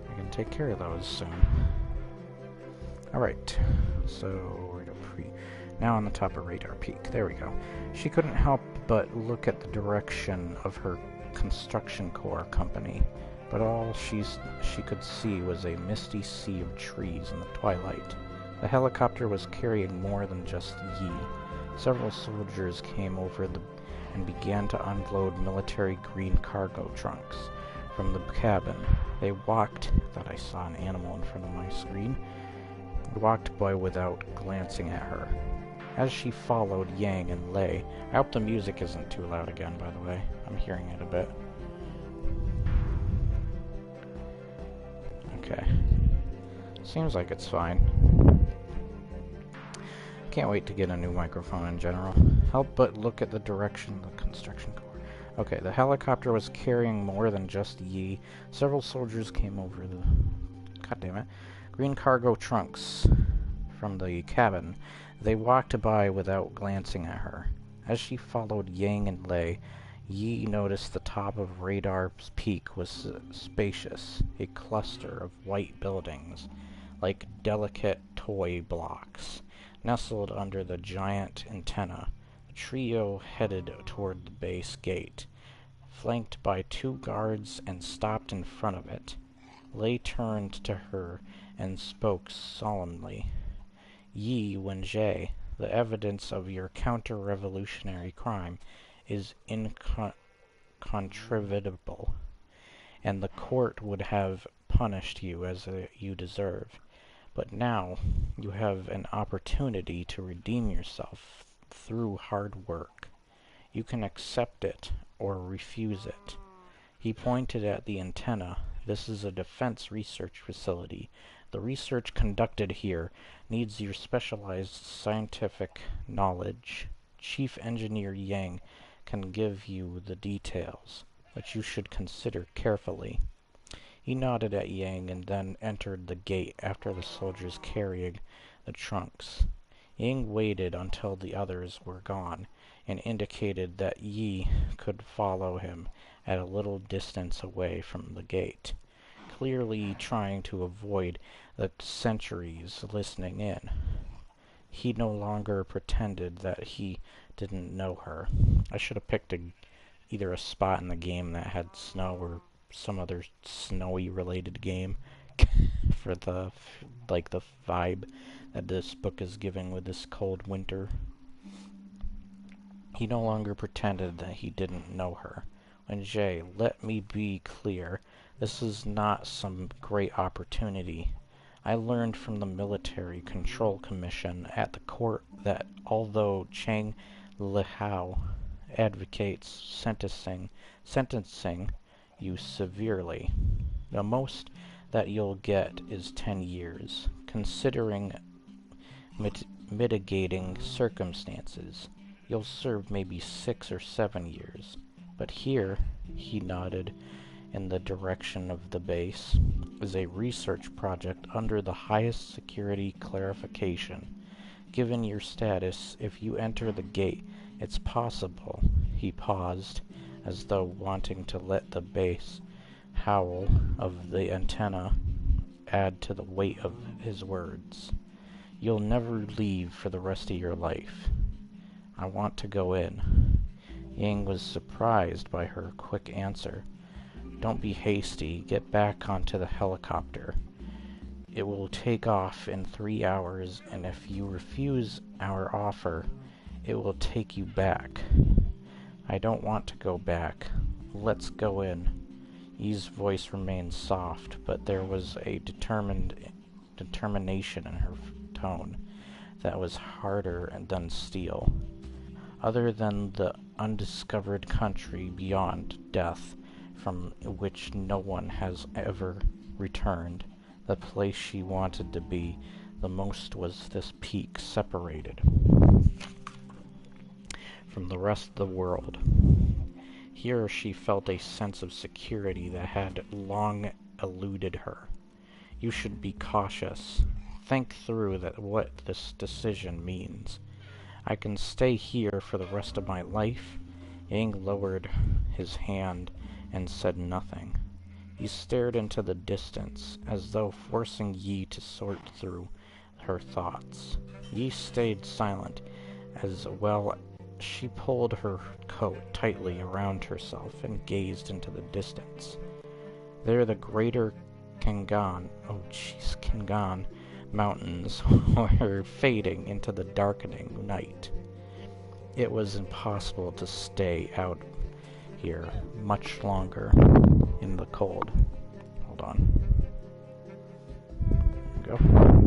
I can take care of those soon. Alright, so we're now on the top of Radar Peak. There we go. She couldn't help but look at the direction of her construction core company, but all she could see was a misty sea of trees in the twilight. The helicopter was carrying more than just Yi. Several soldiers came over and began to unload military green cargo trunks from the cabin. They walked. Thought I saw an animal in front of my screen. Walked by without glancing at her. As she followed Yang and Lei, I hope the music isn't too loud again, by the way. I'm hearing it a bit. Okay. Seems like it's fine. Can't wait to get a new microphone in general. Help but look at the direction of the construction core. Okay, the helicopter was carrying more than just Yi. Several soldiers came over the... God damn it. Green cargo trunks from the cabin. They walked by without glancing at her. As she followed Yang and Lei, Yi noticed the top of Radar's Peak was spacious, a cluster of white buildings, like delicate toy blocks, nestled under the giant antenna. The trio headed toward the base gate, flanked by two guards, and stopped in front of it. Lei turned to her and spoke solemnly. Yi Wenjie, the evidence of your counter-revolutionary crime is incontrovertible, and the court would have punished you as you deserve. But now you have an opportunity to redeem yourself through hard work. You can accept it or refuse it. He pointed at the antenna. This is a defense research facility. The research conducted here needs your specialized scientific knowledge. Chief Engineer Yang can give you the details, but you should consider carefully. He nodded at Yang and then entered the gate after the soldiers carrying the trunks. Yang waited until the others were gone and indicated that Yi could follow him at a little distance away from the gate, clearly trying to avoid the sentries listening in. He no longer pretended that he didn't know her. I should have picked either a spot in the game that had snow or some other snowy related game for the vibe that this book is giving with this cold winter. He no longer pretended that he didn't know her. Wenjie, let me be clear. This is not some great opportunity. I learned from the Military Control Commission at the court that although Chang Lihao advocates sentencing you severely, the most that you'll get is 10 years, considering mitigating circumstances. You'll serve maybe 6 or 7 years. But here, he nodded in the direction of the base, is a research project under the highest security clarification. Given your status, if you enter the gate, it's possible. He paused, as though wanting to let the bass howl of the antenna add to the weight of his words. You'll never leave for the rest of your life. I want to go in. Yang was surprised by her quick answer. Don't be hasty. Get back onto the helicopter. It will take off in 3 hours, and if you refuse our offer, it will take you back. I don't want to go back. Let's go in. Yi's voice remained soft, but there was a determination in her tone that was harder than steel. Other than the undiscovered country beyond death, from which no one has ever returned, the place she wanted to be the most was this peak separated from the rest of the world. Here she felt a sense of security that had long eluded her. You should be cautious. Think through what this decision means. I can stay here for the rest of my life. Yang lowered his hand and said nothing. He stared into the distance, as though forcing Yi to sort through her thoughts. Yi stayed silent, as well. She pulled her coat tightly around herself and gazed into the distance. There the greater Kangan mountains were fading into the darkening night. It was impossible to stay out here much longer in the cold. Hold on. There we go.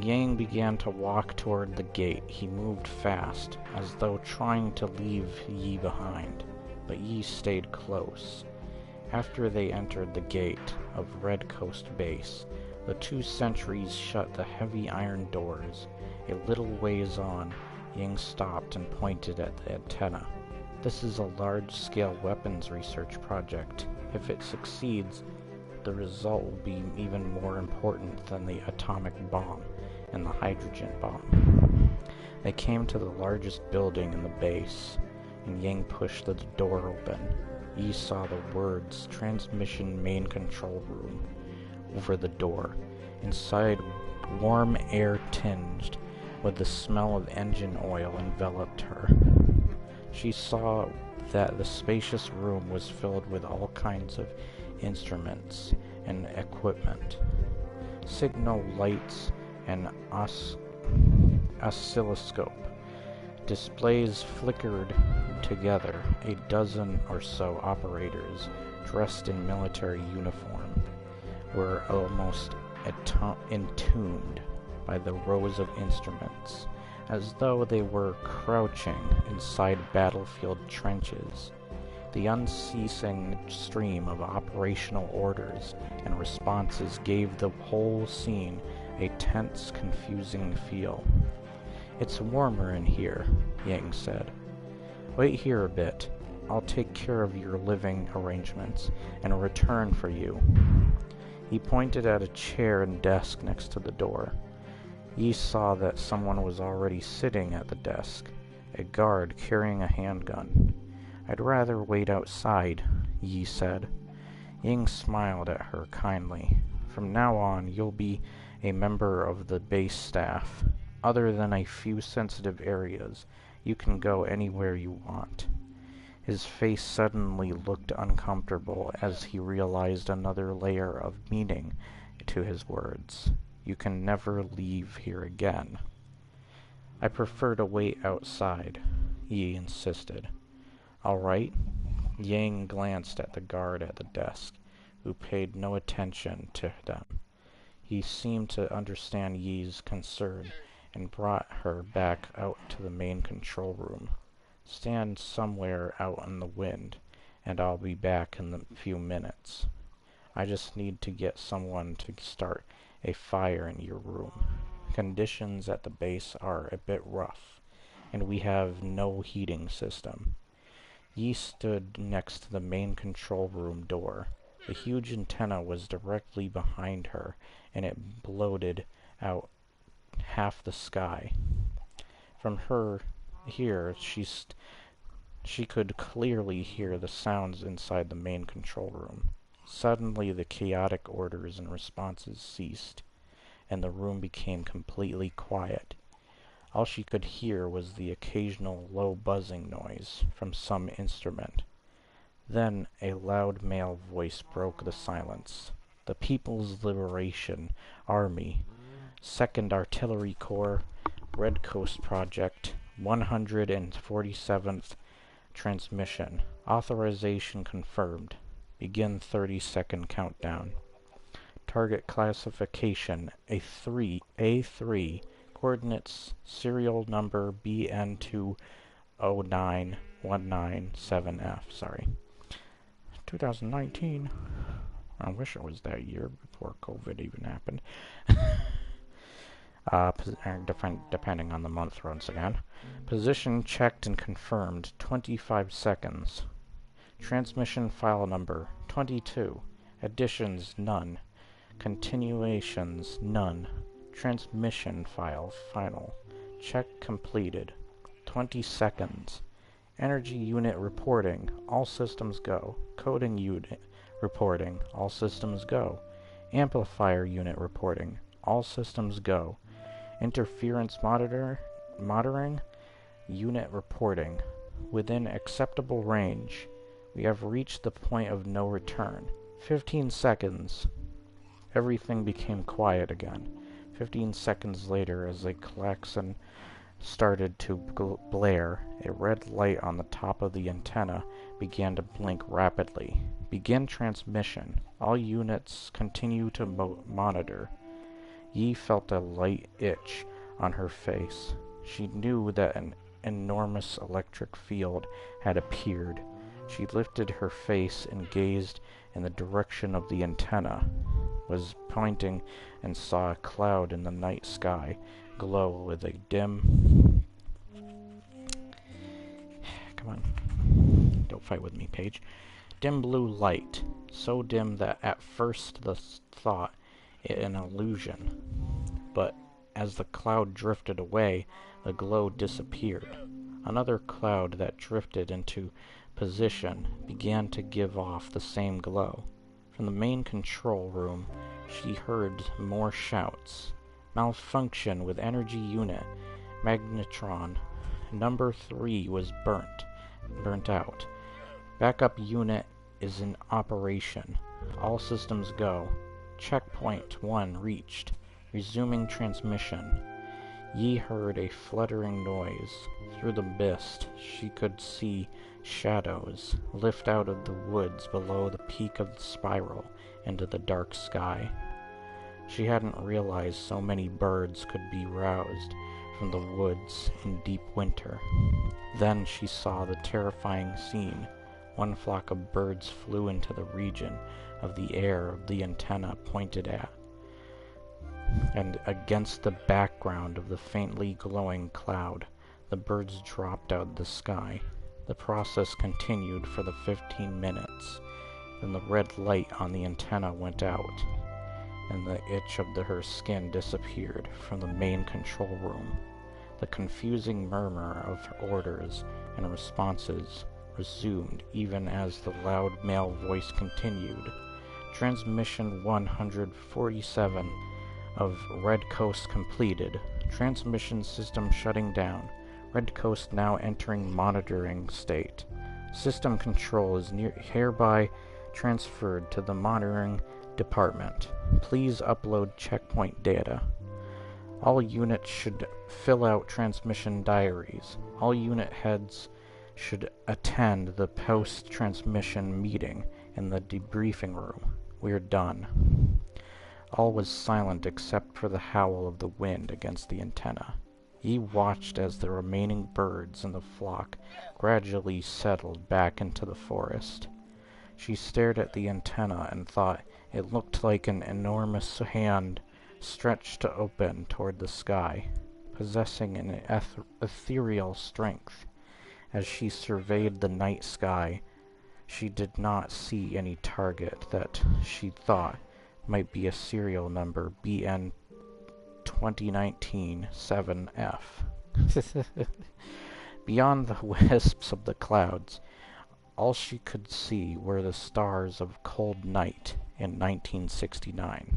Yang began to walk toward the gate. He moved fast, as though trying to leave Yi behind, but Yi stayed close. After they entered the gate of Red Coast Base, the 2 sentries shut the heavy iron doors. A little ways on, Yang stopped and pointed at the antenna. This is a large-scale weapons research project. If it succeeds, the result will be even more important than the atomic bomb and the hydrogen bomb. They came to the largest building in the base, and Yang pushed the door open. Yi saw the words "Transmission Main Control Room" over the door. Inside, warm air tinged with the smell of engine oil enveloped her. She saw that the spacious room was filled with all kinds of instruments and equipment. Signal lights and oscilloscope displays flickered together. A dozen or so operators, dressed in military uniform, were almost entombed by the rows of instruments, as though they were crouching inside battlefield trenches. The unceasing stream of operational orders and responses gave the whole scene a tense, confusing feel. "It's warmer in here," Yang said. "Wait here a bit. I'll take care of your living arrangements and return for you." He pointed at a chair and desk next to the door. Yi saw that someone was already sitting at the desk, a guard carrying a handgun. "I'd rather wait outside," Yi said. Ying smiled at her kindly. "From now on, you'll be a member of the base staff. Other than a few sensitive areas, you can go anywhere you want." His face suddenly looked uncomfortable as he realized another layer of meaning to his words. "You can never leave here again." "I prefer to wait outside," Yi insisted. "All right." Yang glanced at the guard at the desk, who paid no attention to them. He seemed to understand Yi's concern and brought her back out to the main control room. "Stand somewhere out in the wind, and I'll be back in a few minutes. I just need to get someone to start a fire in your room. Conditions at the base are a bit rough, and we have no heating system." Yi stood next to the main control room door. The huge antenna was directly behind her, and it bloated out half the sky. From here, she could clearly hear the sounds inside the main control room. Suddenly, the chaotic orders and responses ceased. and the room became completely quiet. All she could hear was the occasional low buzzing noise from some instrument. Then a loud male voice broke the silence. "The People's Liberation Army, 2nd Artillery Corps, Red Coast Project, 147th transmission. Authorization confirmed. Begin 30-second countdown. Target classification A3, coordinates serial number BN209197F. Sorry. 2019. I wish it was that year before COVID even happened. Depending on the month once again. Position checked and confirmed. 25 seconds. Transmission file number 22. Additions none. Continuations none. Transmission file final. Check completed. 20 seconds. Energy unit reporting. All systems go. Coding unit reporting. All systems go. Amplifier unit reporting. All systems go. Interference monitoring unit reporting. Within acceptable range. We have reached the point of no return. 15 seconds. Everything became quiet again. 15 seconds later, as a klaxon started to blare, a red light on the top of the antenna began to blink rapidly. Begin transmission. All units continue to monitor. Yi felt a light itch on her face. She knew that an enormous electric field had appeared. She lifted her face and gazed in the direction of the antenna, was pointing, and saw a cloud in the night sky glow with a dim... Come on. Don't fight with me, Paige. Dim blue light. So dim that at first the thought it an illusion. But as the cloud drifted away, the glow disappeared. Another cloud that drifted into position began to give off the same glow. From the main control room, she heard more shouts. Malfunction with energy unit. Magnetron. Number 3 was burnt out. Backup unit is in operation. All systems go. Checkpoint 1 reached. Resuming transmission. Yi heard a fluttering noise. Through the mist, she could see shadows lift out of the woods below the peak of the spiral into the dark sky. She hadn't realized so many birds could be roused from the woods in deep winter. Then she saw the terrifying scene. One flock of birds flew into the region of the air the antenna pointed at, and against the background of the faintly glowing cloud, the birds dropped out of the sky. The process continued for the 15 minutes. Then the red light on the antenna went out, and the itch of her skin disappeared from the main control room. The confusing murmur of orders and responses resumed even as the loud male voice continued. Transmission 147 of Red Coast completed. Transmission system shutting down. Red Coast now entering monitoring state. System control is hereby transferred to the monitoring department. Please upload checkpoint data. All units should fill out transmission diaries. All unit heads should attend the post-transmission meeting in the debriefing room. We're done. All was silent except for the howl of the wind against the antenna. He watched as the remaining birds in the flock gradually settled back into the forest. She stared at the antenna and thought it looked like an enormous hand stretched open toward the sky, possessing an ethereal strength. As she surveyed the night sky, she did not see any target that she thought might be a serial number BN 2019-7F. Beyond the wisps of the clouds, all she could see were the stars of Cold Night in 1969.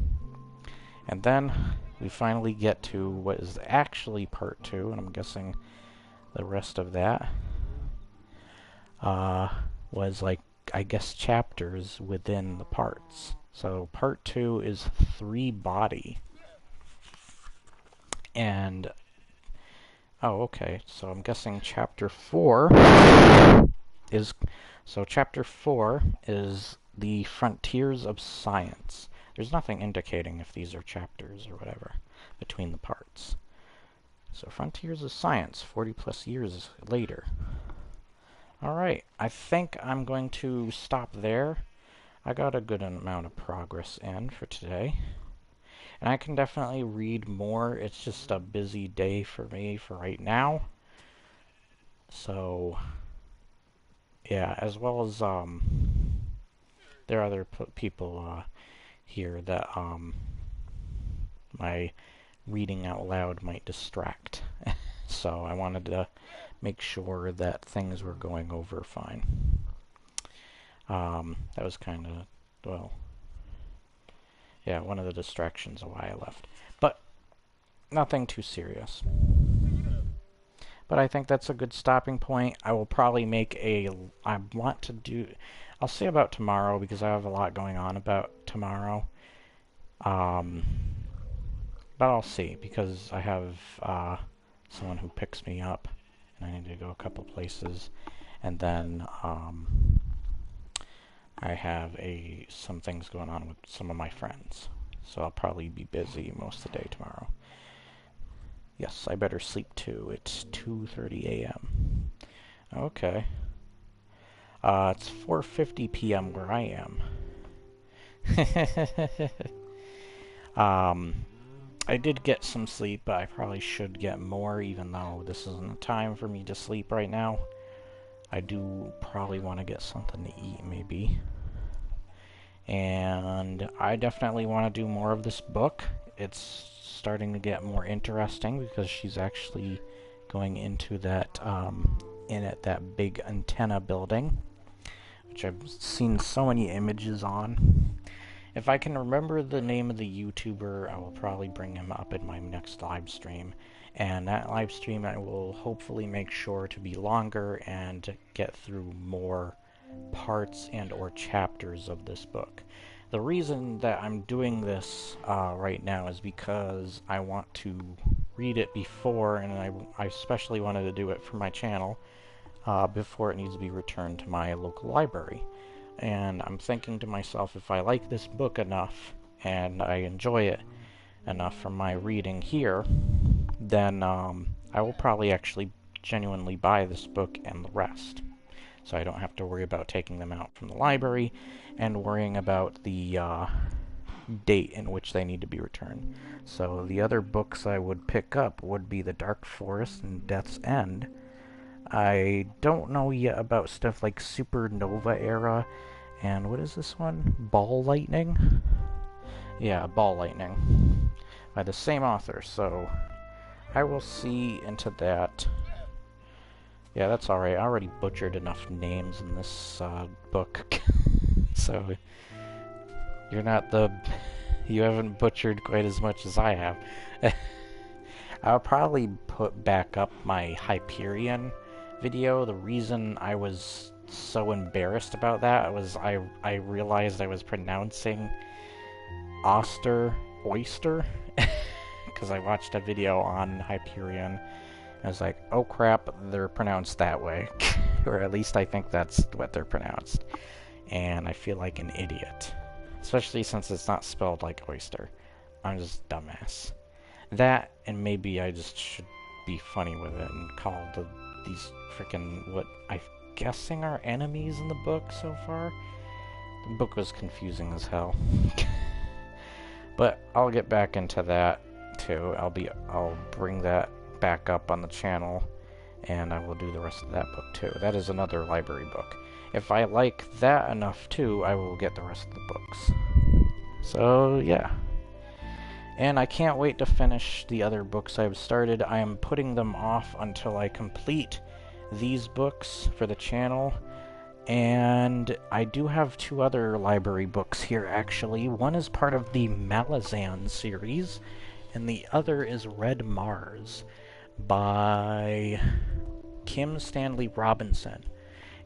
And then we finally get to what is actually part 2, and I'm guessing the rest of that was like, I guess, chapters within the parts. So part 2 is 3 body. And, oh, okay, so I'm guessing chapter 4 is, so chapter 4 is the Frontiers of Science. There's nothing indicating if these are chapters or whatever between the parts. So Frontiers of Science, 40 plus years later. Alright, I think I'm going to stop there. I got a good amount of progress in for today. And I can definitely read more. It's just a busy day for me for right now. So, yeah, as well as, there are other people, here that, my reading out loud might distract. So I wanted to make sure that things were going over fine. That was kind of, well, yeah, one of the distractions of why I left. But nothing too serious. But I think that's a good stopping point. I will probably make I want to do, I'll say about tomorrow because I have a lot going on about tomorrow. But I'll see because I have someone who picks me up and I need to go a couple places. And then I have some things going on with some of my friends. So I'll probably be busy most of the day tomorrow. Yes, I better sleep too. It's 2:30 a.m. Okay. It's 4:50 p.m. where I am. I did get some sleep, but I probably should get more, even though this isn't the time for me to sleep right now. I do probably want to get something to eat, maybe. And I definitely want to do more of this book. It's starting to get more interesting because she's actually going into that, that big antenna building, which I've seen so many images on. If I can remember the name of the YouTuber, I will probably bring him up in my next live stream. And that live stream I will hopefully make sure to be longer and get through more parts and or chapters of this book. The reason that I'm doing this right now is because I want to read it before, and I especially wanted to do it for my channel before it needs to be returned to my local library. And I'm thinking to myself, if I like this book enough and I enjoy it enough from my reading here, then I will probably actually genuinely buy this book and the rest. So I don't have to worry about taking them out from the library and worrying about the date in which they need to be returned. So the other books I would pick up would be The Dark Forest and Death's End. I don't know yet about stuff like Supernova Era, and what is this one? Ball Lightning? Yeah, Ball Lightning. By the same author, so I will see into that. Yeah, that's alright. I already butchered enough names in this book. So, you haven't butchered quite as much as I have. I'll probably put back up my Hyperion video. The reason I was so embarrassed about that was I realized I was pronouncing oyster, because I watched a video on Hyperion. I was like, oh crap, they're pronounced that way. Or at least I think that's what they're pronounced. And I feel like an idiot. Especially since it's not spelled like oyster. I'm just dumbass. That, and maybe I just should be funny with it and call these freaking, what I'm guessing are enemies in the book so far. The book was confusing as hell. But I'll get back into that too. I'll bring that back up on the channel, and I will do the rest of that book too. That is another library book. If I like that enough too, I will get the rest of the books. So yeah. And I can't wait to finish the other books I've started. I am putting them off until I complete these books for the channel. And I do have 2 other library books here, actually. One is part of the Malazan series, and the other is Red Mars by Kim Stanley Robinson,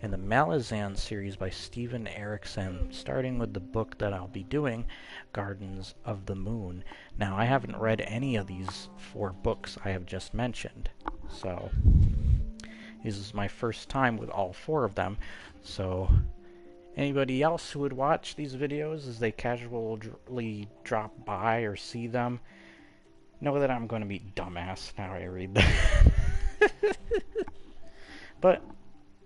and the Malazan series by Steven Erikson, starting with the book that I'll be doing, Gardens of the Moon. Now, I haven't read any of these 4 books I have just mentioned, so this is my first time with all 4 of them. So anybody else who would watch these videos as they casually drop by or see them, know that I'm going to be dumbass now I read them. But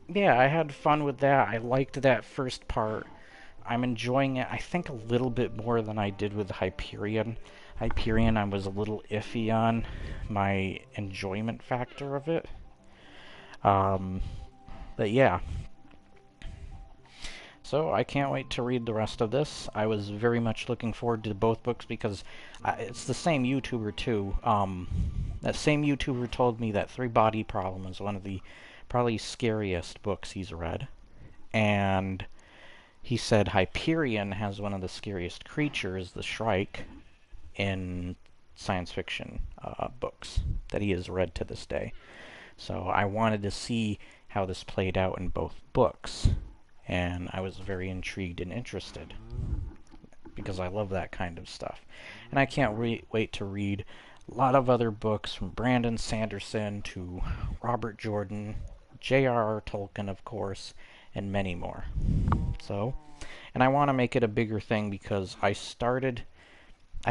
yeah, I had fun with that. I liked that first part. I'm enjoying it, I think, a little bit more than I did with Hyperion. Hyperion, I was a little iffy on my enjoyment factor of it. But yeah. So I can't wait to read the rest of this. I was very much looking forward to both books because it's the same YouTuber too. That same YouTuber told me that Three Body Problem is one of the probably scariest books he's read. And he said Hyperion has one of the scariest creatures, the Shrike, in science fiction books that he has read to this day. So I wanted to see how this played out in both books. And I was very intrigued and interested because I love that kind of stuff. And I can't wait to read a lot of other books from Brandon Sanderson to Robert Jordan, J.R.R. Tolkien, of course, and many more. So, and I want to make it a bigger thing because I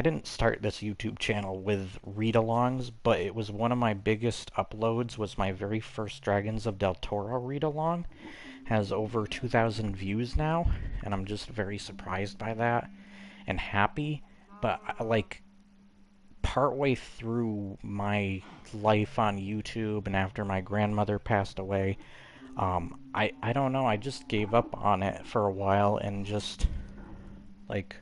didn't start this YouTube channel with read-alongs, but it was one of my biggest uploads, was my very first Dragons of Del Toro read-along. Has over 2,000 views now, and I'm just very surprised by that and happy. But like partway through my life on YouTube and after my grandmother passed away, I don't know, I just gave up on it for a while and just like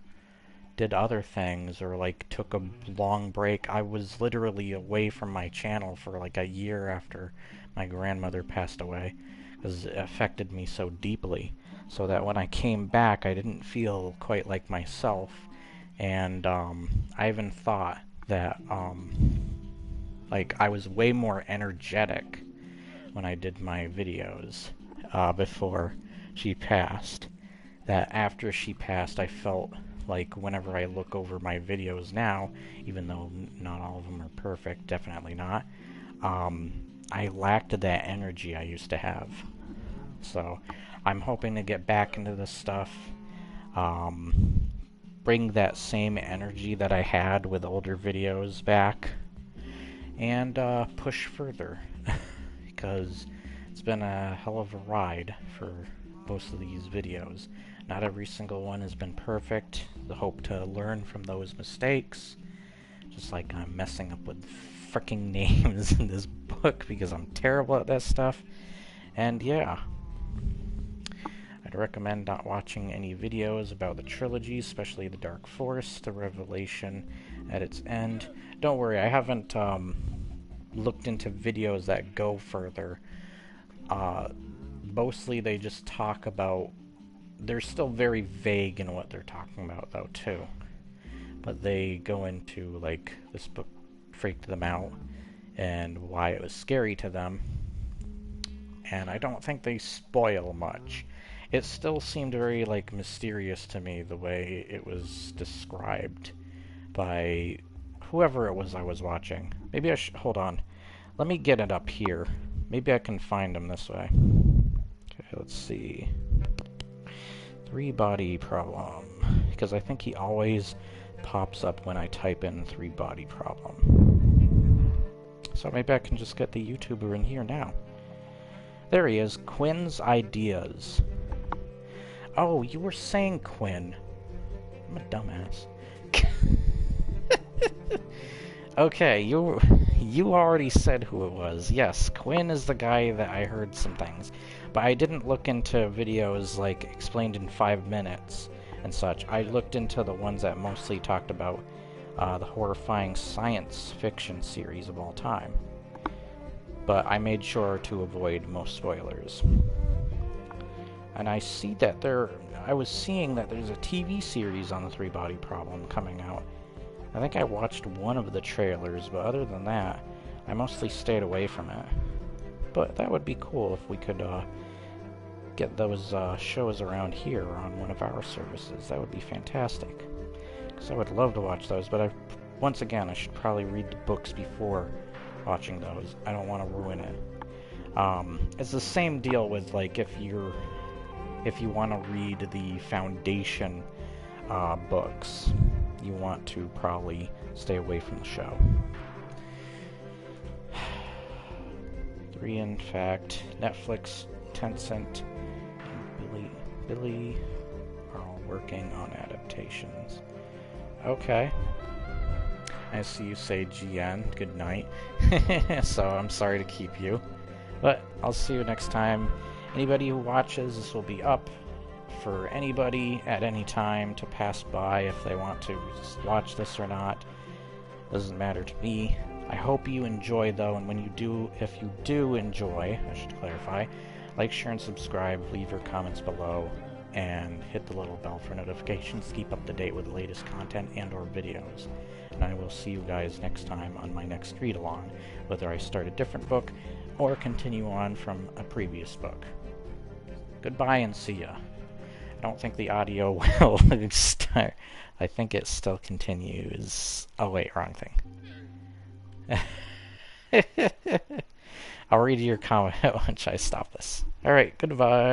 did other things or like took a long break. I was literally away from my channel for like a year after my grandmother passed away, because it affected me so deeply, so that when I came back I didn't feel quite like myself. And I even thought that like I was way more energetic when I did my videos before she passed, that after she passed I felt like whenever I look over my videos now, even though not all of them are perfect, definitely not, I lacked that energy I used to have. So I'm hoping to get back into this stuff, bring that same energy that I had with older videos back, and push further, because it's been a hell of a ride for most of these videos. Not every single one has been perfect. The hope to learn from those mistakes, just like I'm messing up with freaking names in this book because I'm terrible at that stuff. And yeah, I'd recommend not watching any videos about the trilogy, especially the Dark Force, the Revelation at its end. Don't worry, I haven't looked into videos that go further. Mostly they just talk about, they're still very vague in what they're talking about though too. But they go into like this book freaked them out and why it was scary to them. And I don't think they spoil much. It still seemed very like mysterious to me the way it was described by whoever it was I was watching. Maybe I should, hold on, let me get it up here. Maybe I can find them this way. Okay, let's see. Three Body Problem, because I think he always pops up when I type in Three Body Problem. So maybe I can just get the YouTuber in here now. There he is, Quinn's Ideas. Oh, you were saying Quinn. I'm a dumbass. Okay, you already said who it was. Yes, Quinn is the guy that I heard some things. But I didn't look into videos like explained in 5 minutes and such. I looked into the ones that mostly talked about the horrifying science fiction series of all time. But I made sure to avoid most spoilers. And I see that I was seeing that there's a TV series on the Three Body Problem coming out. I think I watched one of the trailers, but other than that, I mostly stayed away from it. But that would be cool if we could get those shows around here on one of our services. That would be fantastic. Because I would love to watch those, but once again, I should probably read the books before watching those. I don't want to ruin it. It's the same deal with, like, if you want to read the Foundation books, you want to probably stay away from the show. 3, in fact, Netflix, Tencent, and Billy are all working on adaptations. Okay. I see you say GN, good night. So I'm sorry to keep you. But I'll see you next time. Anybody who watches, this will be up for anybody at any time to pass by if they want to watch this or not. Doesn't matter to me. I hope you enjoy, though, and if you do enjoy, I should clarify, like, share, and subscribe, leave your comments below, and hit the little bell for notifications to keep up to date with the latest content and or videos. And I will see you guys next time on my next read-along, whether I start a different book or continue on from a previous book. Goodbye and see ya. I don't think the audio will start. I think it still continues. Oh wait, wrong thing. I'll read your comment once I stop this. Alright, goodbye.